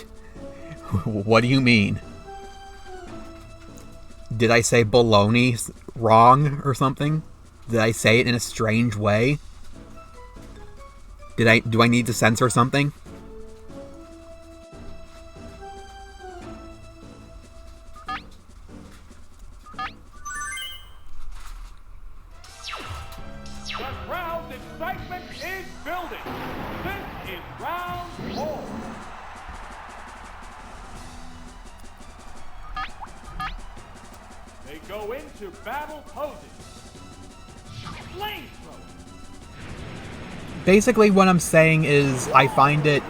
What do you mean? Did I say baloney wrong or something? Did I say it in a strange way? Do I need to censor something? The crowd's excitement is building. This is round 4. They go into battle poses. Flamethrower. Basically, what I'm saying is I find it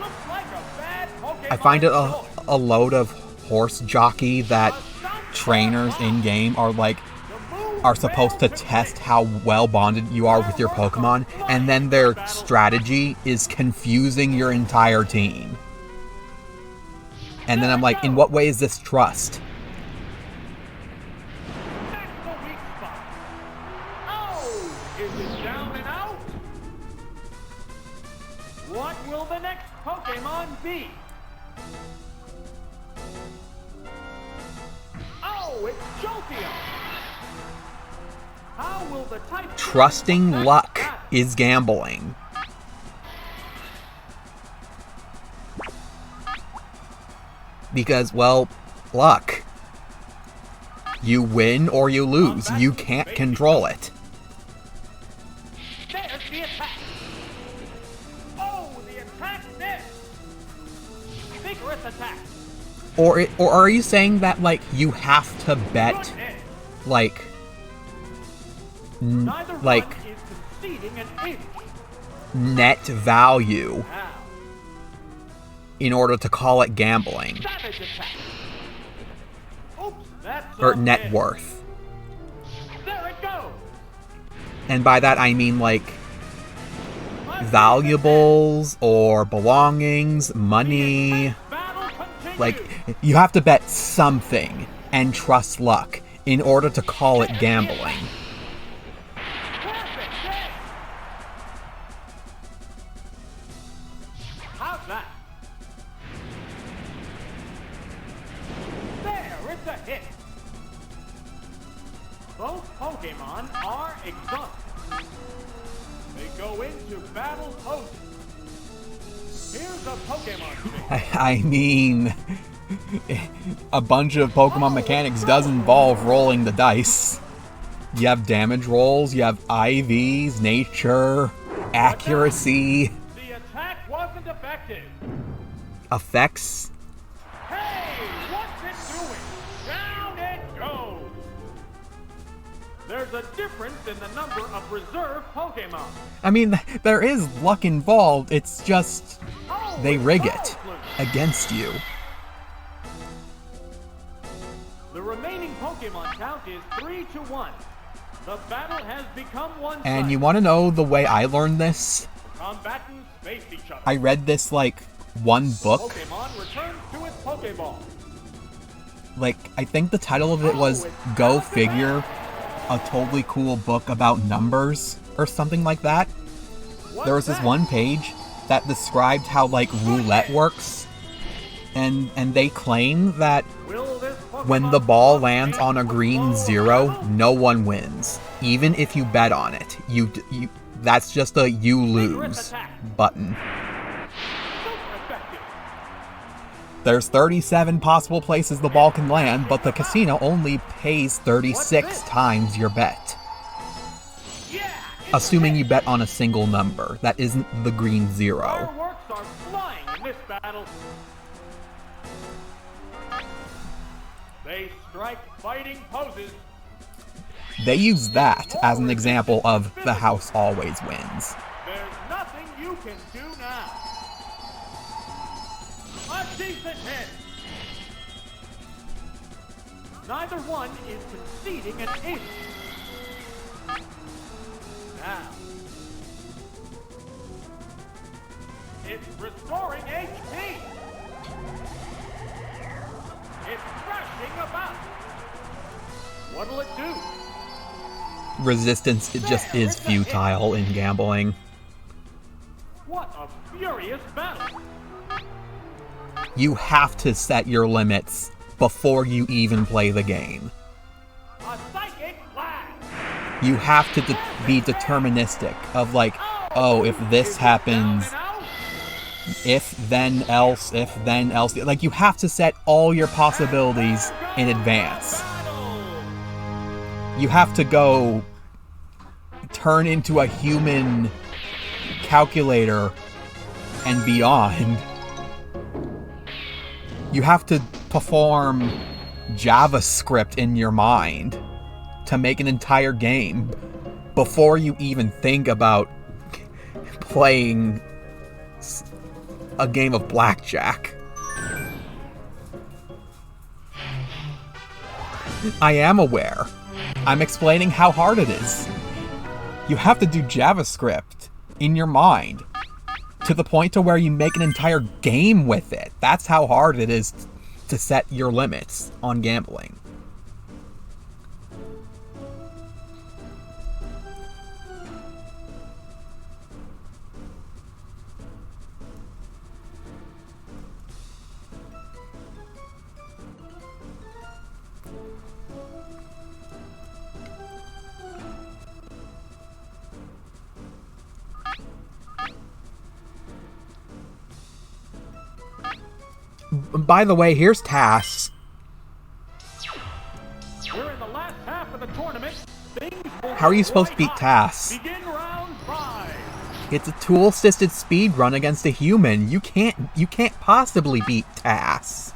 a load of horse jockey that trainers in game are supposed to test how well bonded you are with your Pokemon, and then their strategy is confusing your entire team. And then I'm like, in what way is this trust? That's the weak spot. Oh, is it down and out? What will the next Pokemon be? Oh, it's Jolteon. How will the type Trusting luck is gambling. Because, well, luck. You win or you lose. You can't control it. There's the attack. Oh, the attack missed. Vigorous attack. Or are you saying that, like, you have to bet, like, Neither like, one is conceding an inch. net value Now, in order to call it gambling? savage attack. Oops, that's Or a net miss. worth. There it goes. And by that I mean, like, valuables or belongings, money. Battle continues. Like, you have to bet something and trust luck in order to call it gambling. Perfect hit. How's that? There, it's a hit. Both Pokemon are exhausted. They go into battle poses. Here's a Pokemon trick. I mean, a bunch of Pokemon mechanics does involve rolling the dice. You have damage rolls, you have IVs, nature, accuracy, The attack wasn't effective. effects. Hey, what's it doing? Down it goes. There's a difference in the number of reserve Pokemon. I mean, there is luck involved, it's just Oh, they it's rig Power it Plume. against you. The remaining Pokemon count is 3-1. The battle has become one-sided. And you want to know the way I learned this? Combatants face each other. I read this, like, one book. Pokemon returns to its Pokeball. Like, I think the title of it was Go Figure, a totally cool book about numbers, or something like that. There was this one page that described how, like, roulette works, and they claim that when the ball lands on a green 0, no one wins. Even if you bet on it. You that's just a you lose button. There's 37 possible places the ball can land, but the casino only pays 36 times your bet. Assuming you bet on a single number that isn't the green 0. Fireworks are flying in this battle. They strike fighting poses. They use that as an example of the house always wins. There's nothing you can do now. A decent hit. Neither one is conceding an inch. Now. It's restoring HP. It's thrashing about. What'll it do? Resistance, it just is futile in gambling. What a furious battle. You have to set your limits before you even play the game. A psychic blast. You have to be deterministic of like, oh, if this happens, if then else, if then else. Like, you have to set all your possibilities in advance. You have to go turn into a human calculator and beyond. You have to perform JavaScript in your mind to make an entire game before you even think about playing a game of blackjack. I am aware. I'm explaining how hard it is. You have to do JavaScript in your mind to the point to where you make an entire game with it. That's how hard it is to set your limits on gambling. By the way, here's tasks. We're in the last half of the tournament. How are you supposed to beat tasks? Begin round 5. It's a tool-assisted speed run against a human. You can't possibly beat tasks.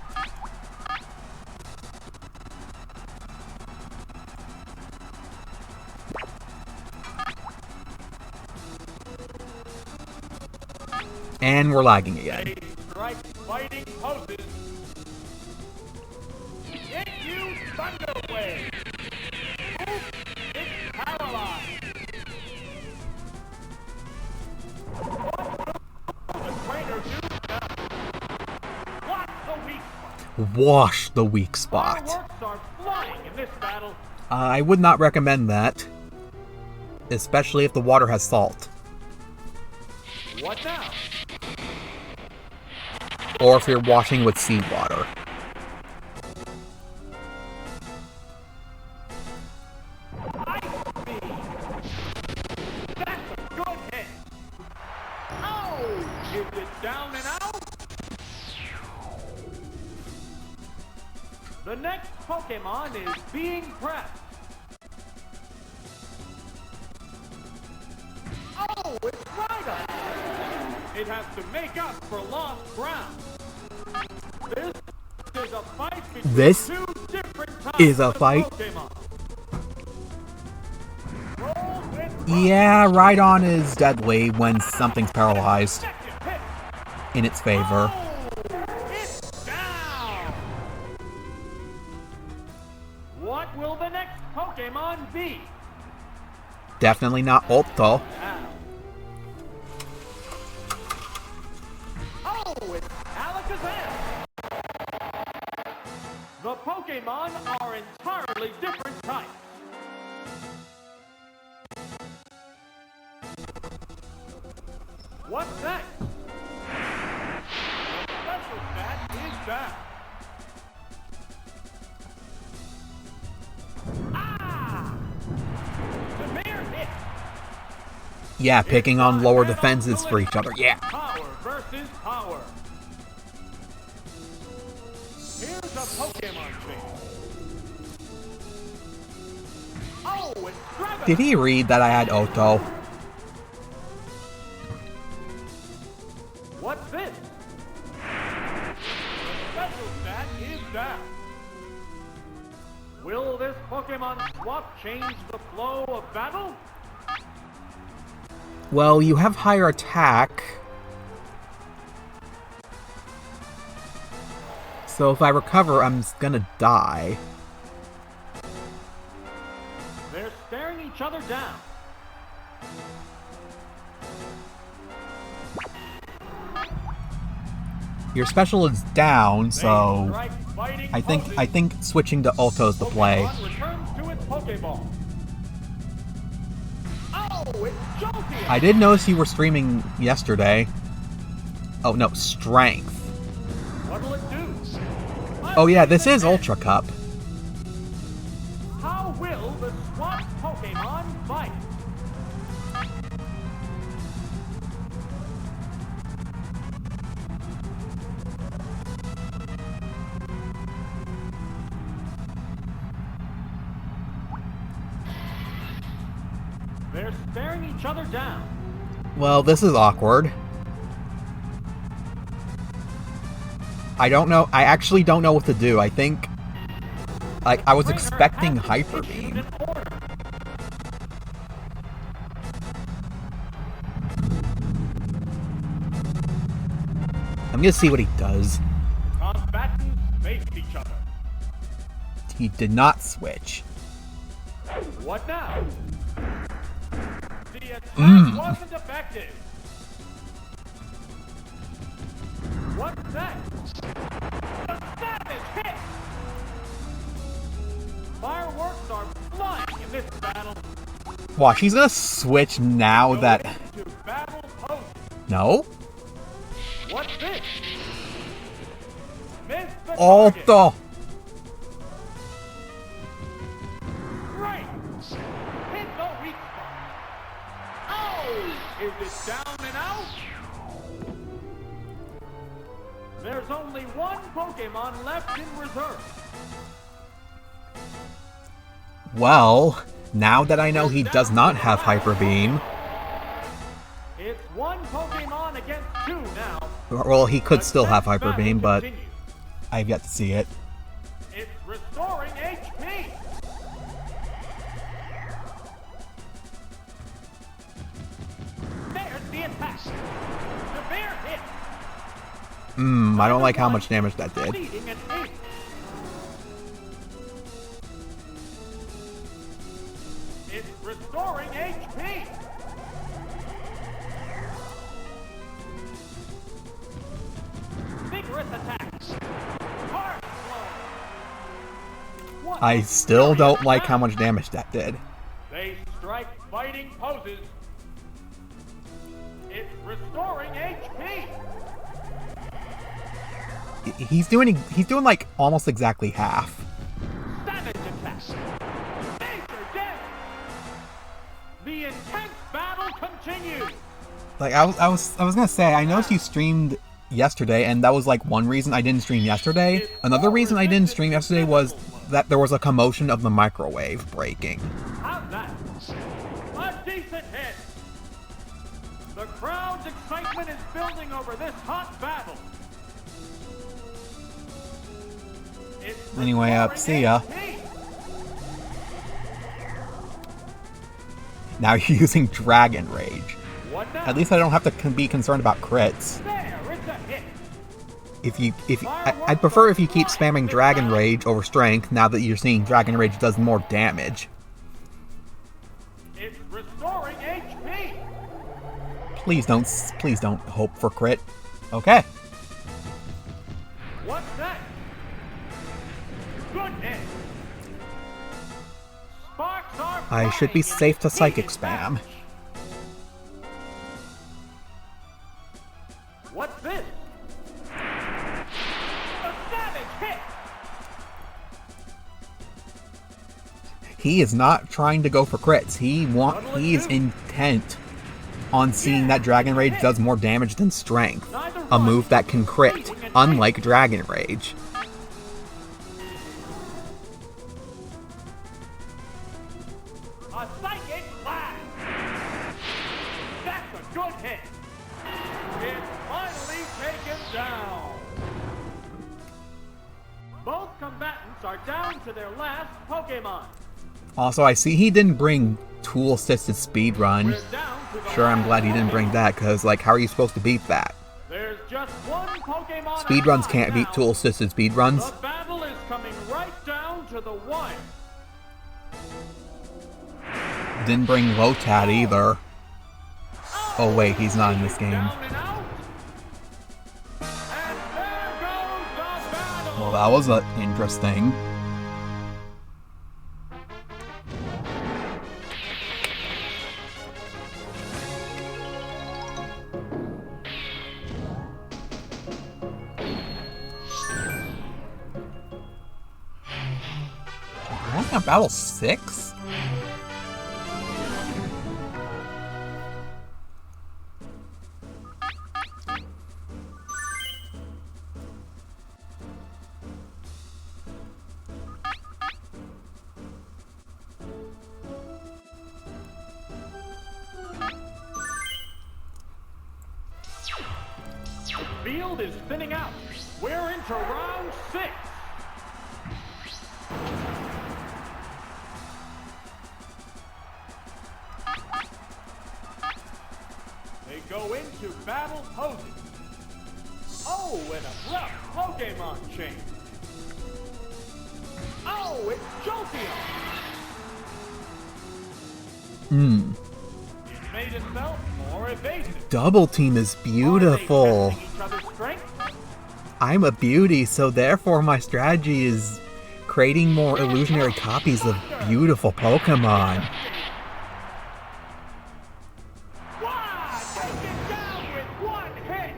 And we're lagging again. Strike fighting poses. Hit you thunder wave. Oops, it's paralyzed. What will the trainer do now? What's the weak spot? Wash the weak spot. Fireworks are flying in this battle. I would not recommend that. Especially if the water has salt. What now? Or if you're washing with seawater. Ice beam. That's a good hit. Oh, is it down and out? The next Pokemon is being pressed. Oh, it's Rhydon. It has to make up for lost ground. This is a fight between This two different types is a of fight? Pokemon. Roll with Yeah, Rhydon is deadly when something's paralyzed second hit. in its favor. Oh, it's down. What will the next Pokemon be? Definitely not Ulto. Now. Oh, it's Alakazam. The Pokemon are entirely different types. What's next? The special stat is down. Ah! Severe hit. Yeah, picking on lower defenses for each other. Yeah. Power versus power. Here's a Pokemon thing. Oh, it's Dragon. Did he read that I had Oto? What's this? The special stat is down. Will this Pokemon swap change the flow of battle? Well, you have higher attack. So if I recover, I'm gonna die. They're staring each other down. Your special is down, so They strike fighting I poses. think switching to Ulto's the play. Pokemon returns to its Pokeball. Oh, it's Jolteon. I did notice you were streaming yesterday. Oh no, Strength. What'll it do? Oh yeah, this is Ultra Cup. How will the swapped Pokemon They're staring each other down. Well, this is awkward. I don't know. I actually don't know what to do. I think... Like, I was expecting Hyper Beam. I'm gonna see what he does. Combatants face each other. He did not switch. What now? The attack wasn't effective. What's that? The savage hit! Fireworks are flying in this battle. Watch, he's gonna switch now that... To battle poses. No? What's this? Miss the target. Alto! Right! Hit the weak spot. Oh! Is it down and out? There's only one Pokemon left in reserve. Well, now that I know he does not have Hyper Beam... It's one Pokemon against two now. Well, he could still have Hyper Beam, but I've yet to see it. It's restoring HP. There's the attack. Severe hit. I don't like how much damage that did. Leading an 8. It's restoring HP. Vigorous attacks. Hard blow. I still don't like how much damage that did. They strike fighting poses. It's restoring HP. He's doing like almost exactly half. Savage attacks. Major damage. The intense battle continues. Like I was gonna say, I noticed you streamed yesterday, and that was like one reason I didn't stream yesterday. Another reason I didn't stream yesterday was that there was a commotion of the microwave breaking. How's that? A decent hit. The crowd's excitement is building over this hot battle. It's Anyway, see ya. HP. Now you're using Dragon Rage. What now? At least I don't have to be concerned about crits. There, it's a hit. I'd prefer if you keep spamming Dragon Rage over Strength now that you're seeing Dragon Rage does more damage. It's restoring HP. Please don't hope for crit. Okay. What's that? Good hit. Sparks are I should be flying safe to in Psychic this Spam. match. What's this? A savage hit. He is not trying to go for crits. He is intent on seeing that Dragon Rage does more damage than Strength, a move that can crit, unlike Dragon Rage. A psychic blast. That's a good hit. It's finally taken down. Both combatants are down to their last Pokemon. Also, I see he didn't bring tool-assisted speedrun. We're down to the Sure, I'm last glad he didn't bring that, because, like, how are you supposed to beat that? There's just one Pokemon. Speedruns alive can't beat now. tool-assisted speedruns. The battle is coming right down to the wire. Didn't bring Lotad either. Oh wait, he's not in this game. Down and out. And there goes the battle. Well, that was interesting. We're only on battle 6? field is thinning out. We're into round 6. They go into battle poses. Oh, and a rough Pokemon change. Oh, it's Jolteon. It made itself more evasive. Double Team is beautiful. Are they testing each other's strength? I'm a beauty, so therefore my strategy is creating more illusionary copies of beautiful Pokemon. Wow, take it down with one hit.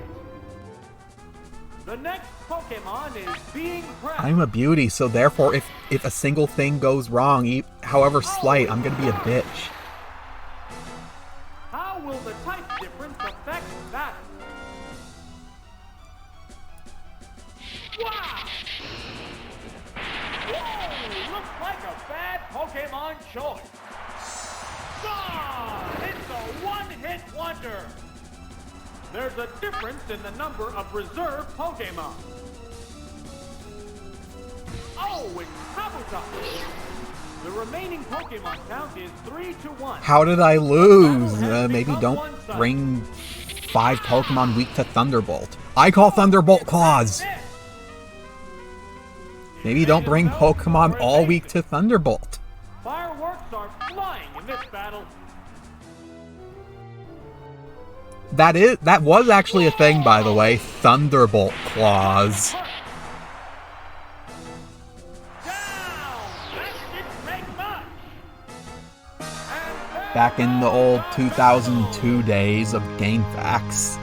The next Pokemon is being pressed. I'm a beauty, so therefore if a single thing goes wrong, however slight, I'm gonna be a bitch. How will the type difference affect that? Wow! Whoa! Looks like a bad Pokemon choice. Ah! It's a one-hit wonder. There's a difference in the number of reserve Pokemon. Oh, it's Kabuto. The remaining Pokemon count is 3-1. How did I lose? Maybe don't bring 5 Pokemon weak to Thunderbolt. I call Thunderbolt Claws! Maybe don't bring Pokemon all weak to Thunderbolt. Fireworks are flying in this battle. That was actually a thing, by the way. Thunderbolt Claws. Back in the old 2002 days of GameFAQs.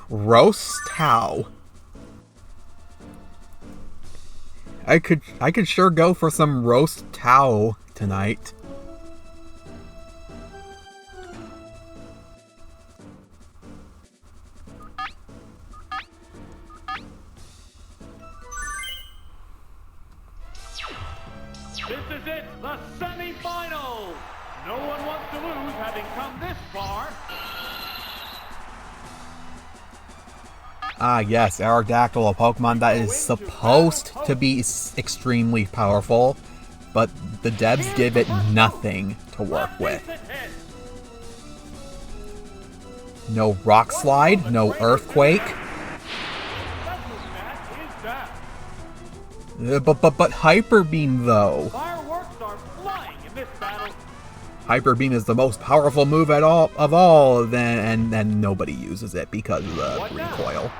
Roast Tau. I could sure go for some roast Tau tonight. This is it, the semi-finals. No one wants to lose having come this far. Ah yes, Aerodactyl, a Pokemon that is supposed to be extremely powerful, but the devs give it nothing to work with. No Rock Slide, no Earthquake. But Hyper Beam though. Fireworks are flying in this battle. Hyper Beam is the most powerful move of all, and nobody uses it because of the recoil.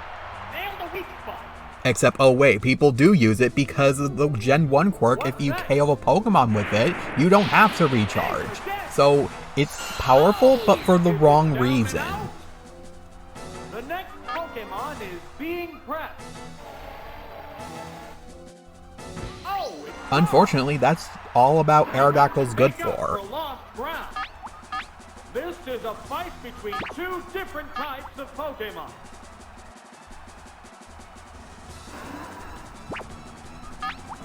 Except, oh wait, people do use it because of the Gen 1 quirk. If you KO a Pokemon with it, you don't have to recharge. So, it's powerful, but for the wrong reason. The next Pokemon is being pressed. Oh, unfortunately, that's all about Aerodactyl's good for. This is a fight between two different types of Pokemon.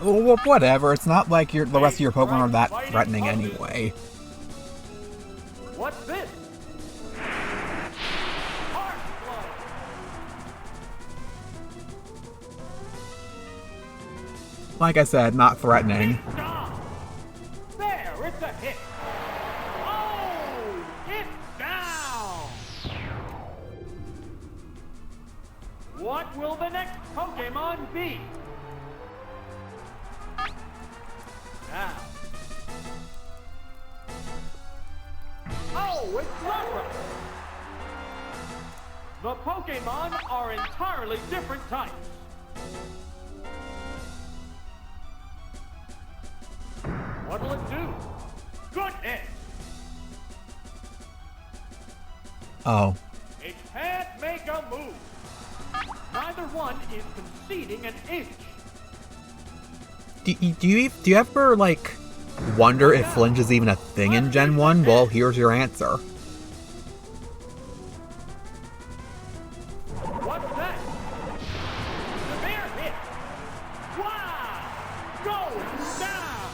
Well, whatever, it's not like the rest of your Pokemon are that threatening anyway. What's this? Like I said, not threatening. There, it's a hit. Oh, it's down. What will the next Pokemon be? Now. Oh, it's Lapras. The Pokemon are entirely different types. What'll it do? Good hit. Oh. It can't make a move. Neither one is conceding an inch. Do you ever, like, Wonder if flinch is even a thing in Gen 1? Well, here's your answer. What's that? Severe hit. Wow! Goes down!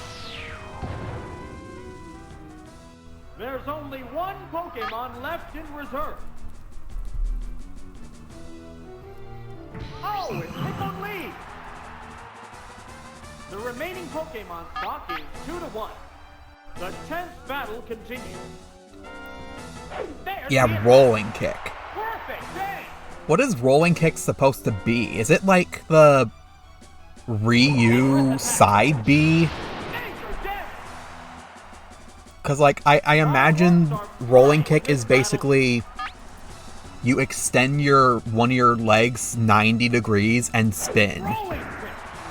There's only one Pokemon left in reserve. Oh, it's Hitmonlee! The remaining Pokemon stock is 2-1. The 10th battle continues. There's Yeah, rolling kick. Perfect day! What is rolling kick supposed to be? Is it like the Ryu side B? Because, like, I imagine rolling kick is basically you extend one of your legs 90 degrees and spin.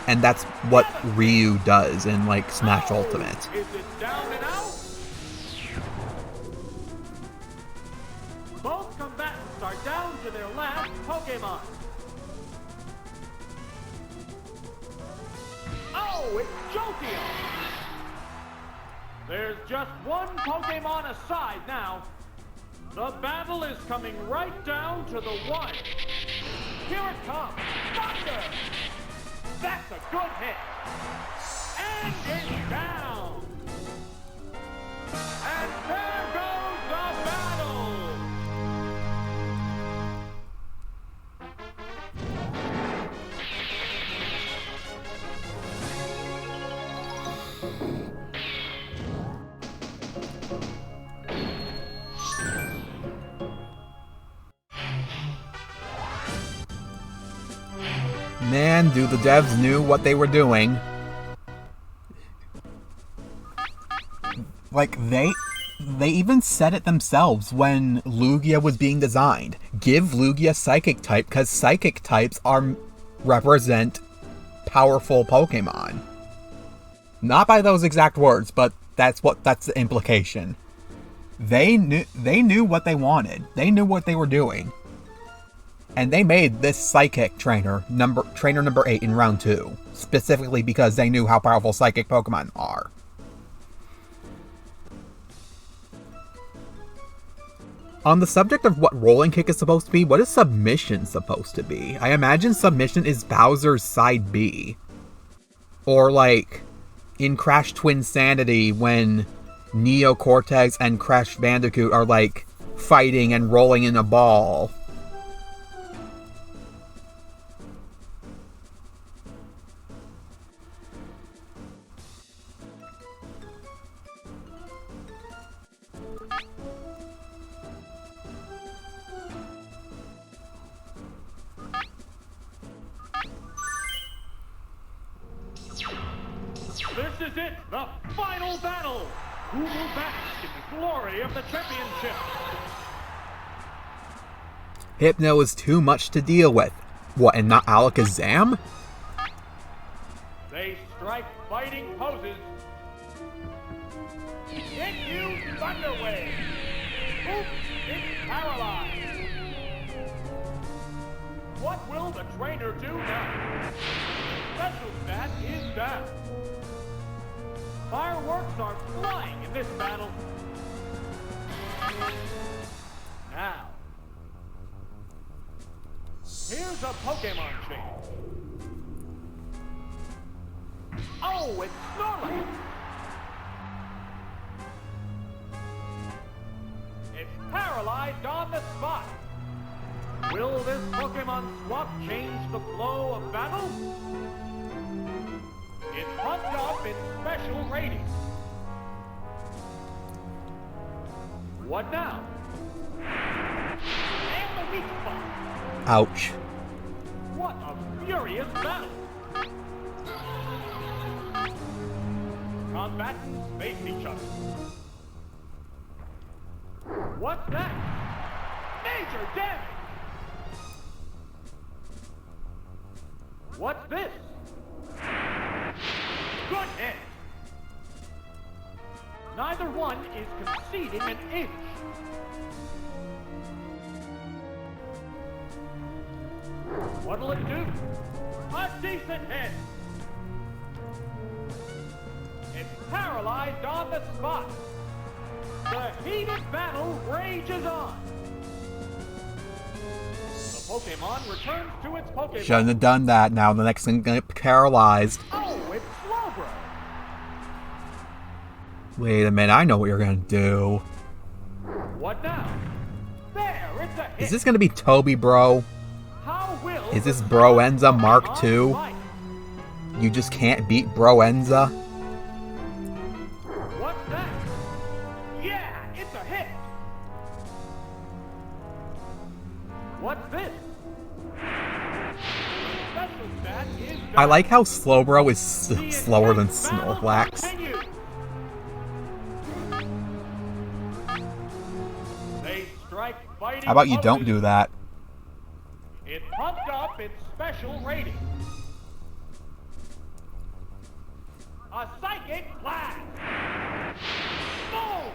And that's what Ryu does in, like, Smash Ultimate. Is it down and out? Both combatants are down to their last Pokemon. Oh, it's Jolteon! There's just one Pokemon aside now. The battle is coming right down to the wire. Here it comes. Thunder! That's a good hit. And it's down. And there goes the battle. Man, do the devs knew what they were doing. Like, they even said it themselves when Lugia was being designed. Give Lugia Psychic type, because Psychic types represent powerful Pokemon. Not by those exact words, but that's the implication. They knew what they wanted. They knew what they were doing. And they made this Psychic trainer number 8 in round 2, specifically because they knew how powerful Psychic Pokemon are. On the subject of what rolling kick is supposed to be, what is submission supposed to be? I imagine submission is Bowser's side B. Or like in Crash Twinsanity when Neo Cortex and Crash Bandicoot are like fighting and rolling in a ball. This is it, the final battle! Who will bask in the glory of the championship? Hypno is too much to deal with. What, and not Alakazam? They strike fighting poses. Hit you, Thunder Wave! Oops, it's paralyzed! What will the trainer do now? Special stat is down. Fireworks are flying in this battle. Now, here's a Pokemon change. Oh, it's Snorlax! It's paralyzed on the spot. Will this Pokemon swap change the flow of battle? It pumped up its special rating. What now? And the weak spot. Ouch. What a furious battle. Combatants face each other. What's that? Major damage! What's this? Good hit! Neither one is conceding an inch. What'll it do? A decent hit! It's paralyzed. paralyzed on the spot. The heated battle rages on. The Pokemon returns to its Pokemon. Shouldn't have done that. Now the next thing gonna get paralyzed. Oh, it's Slowbro. Wait a minute, I know what you're gonna do. What now? There, it's a hit. Is this gonna be Toby, bro? How will Is this the Broenza Mark Pokemon II? fight? You just can't beat Broenza? What's that? Yeah, it's a hit. What's this? Special stat is I like how Slowbro is the slower than intense battle Snorlax. continues. They strike fighting How about you don't poses. do that? It pumped up its special rating. A psychic blast. Boom!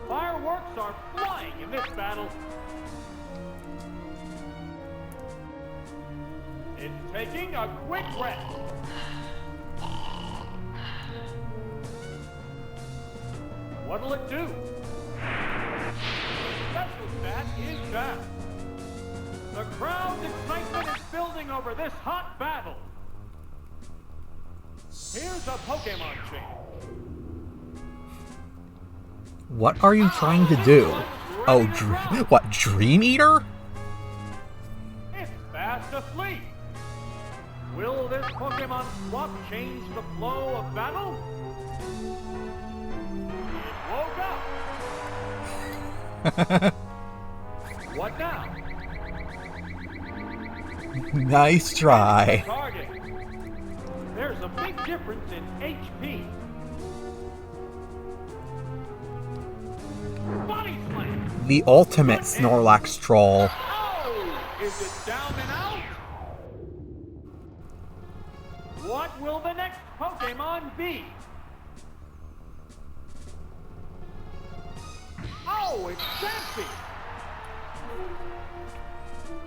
Fireworks are flying in this battle. It's taking a quick rest. What'll it do? The special stat is down. The crowd's excitement is building over this hot battle. Here's a Pokemon change. What are you trying to do? Oh, what, Dream Eater? It's fast asleep. Will this Pokemon swap change the flow of battle? It woke up. What now? Nice try. Target. There's a big difference in HP. Body slam. The ultimate Snorlax troll. Oh, is it down and out? What will the next Pokemon be? Oh, it's Chansey.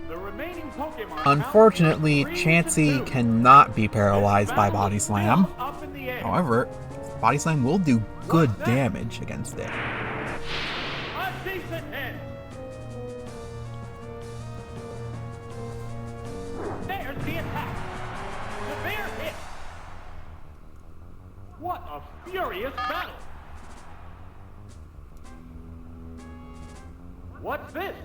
The remaining Pokemon. Unfortunately, count is 3 to Chansey 2. cannot be paralyzed by Battle Body is Slam. still up in the air. However, Body Slam will do good damage against it. A decent hit. There's the attack. Severe hit. What a furious battle. What's this?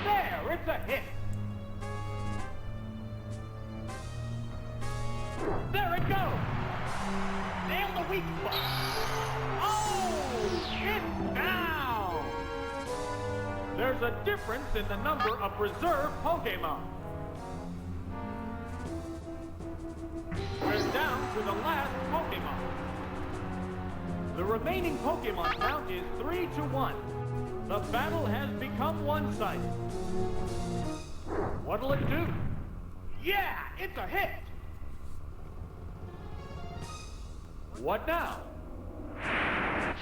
There, it's a hit. There it goes. Nail the weak spot. Oh, it's down. There's a difference in the number of reserve Pokemon. We're down to the last Pokemon. The remaining Pokemon count is 3 to 1. The battle has become one-sided. What'll it do? Yeah, it's a hit. What now? The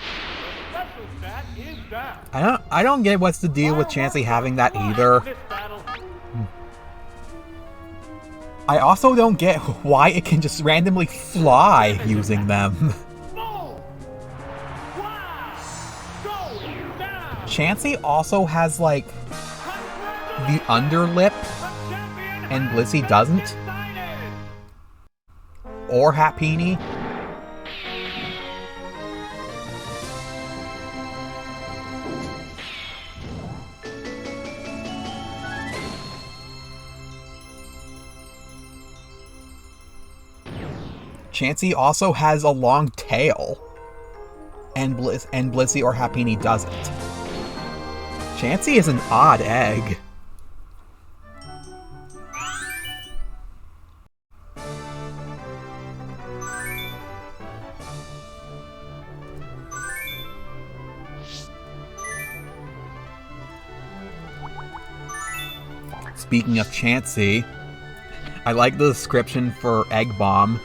special stat is down. I don't get what's the deal with Chansey having that either. This battle. I also don't get why it can just randomly fly using them. Boom! Wow! Going down! Chansey also has, like, the underlip, and Blissey doesn't. Or Happini. Chansey also has a long tail, and Blissey or Happini doesn't. Chansey is an odd egg. Speaking of Chansey, I like the description for Egg Bomb.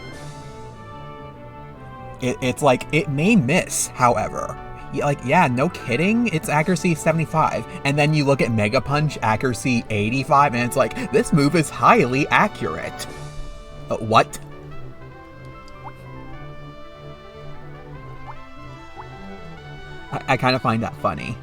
It's like, it may miss, however. Like, yeah, no kidding, its accuracy 75. And then you look at Mega Punch, accuracy 85, and it's like, this move is highly accurate. What? I kind of find that funny.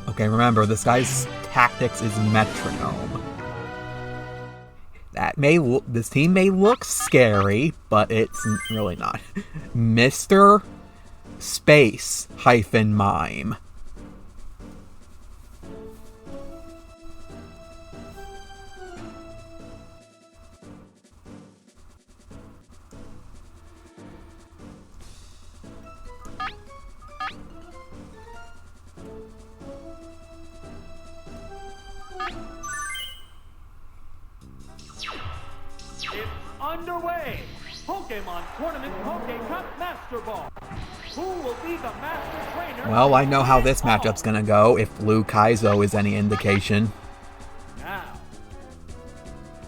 Okay, remember, this guy's tactics is metronome. This team may look scary, but it's really not. Mr. Space hyphen Mime. Underway! Pokémon Tournament Poké Cup Master Ball. Who will be the master trainer? Well, I know how this matchup's gonna go, if Blue Kaizo is any indication. Now,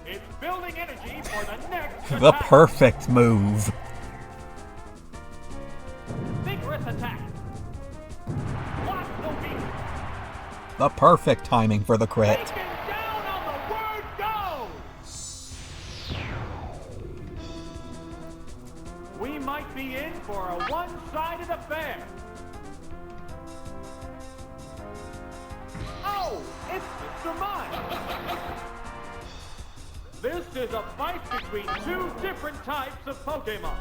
it's building energy for the next The attack. perfect move. Vigorous attack. Block the beat. The perfect timing for the crit. Taken down on the word go! We might be in for a one-sided affair. Oh, it's Mr. Mime. This is a fight between two different types of Pokemon.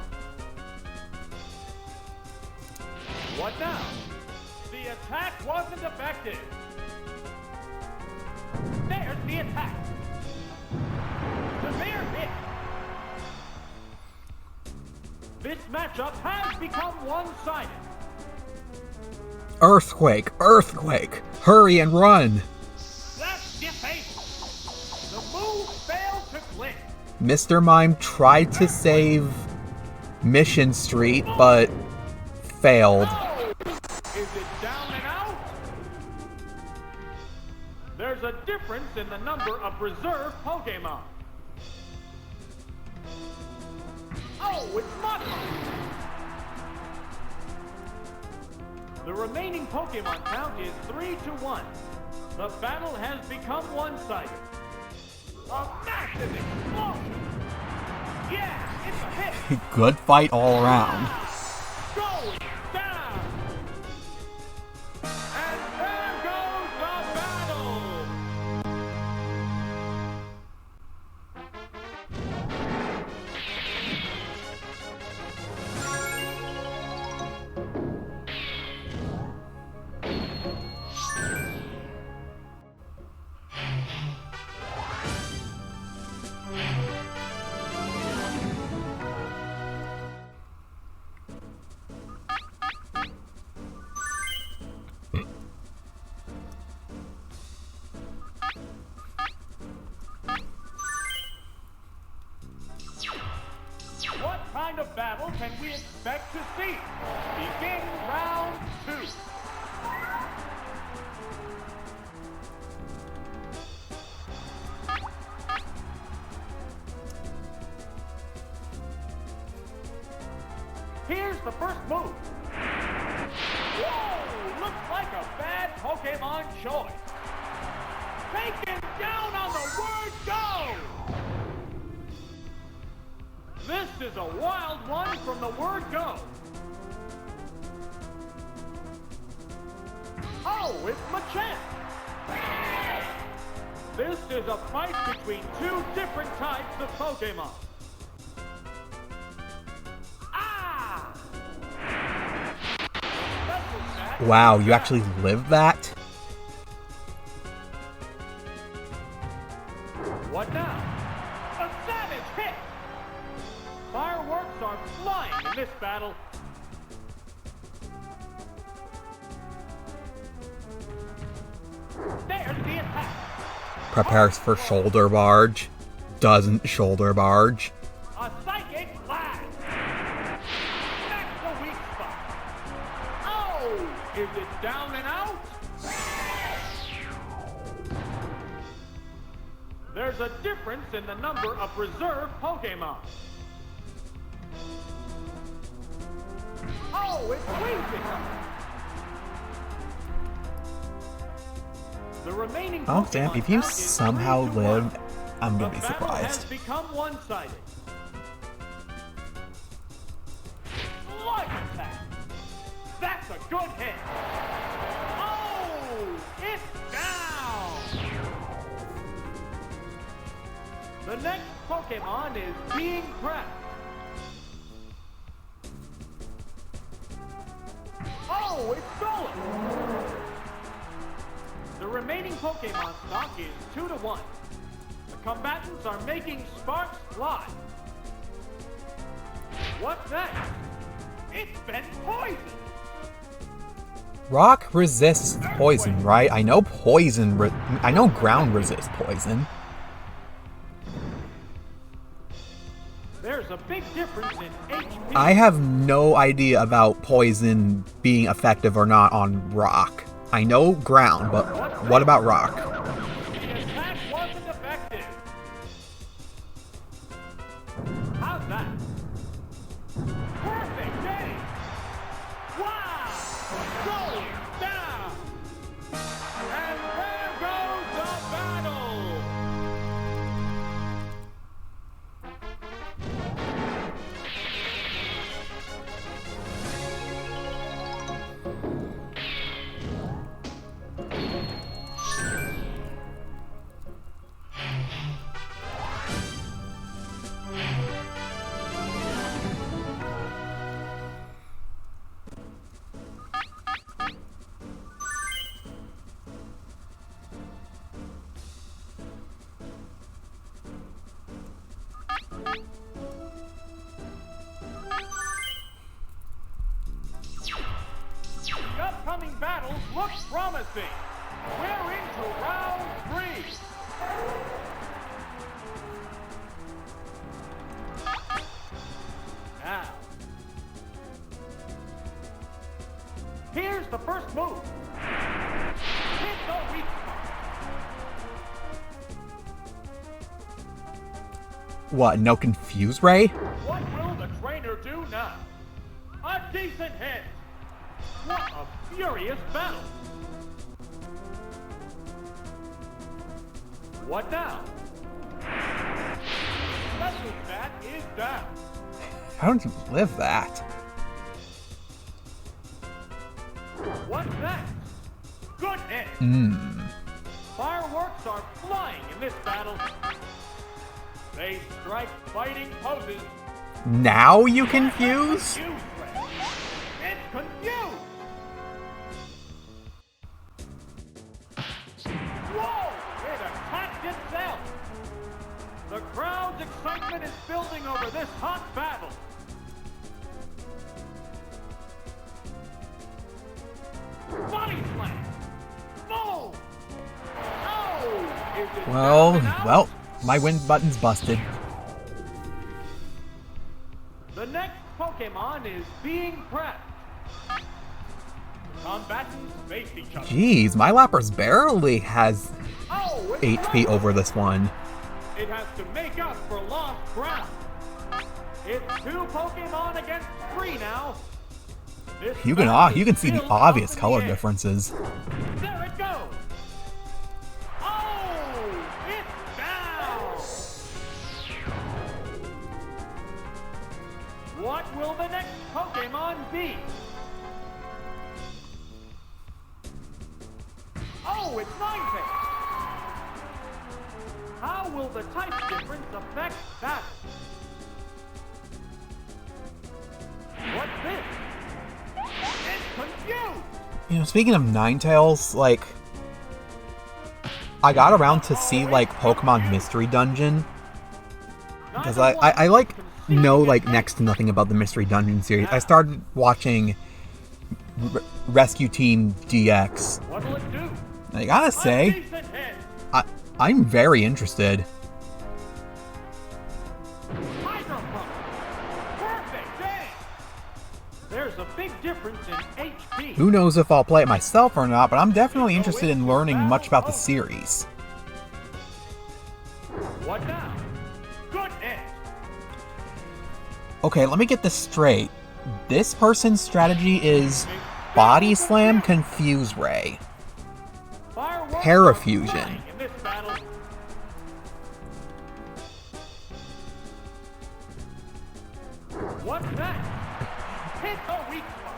What now? The attack wasn't effective. There's the attack. Severe hit. This matchup has become one-sided. Earthquake! Earthquake! Hurry and run! That's defeat. The move failed to click. Mr. Mime tried to save Mission Street, but failed. Oh! Is it down and out? There's a difference in the number of reserve Pokemon. Oh, it's modified. The remaining Pokemon count is 3-1. The battle has become one-sided. A massive explosion! Yeah, it's a hit! Good fight all around. Going down! And there goes the battle! What kind of battle can we expect to see? Begin round 2. Here's the first move. Whoa! Looks like a bad Pokemon choice. Taken down on the word go! This is a wild one from the word go. Oh, it's Machamp. This is a fight between two different types of Pokemon. Ah! Wow, you actually lived that? What now? A savage hit! Fireworks are flying in this battle. There's the attack. Prepares for shoulder barge. Doesn't shoulder barge. A psychic blast. That's the weak spot. Oh, is it down and out? There's a difference in the number of reserve Pokemon. Oh, it's Weezing! The remaining Oh, damn, Pokemon if you count is somehow 3 to 1. live, I'm gonna be The battle has surprised. become one-sided. Light attack! That's a good hit! Oh! It's down! The next Pokemon is being prepped. Oh, it's stolen! The remaining Pokemon stock is 2 to 1. The combatants are making sparks fly. What's next? It's been poisoned! Rock resists poison, right? I know I know ground resists poison. There's a big difference in HP. I have no idea about poison being effective or not on rock. I know ground, but what about rock? The attack wasn't effective. How's that? Perfect day! Wow! Going down! And there goes the battle! The upcoming battles look promising. We're into round 3. Now, here's the first move. Hit the weak spot. What, no Confuse Ray? What will the trainer do now? A decent hit. What a furious battle. What now? Special stat is down. How don't you live that? What's next? Good hit. Fireworks are flying in this battle. They strike fighting poses. Now you confuse? Confused Ray. It's confused. Whoa! It attacked itself. The crowd's excitement is building over this hot battle. Body slam. Boom. Oh! Is it down and out? Well, my win button's busted. The next Pokemon is being prepped. Combatants face each other. Jeez, my Lapras barely has Oh, it's HP right. over this one. It has to make up for lost ground. It's 2 Pokemon against 3 now. This You battle can is see the still obvious up in color the air. differences. There it goes. Oh, it's down. What will the next Pokemon be? Oh, it's Ninetales. How will the type difference affect that? What's this? It's confused. You know, speaking of Ninetales, like, I got around to see, like, Pokemon Mystery Dungeon. Because I like, know, like, next to nothing about the Mystery Dungeon series. I started watching Rescue Team DX. What'll it do? I gotta A say, decent hit. I'm very interested. Hydro Pump. Perfect day. There's a big difference in HP. Who knows if I'll play it myself or not, but I'm definitely interested in learning much about the series. What now? Good hit. Okay, let me get this straight. This person's strategy is Body Slam, Confuse Ray. Fireworks Parafusion. In this battle. What's next? Hit the weak spot.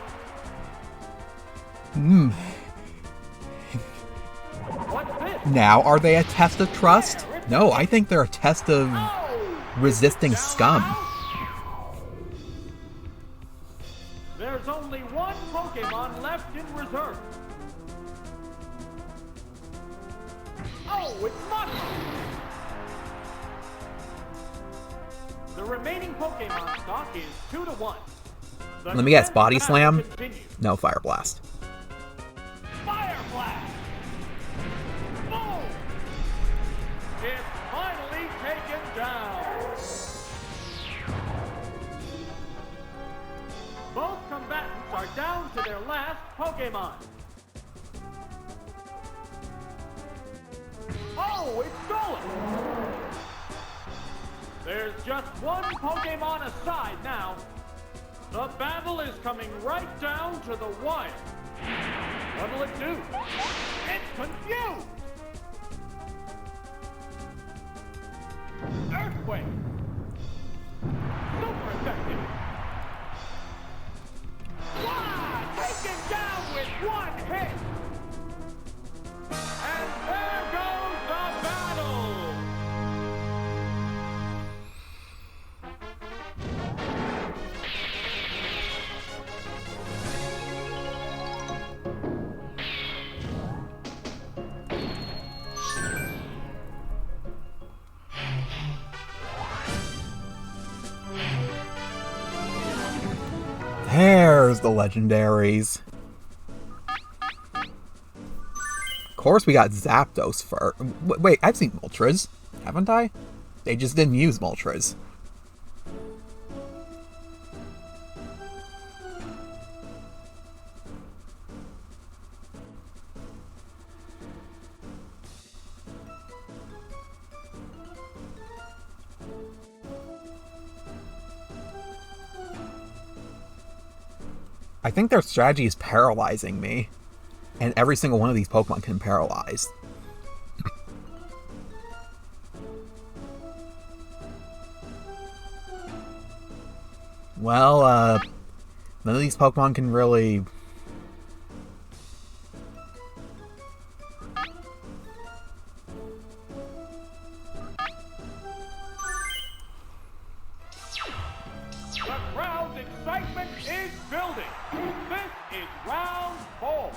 What's this? Now, are they a test of trust? No, I think they're a test of resisting scum. There's only one Pokemon left in reserve. Oh, it's Mudkip! The remaining Pokemon stock is 2-1. Let me guess, Body battle Slam? continues. No, Fire Blast. Fire Blast! Boom! It's finally taken down. Both combatants are down to their last Pokemon. Oh, it's stolen! There's just one Pokemon aside now. The battle is coming right down to the wire. What'll it do? It's confused! Earthquake! Super effective! Wow! Taken down with one hit! And there goes the battle! There's the legendaries. Of course we got Zapdos first. Wait, I've seen Moltres, haven't I? They just didn't use Moltres. I think their strategy is paralyzing me. And every single one of these Pokemon can paralyze. Well, none of these Pokemon can really... The crowd's excitement is building. This is round 4.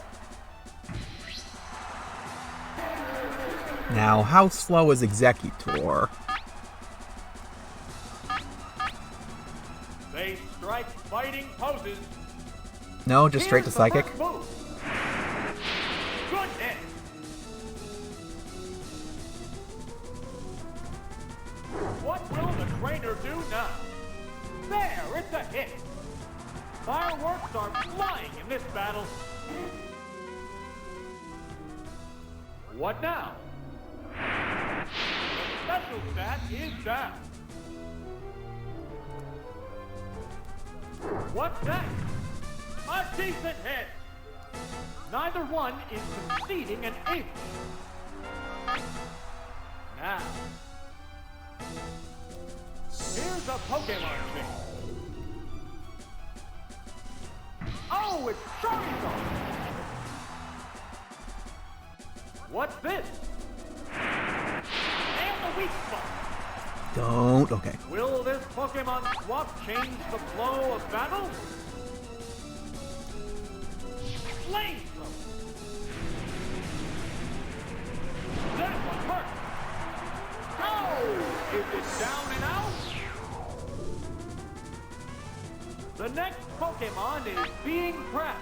Now, how slow is Executor? They strike fighting poses. No, just straight to Here's the Psychic. first move. Good hit. What will the trainer do now? There, it's a hit. Fireworks are flying in this battle. What now? The special stat is down. What's next? A decent hit. Neither one is conceding an inch. Now, here's a Pokemon thing. Oh, it's Charizard! What's this? And the weak spot. Don't. Okay. Will this Pokemon swap change the flow of battle? Flamethrower. That one hurt. Oh, is it down and out? The next Pokemon is being prepped.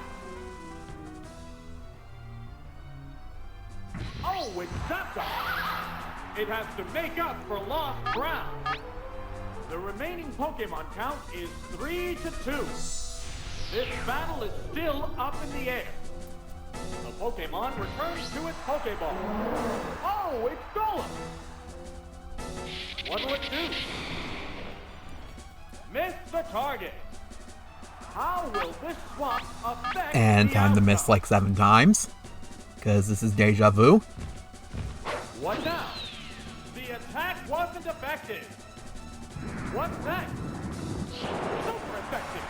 Oh, it's Zapdos. It has to make up for lost ground. The remaining Pokemon count is 3-2. This battle is still up in the air. The Pokemon returns to its Pokeball. Oh, it's stolen. What'll it do? Miss the target. How will this swap affect And the time to outcome? miss like 7 times. Because this is deja vu. What now? The attack wasn't effective. What's next? Super effective.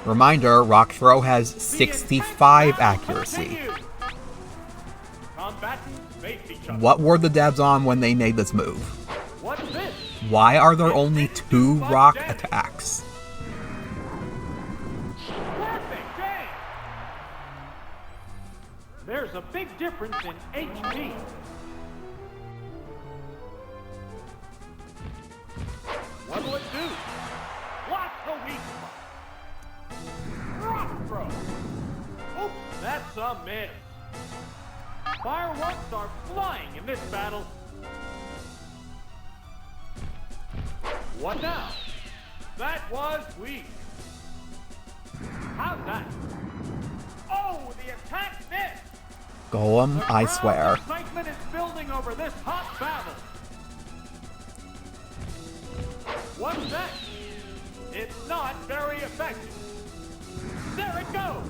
Reminder, Rock Throw has 65 accuracy. Combatants face each other. What were the devs on when they made this move? What's this? Why are there only 2 rock attacks? Perfect game. There's a big difference in HP. What'll it do? Block the weak spot. Rock throw. Oops, that's a miss. Fireworks are flying in this battle. What now? That was weak. How's that? Oh, the attack missed. Golem, I The swear. crowd's excitement is building over this hot battle. What's that? It's not very effective. There it goes.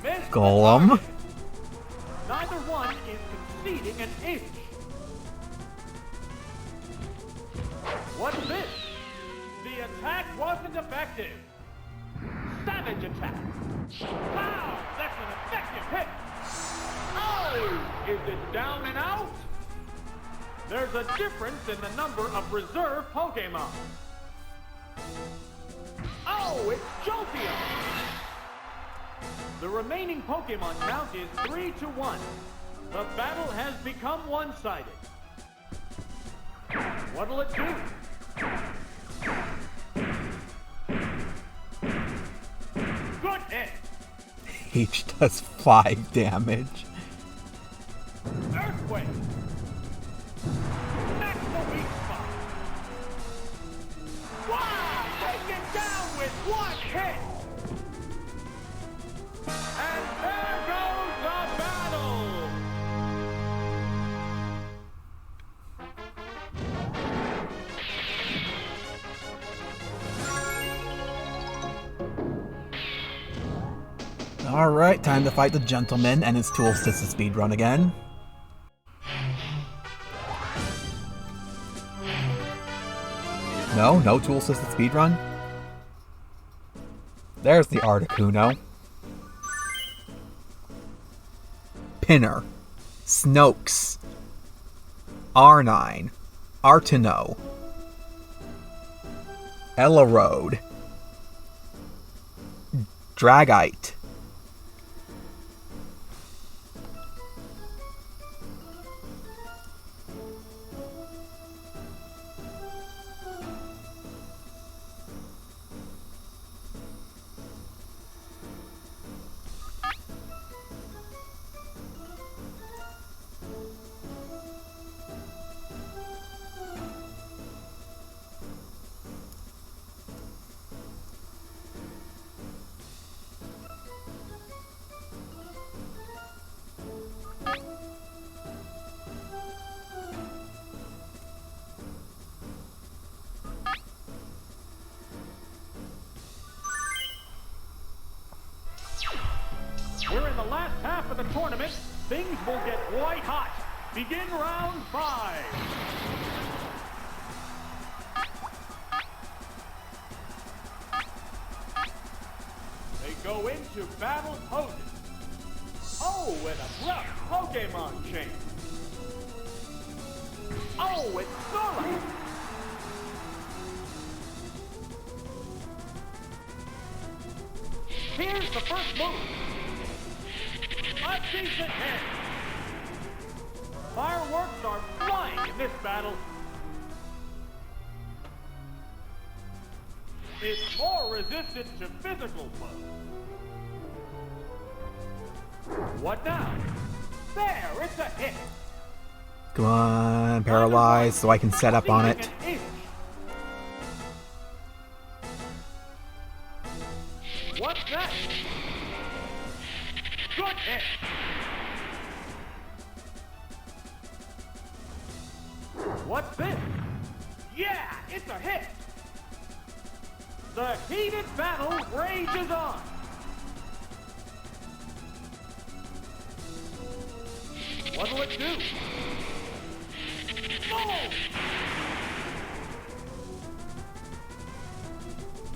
Missed the Golem. target. Neither one is conceding an inch. What's this? The attack wasn't effective. Savage attack. Wow, that's an effective hit. Oh, is it down and out? There's a difference in the number of reserve Pokémon. Oh, it's Jolteon. The remaining Pokémon count is 3-1. The battle has become one-sided. What'll it do? Good hit. Each does 5 damage. Earthquake. That's the weak spot. Wow! Take it down with one hit. And there goes the battle. Alright, time to fight the gentleman and his tools to speedrun again. No tool-assisted speedrun? There's the Articuno. Pinner. Snokes. R9. Artino. Ellerode. Dragite. We're in the last half of the tournament. Things will get white hot. Begin round 5. They go into battle poses. Oh, an abrupt Pokémon change. Oh, it's Sora. Here's the first move. A decent hit. Fireworks are flying in this battle. It's more resistant to physical blows. What now? There, it's a hit. Come on, paralyze so I can set up on it. What's that? Good hit. What's this? Yeah, it's a hit. The heated battle rages on. What'll it do? Boom!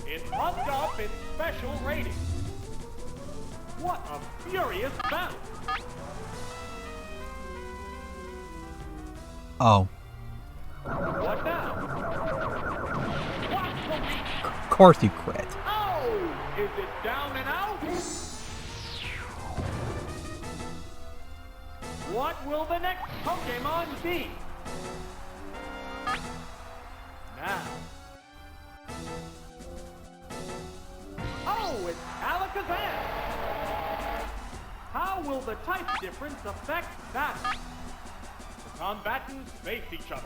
It pumped up its special rating. What a furious battle! Oh. What now? What will be? Of course you crit. Oh! Is it down and out? What will the next Pokémon be? Now. Oh, it's Alakazam! How will the type difference affect that? The combatants face each other.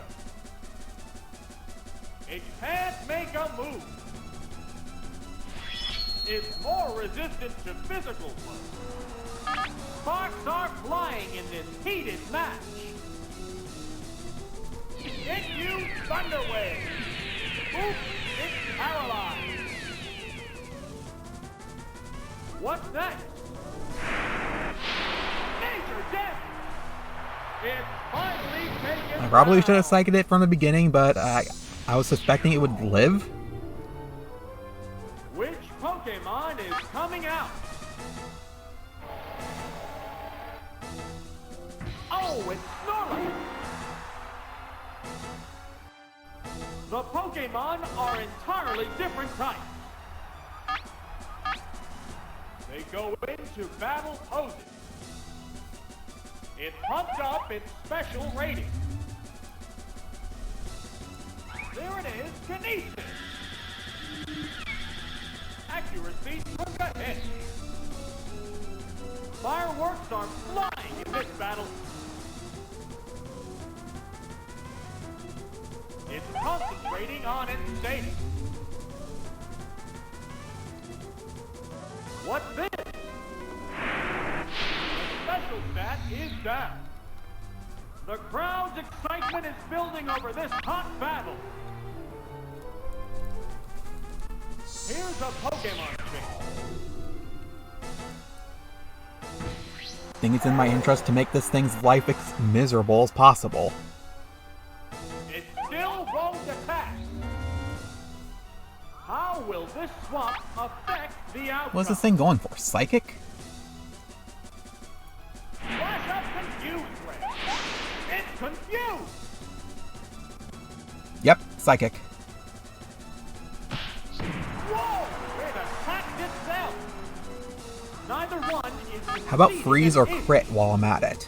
It can't make a move. It's more resistant to physical blows. Sparks are flying in this heated match. It used Thunder Wave. Oops, it's paralyzed. What's next? Major death! It's finally taken. I probably should have down. psyched it from the beginning, but I was suspecting it would live. Which Pokémon is coming out? Oh, it's Snorlax! The Pokémon are entirely different types. They go into battle poses. It pumped up its special rating. There it is, Kinesis. Accuracy took a hit. Fireworks are flying in this battle. It's concentrating on its status. What's this? The special stat is down. The crowd's excitement is building over this hot battle. Here's a Pokémon chase. I think it's in my interest to make this thing's life as miserable as possible. It still won't attack. How will this swap affect the outcome? What's this thing going for? Psychic? Flash up confused ray. It's confused. Yep, psychic. Whoa! It attacked itself. Neither one is. How about succeeding freeze or in it. crit while I'm at it?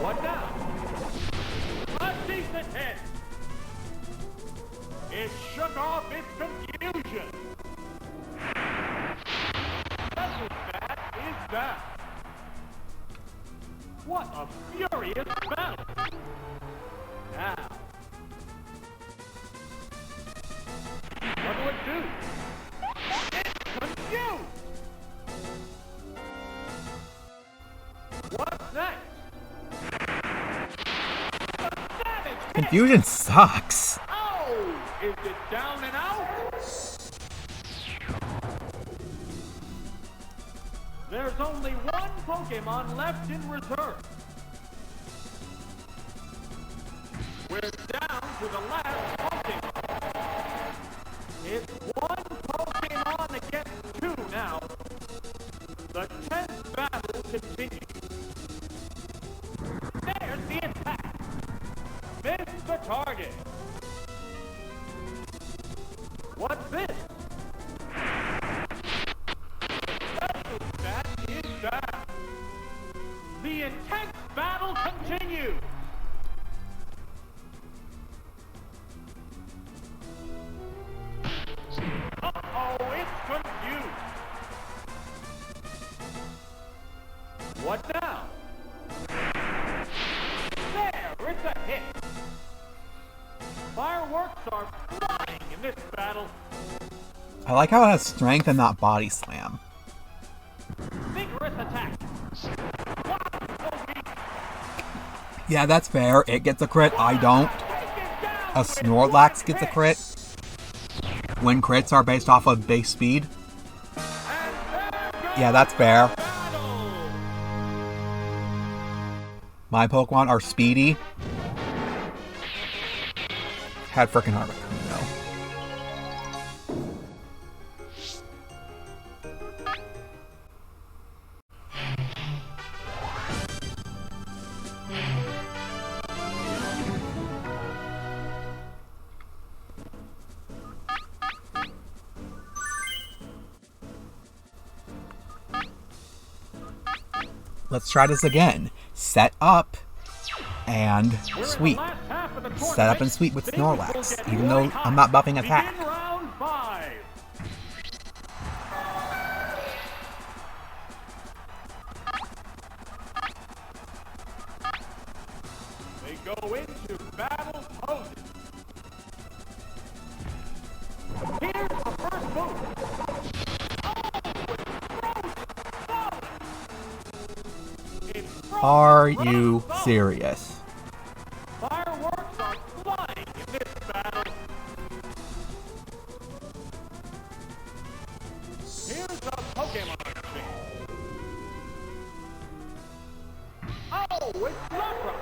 What now? A decent hit. It shook off its confusion. Special stat is down. What a furious battle. Now. What'll it do? It's confused. What's next? A savage hit. Confusion sucks. Oh! Is it down and out? There's only one Pokémon left in reserve. We're down to the last Pokémon. It's one Pokémon against two now. The 10th battle continues. There's the attack. Missed the target. What's this? Special stat is down. The intense battle continues. Uh-oh, it's confused. What now? There, it's a hit. Fireworks are flying in this battle. I like how it has strength and not body slam. Vigorous attack. Wow, so weak. Yeah, that's fair. It gets a crit, I don't. Take it down A with Snorlax one gets a hit. crit. When crits are based off of base speed. And there goes Yeah, that's fair. the battle. My Pokemon are speedy. Had frickin' Harvick coming though. Let's try this again. Set up and sweep. Set up and sweep with Snorlax, even though I'm not buffing attack. They go into battle poses. Here's the first move. Are you serious? Fireworks are flying in this battle. Here's a Pokemon thing. Oh, it's Lepra.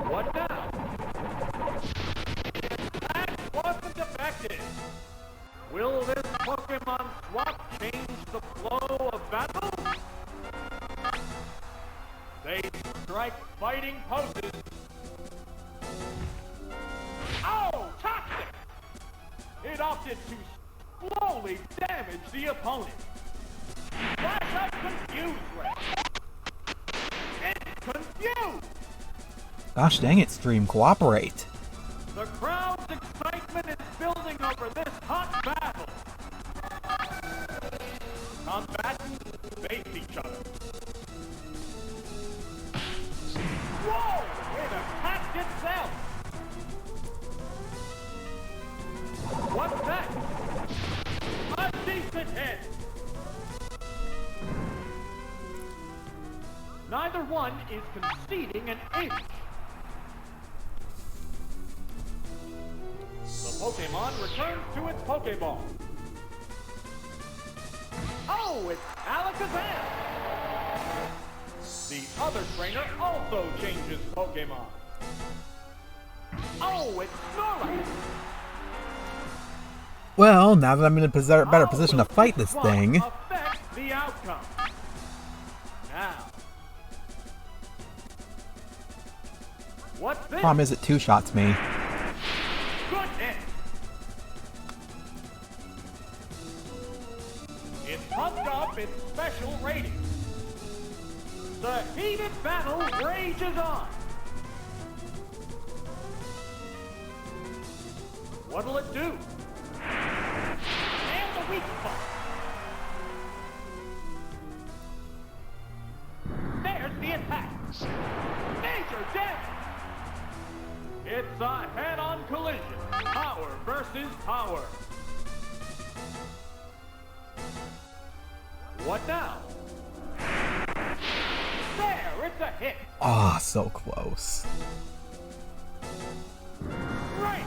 What now? That wasn't effective. Will this Pokemon swap change the flow of battle? They strike fighting poses. Oh, toxic! It opted to slowly damage the opponent. Flash up confused ray. It's confused! Gosh dang it, stream, cooperate. The crowd's excitement is building over this hot battle. Combatants face each other. Whoa! It attacked itself! What's that? A decent hit! Neither one is conceding an inch. The Pokemon returns to its Pokeball. Oh, it's Alakazam! The other trainer also changes Pokemon. Oh, it's Snorlax! Well, now that I'm in a better position to fight this thing. Affect the outcome. Now. What's this? Problem is it two-shots me. Good hit. It pumped up its special rating. The heated battle rages on. What'll it do? And the weak spot. There's the attack. Major damage. It's a head-on collision. Power versus power. What now? There, it's a hit. Ah, so close. Right.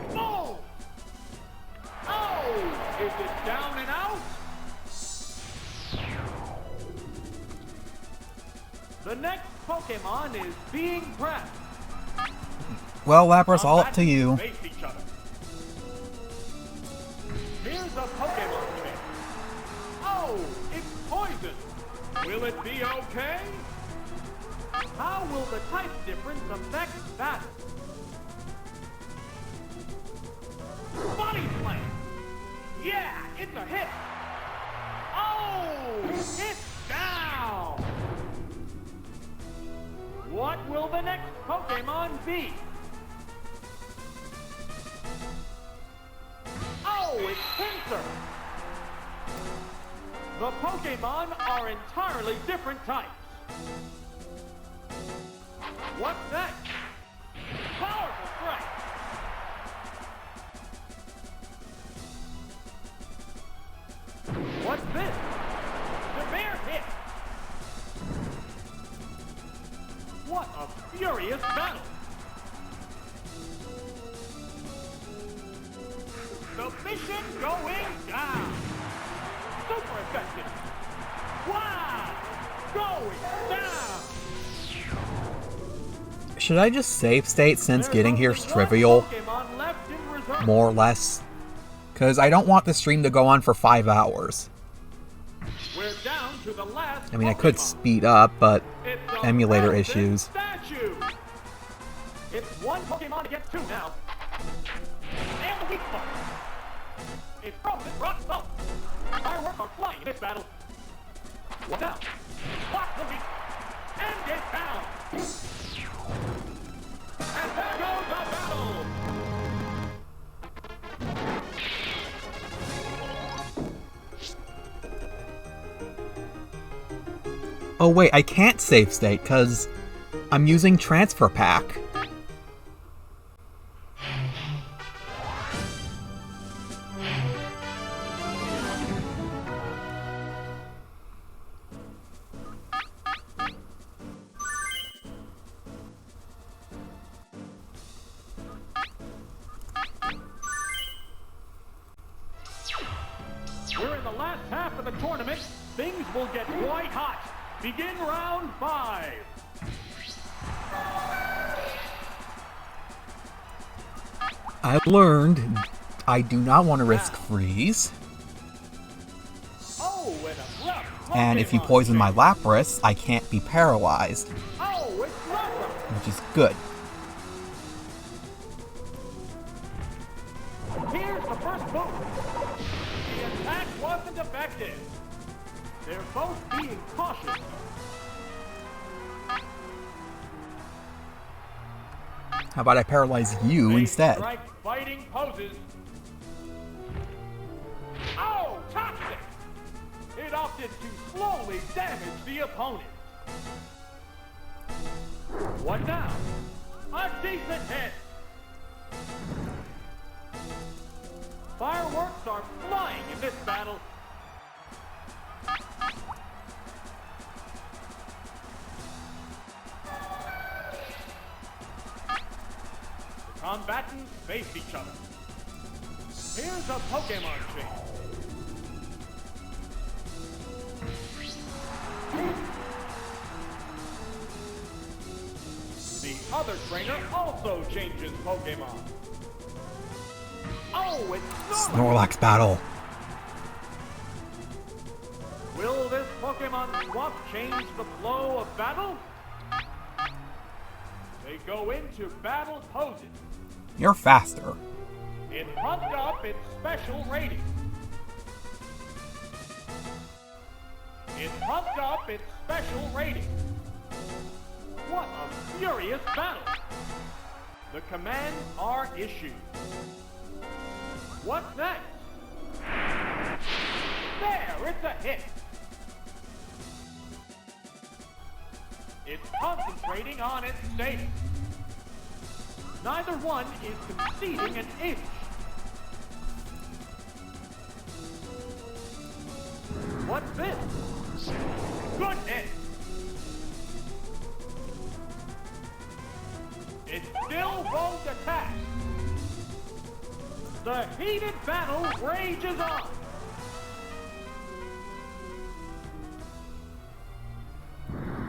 Boom. Oh, is it down and out? The next Pokemon is being prepped. Well, Lapras, all up to you. Face each other. Here's a Pokemon to me. Oh, it's poison. Will it be okay? How will the type difference affect that? Body slam. Yeah, it's a hit. Oh, it's down. What will the next Pokemon be? Oh, it's Pinsir! The Pokemon are entirely different types. What's that? Powerful strike! What's this? The bear hit! What a furious battle! The mission going down! super effective. Wow! Going down! Should I just save state since There's getting only here is one trivial? Pokemon left in reserve. More or less. Because I don't want the stream to go on for 5 hours. We're down to the last I mean, I could Pokemon. speed up, but It's a emulator Mountain issues. Statue. It's one Pokemon against two now. And the weak spot. It's frozen rock salt. Fireworks are flying in this battle. One down. Block the weak. And get down. And there goes the battle. Oh wait, I can't save state because I'm using transfer pack. We're in the last half of the tournament. Things will get quite hot. Begin round 5. I've learned I do not want to risk freeze. Oh, and a rough And if you Pokemon poison my change. Lapras, I can't be paralyzed, Oh, it's Lapras. which is good. Here's the first move. The attack wasn't effective. They're both being cautious. How about I paralyze you They instead? strike fighting poses. Oh, toxic! It opted to slowly damage the opponent. What now? A decent hit. Fireworks are flying in this battle. The combatants face each other. Here's a Pokemon change. The other trainer also changes Pokemon. Oh, it's Snorlax! Snorlax battle. Will this Pokemon swap change the flow of battle? They go into battle poses. You're faster. It pumped up its special rating. It pumped up its special rating. What a furious battle! The commands are issued. What's next? There, it's a hit. It's concentrating on its status. Neither one is conceding an inch. What's this? Good hit. It still won't attack. The heated battle rages on.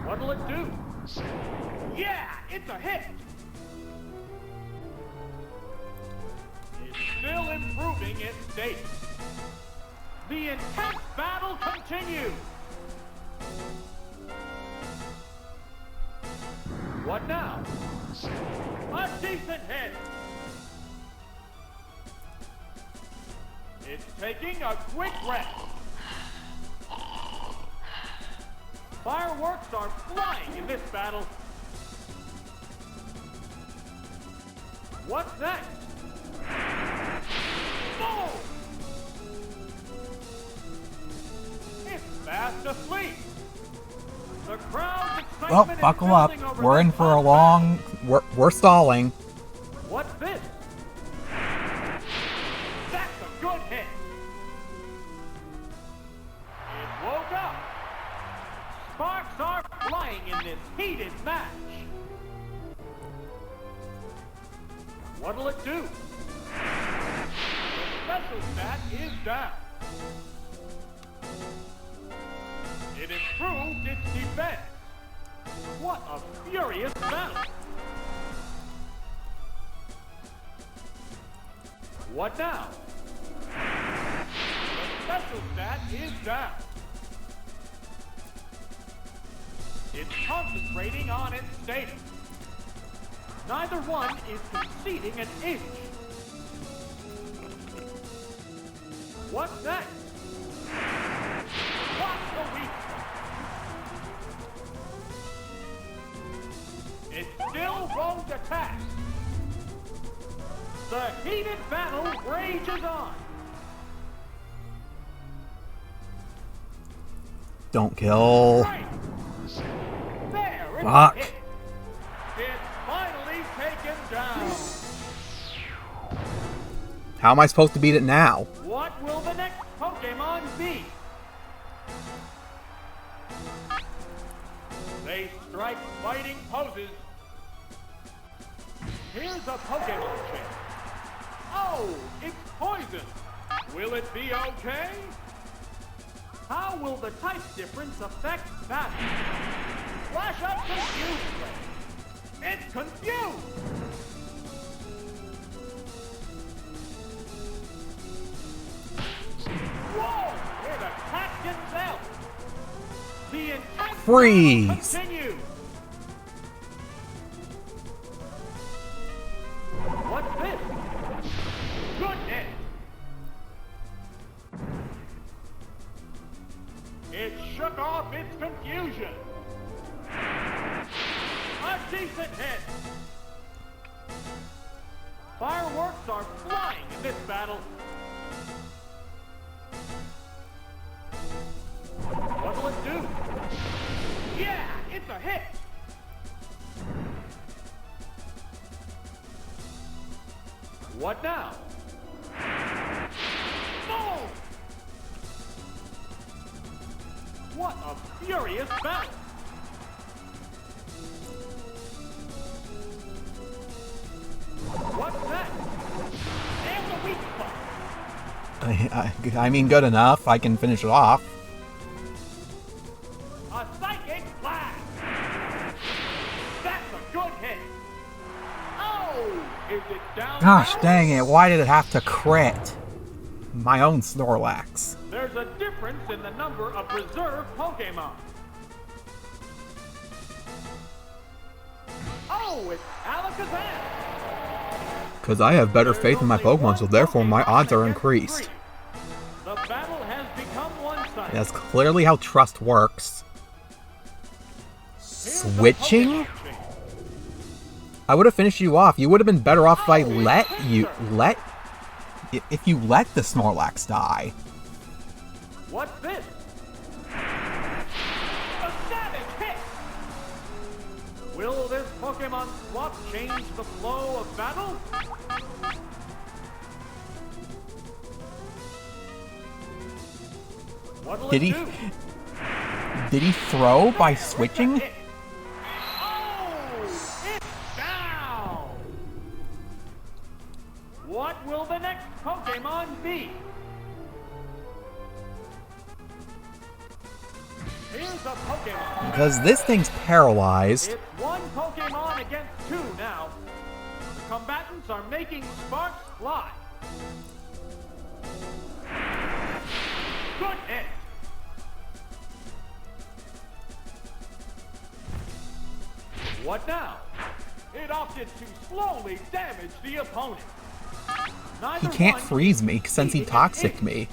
What'll it do? Yeah, it's a hit. It's still improving its state. The intense battle continues. What now? A decent hit. It's taking a quick rest. Fireworks are flying in this battle. What's next? Boom! It's fast asleep. The crowd's excitement Well, is buckle up. building over We're in this for a hot long... We're stalling. battle. What's this? That's a good hit. It woke up. Sparks are flying in this heated match. What'll it do? The special stat is down. It improved its defense. What a furious battle! What now? The special stat is down. It's concentrating on its status. Neither one is conceding an inch. What's next? What's the weak spot? It still won't attack. The heated battle rages on. Don't kill. Right. There, it's Fuck. hit. It's finally taken down. How am I supposed to beat it now? What will the next Pokémon be? They strike fighting poses. Here's a Pokémon chip. Oh, it's poison. Will it be okay? How will the type difference affect battle? Flash up confused. It's confused. Whoa! It attacked itself. The intense Freeze. continues. What's this? Goodness! It shook off its confusion. A decent hit. Fireworks are flying in this battle. What'll it do? Yeah, it's a hit. What now? Boom! What a furious battle! What's that? And the weak spot. I mean, good enough. I can finish it off. A psychic blast. That's a good hit. Oh, is it down? Gosh now? dang it, why did it have to crit? My own Snorlax. There's a difference in the number of reserve Pokémon. Oh, it's Alakazam. Because I have better faith in my Pokemon, so therefore my odds are increased. The battle has become one-sided. That's clearly how trust works. Switching? I would have finished you off. You would have been better off if I if you let the Snorlax die. What's this? A savage hit! Will this Pokemon swap change the flow of battle? What'll Did it he do? did he throw by switching? Oh, it's down! What will the next Pokemon be? Here's a Pokemon. Because this thing's paralyzed. It's one Pokemon against two now. The combatants are making sparks fly. Good hit. What now? It opted to slowly damage the opponent. He can't freeze me since he toxiced me.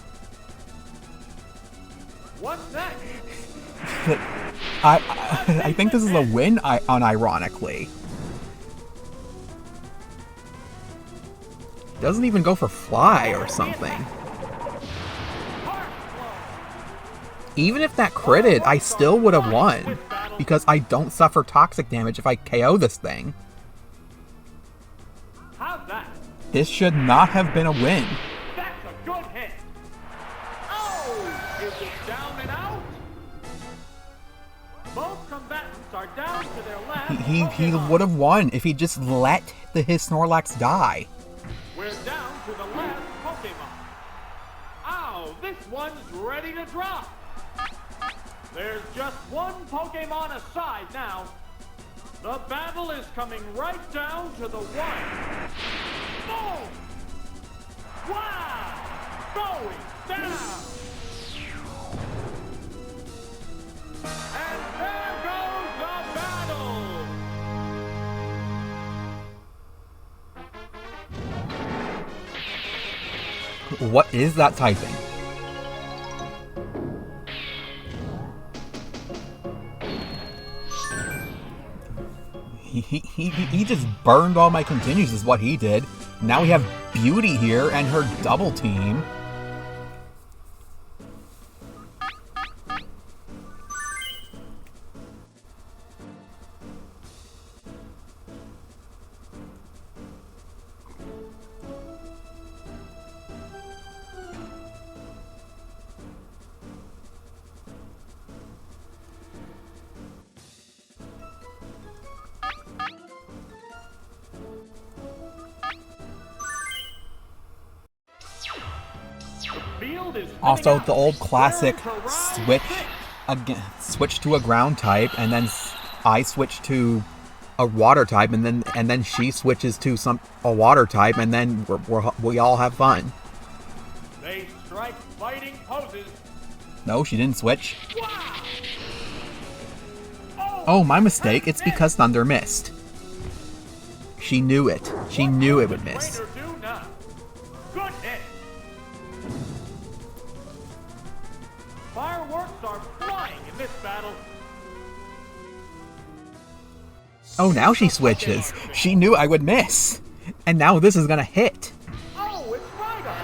What's next? I think this is a win, unironically. Doesn't even go for fly or something. Even if that critted, I still would have won. Because I don't suffer toxic damage if I KO this thing. How's that? This should not have been a win. That's a good hit. Oh, is it down and out? Both combatants are down to their last He Pokemon. would have won if he just let his Snorlax die. We're down to the last Pokemon. Ow, this one's ready to drop. There's just one Pokemon aside now. The battle is coming right down to the wire. Boom! Wow! Going down! And there goes the battle! What is that typing? He just burned all my continues is what he did. Now we have Beauty here and her double team. Also, the old classic switch to a ground type, and then I switch to a water type, and then she switches to a water type, and then we all have fun. They strike fighting poses. No, she didn't switch. Wow. Oh, my mistake. It's because Thunder missed. She knew it. She knew it would miss. Good hit. Fireworks are flying in this battle. Oh, now she switches. She knew I would miss. And now this is gonna hit. Oh, it's right on.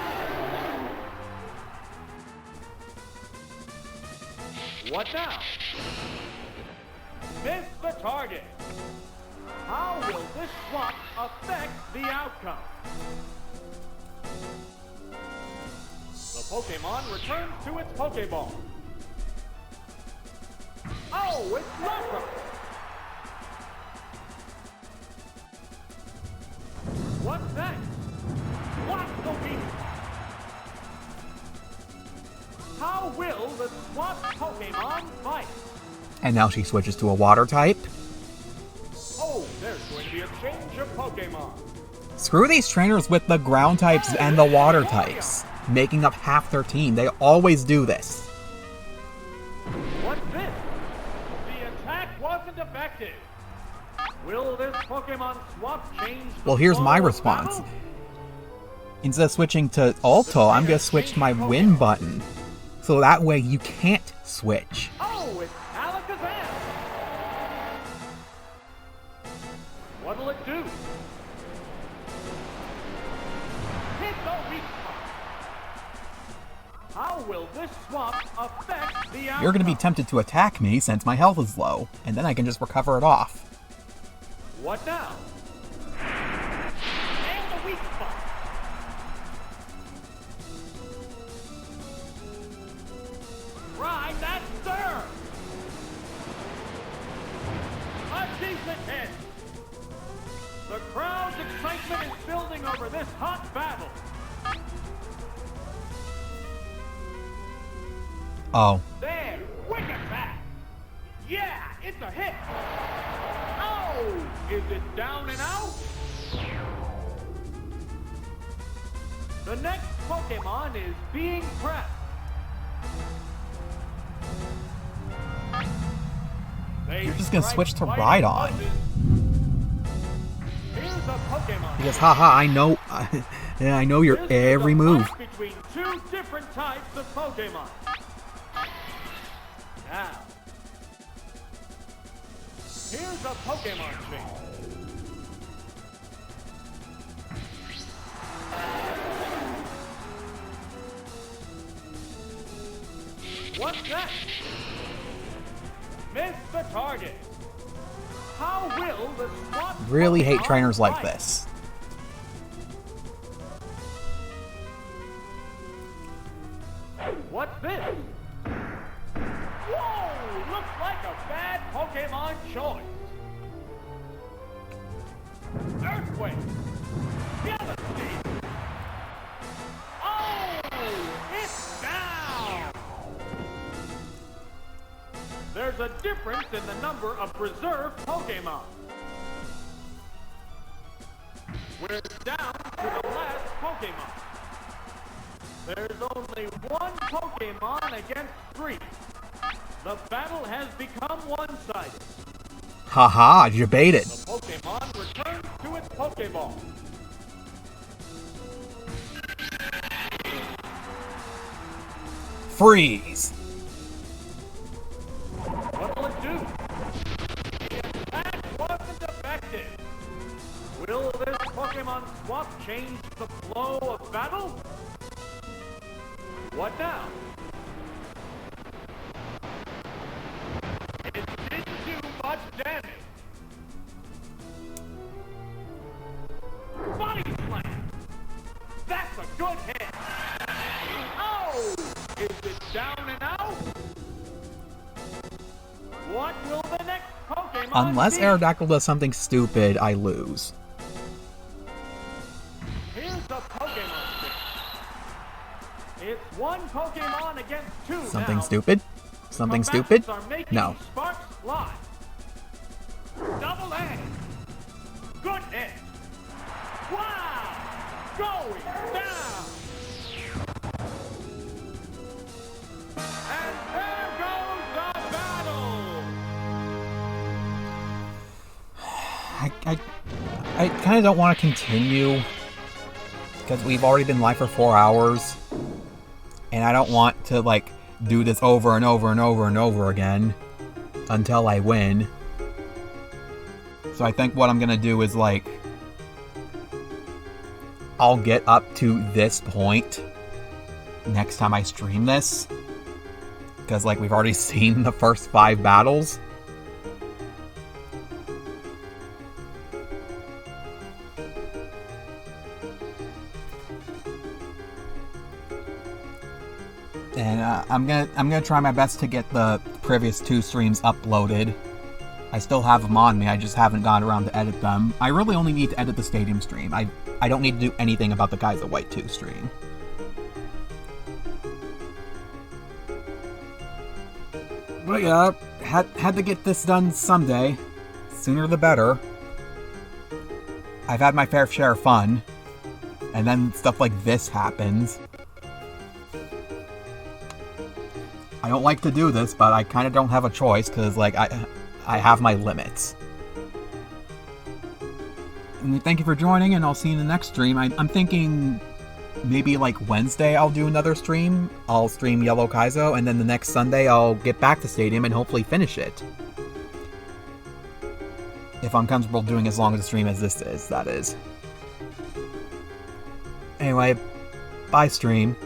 What now? Miss the target. How will this swap affect the outcome? The Pokemon returns to its Pokeball. Oh, it's Lapras! What's next? What's the weak? How will the swapped Pokemon fight? And now she switches to a water type. Oh, there's going to be a change of Pokemon. Screw these trainers with the ground types and the water types, making up half their team. They always do this. What's this? The attack wasn't effective. Will this Pokemon swap change? Well, here's my response. Instead of switching to Alto, I'm going to switch to my win button. So that way you can't switch. Oh, it's Alakazam! What'll it do? Hit the weak spot. How will this swap affect the outcome? You're going to be tempted to attack me since my health is low, and then I can just recover it off. What now? And the weak spot. Try that serve. A decent hit. The crowd's excitement is building over this hot battle. Oh. There, quick attack. Yeah, it's a hit. Oh, is it down and out? The next Pokemon is being prepped. You're just gonna switch to Rhydon. Here's a Pokemon. Because haha, I know your every move. Between two different types of Pokemon. Now, here's a Pokemon change. What's that? Miss the target. How will the swap Really hate Pokemon trainers like fight? this. What's this? Whoa! Looks like a bad Pokemon choice. Earthquake. Devastate. Oh! It's down! there's a difference in the number of preserved Pokémon. We're down to the last Pokémon. There's only one Pokémon against 3. The battle has become one-sided. Haha, debated. The Pokémon returns to its Pokéball. Freeze. What'll it do? The attack wasn't effective. Will this Pokémon swap change the flow of battle? What now? It didn't do much damage. Body slam! That's a good hit! Oh! Is it down and out? What will the next Pokémon Unless be? Aerodactyl does something stupid, I lose. Here's the Pokémon stick. It's one Pokémon against 2 Something now. stupid? Something stupid? Combatants are making No. sparks fly. Double A. Good hit. Wow! Going down. And there goes the battle. I kind of don't want to continue because we've already been live for 4 hours, and I don't want to like do this over and over and over and over again until I win. So I think what I'm gonna do is like I'll get up to this point next time I stream this, because like we've already seen the first 5 battles. And I'm gonna try my best to get the previous 2 streams uploaded. I still have them on me, I just haven't gone around to edit them. I really only need to edit the Stadium stream. I don't need to do anything about the Guys of White 2 stream. But yeah, had to get this done someday. Sooner the better. I've had my fair share of fun. And then stuff like this happens. I don't like to do this, but I kind of don't have a choice, because, like, I have my limits. And thank you for joining, and I'll see you in the next stream. I'm thinking maybe, like, Wednesday I'll do another stream. I'll stream Yellow Kaizo, and then the next Sunday I'll get back to Stadium and hopefully finish it. If I'm comfortable doing as long as a stream as this is, that is. Anyway, bye stream.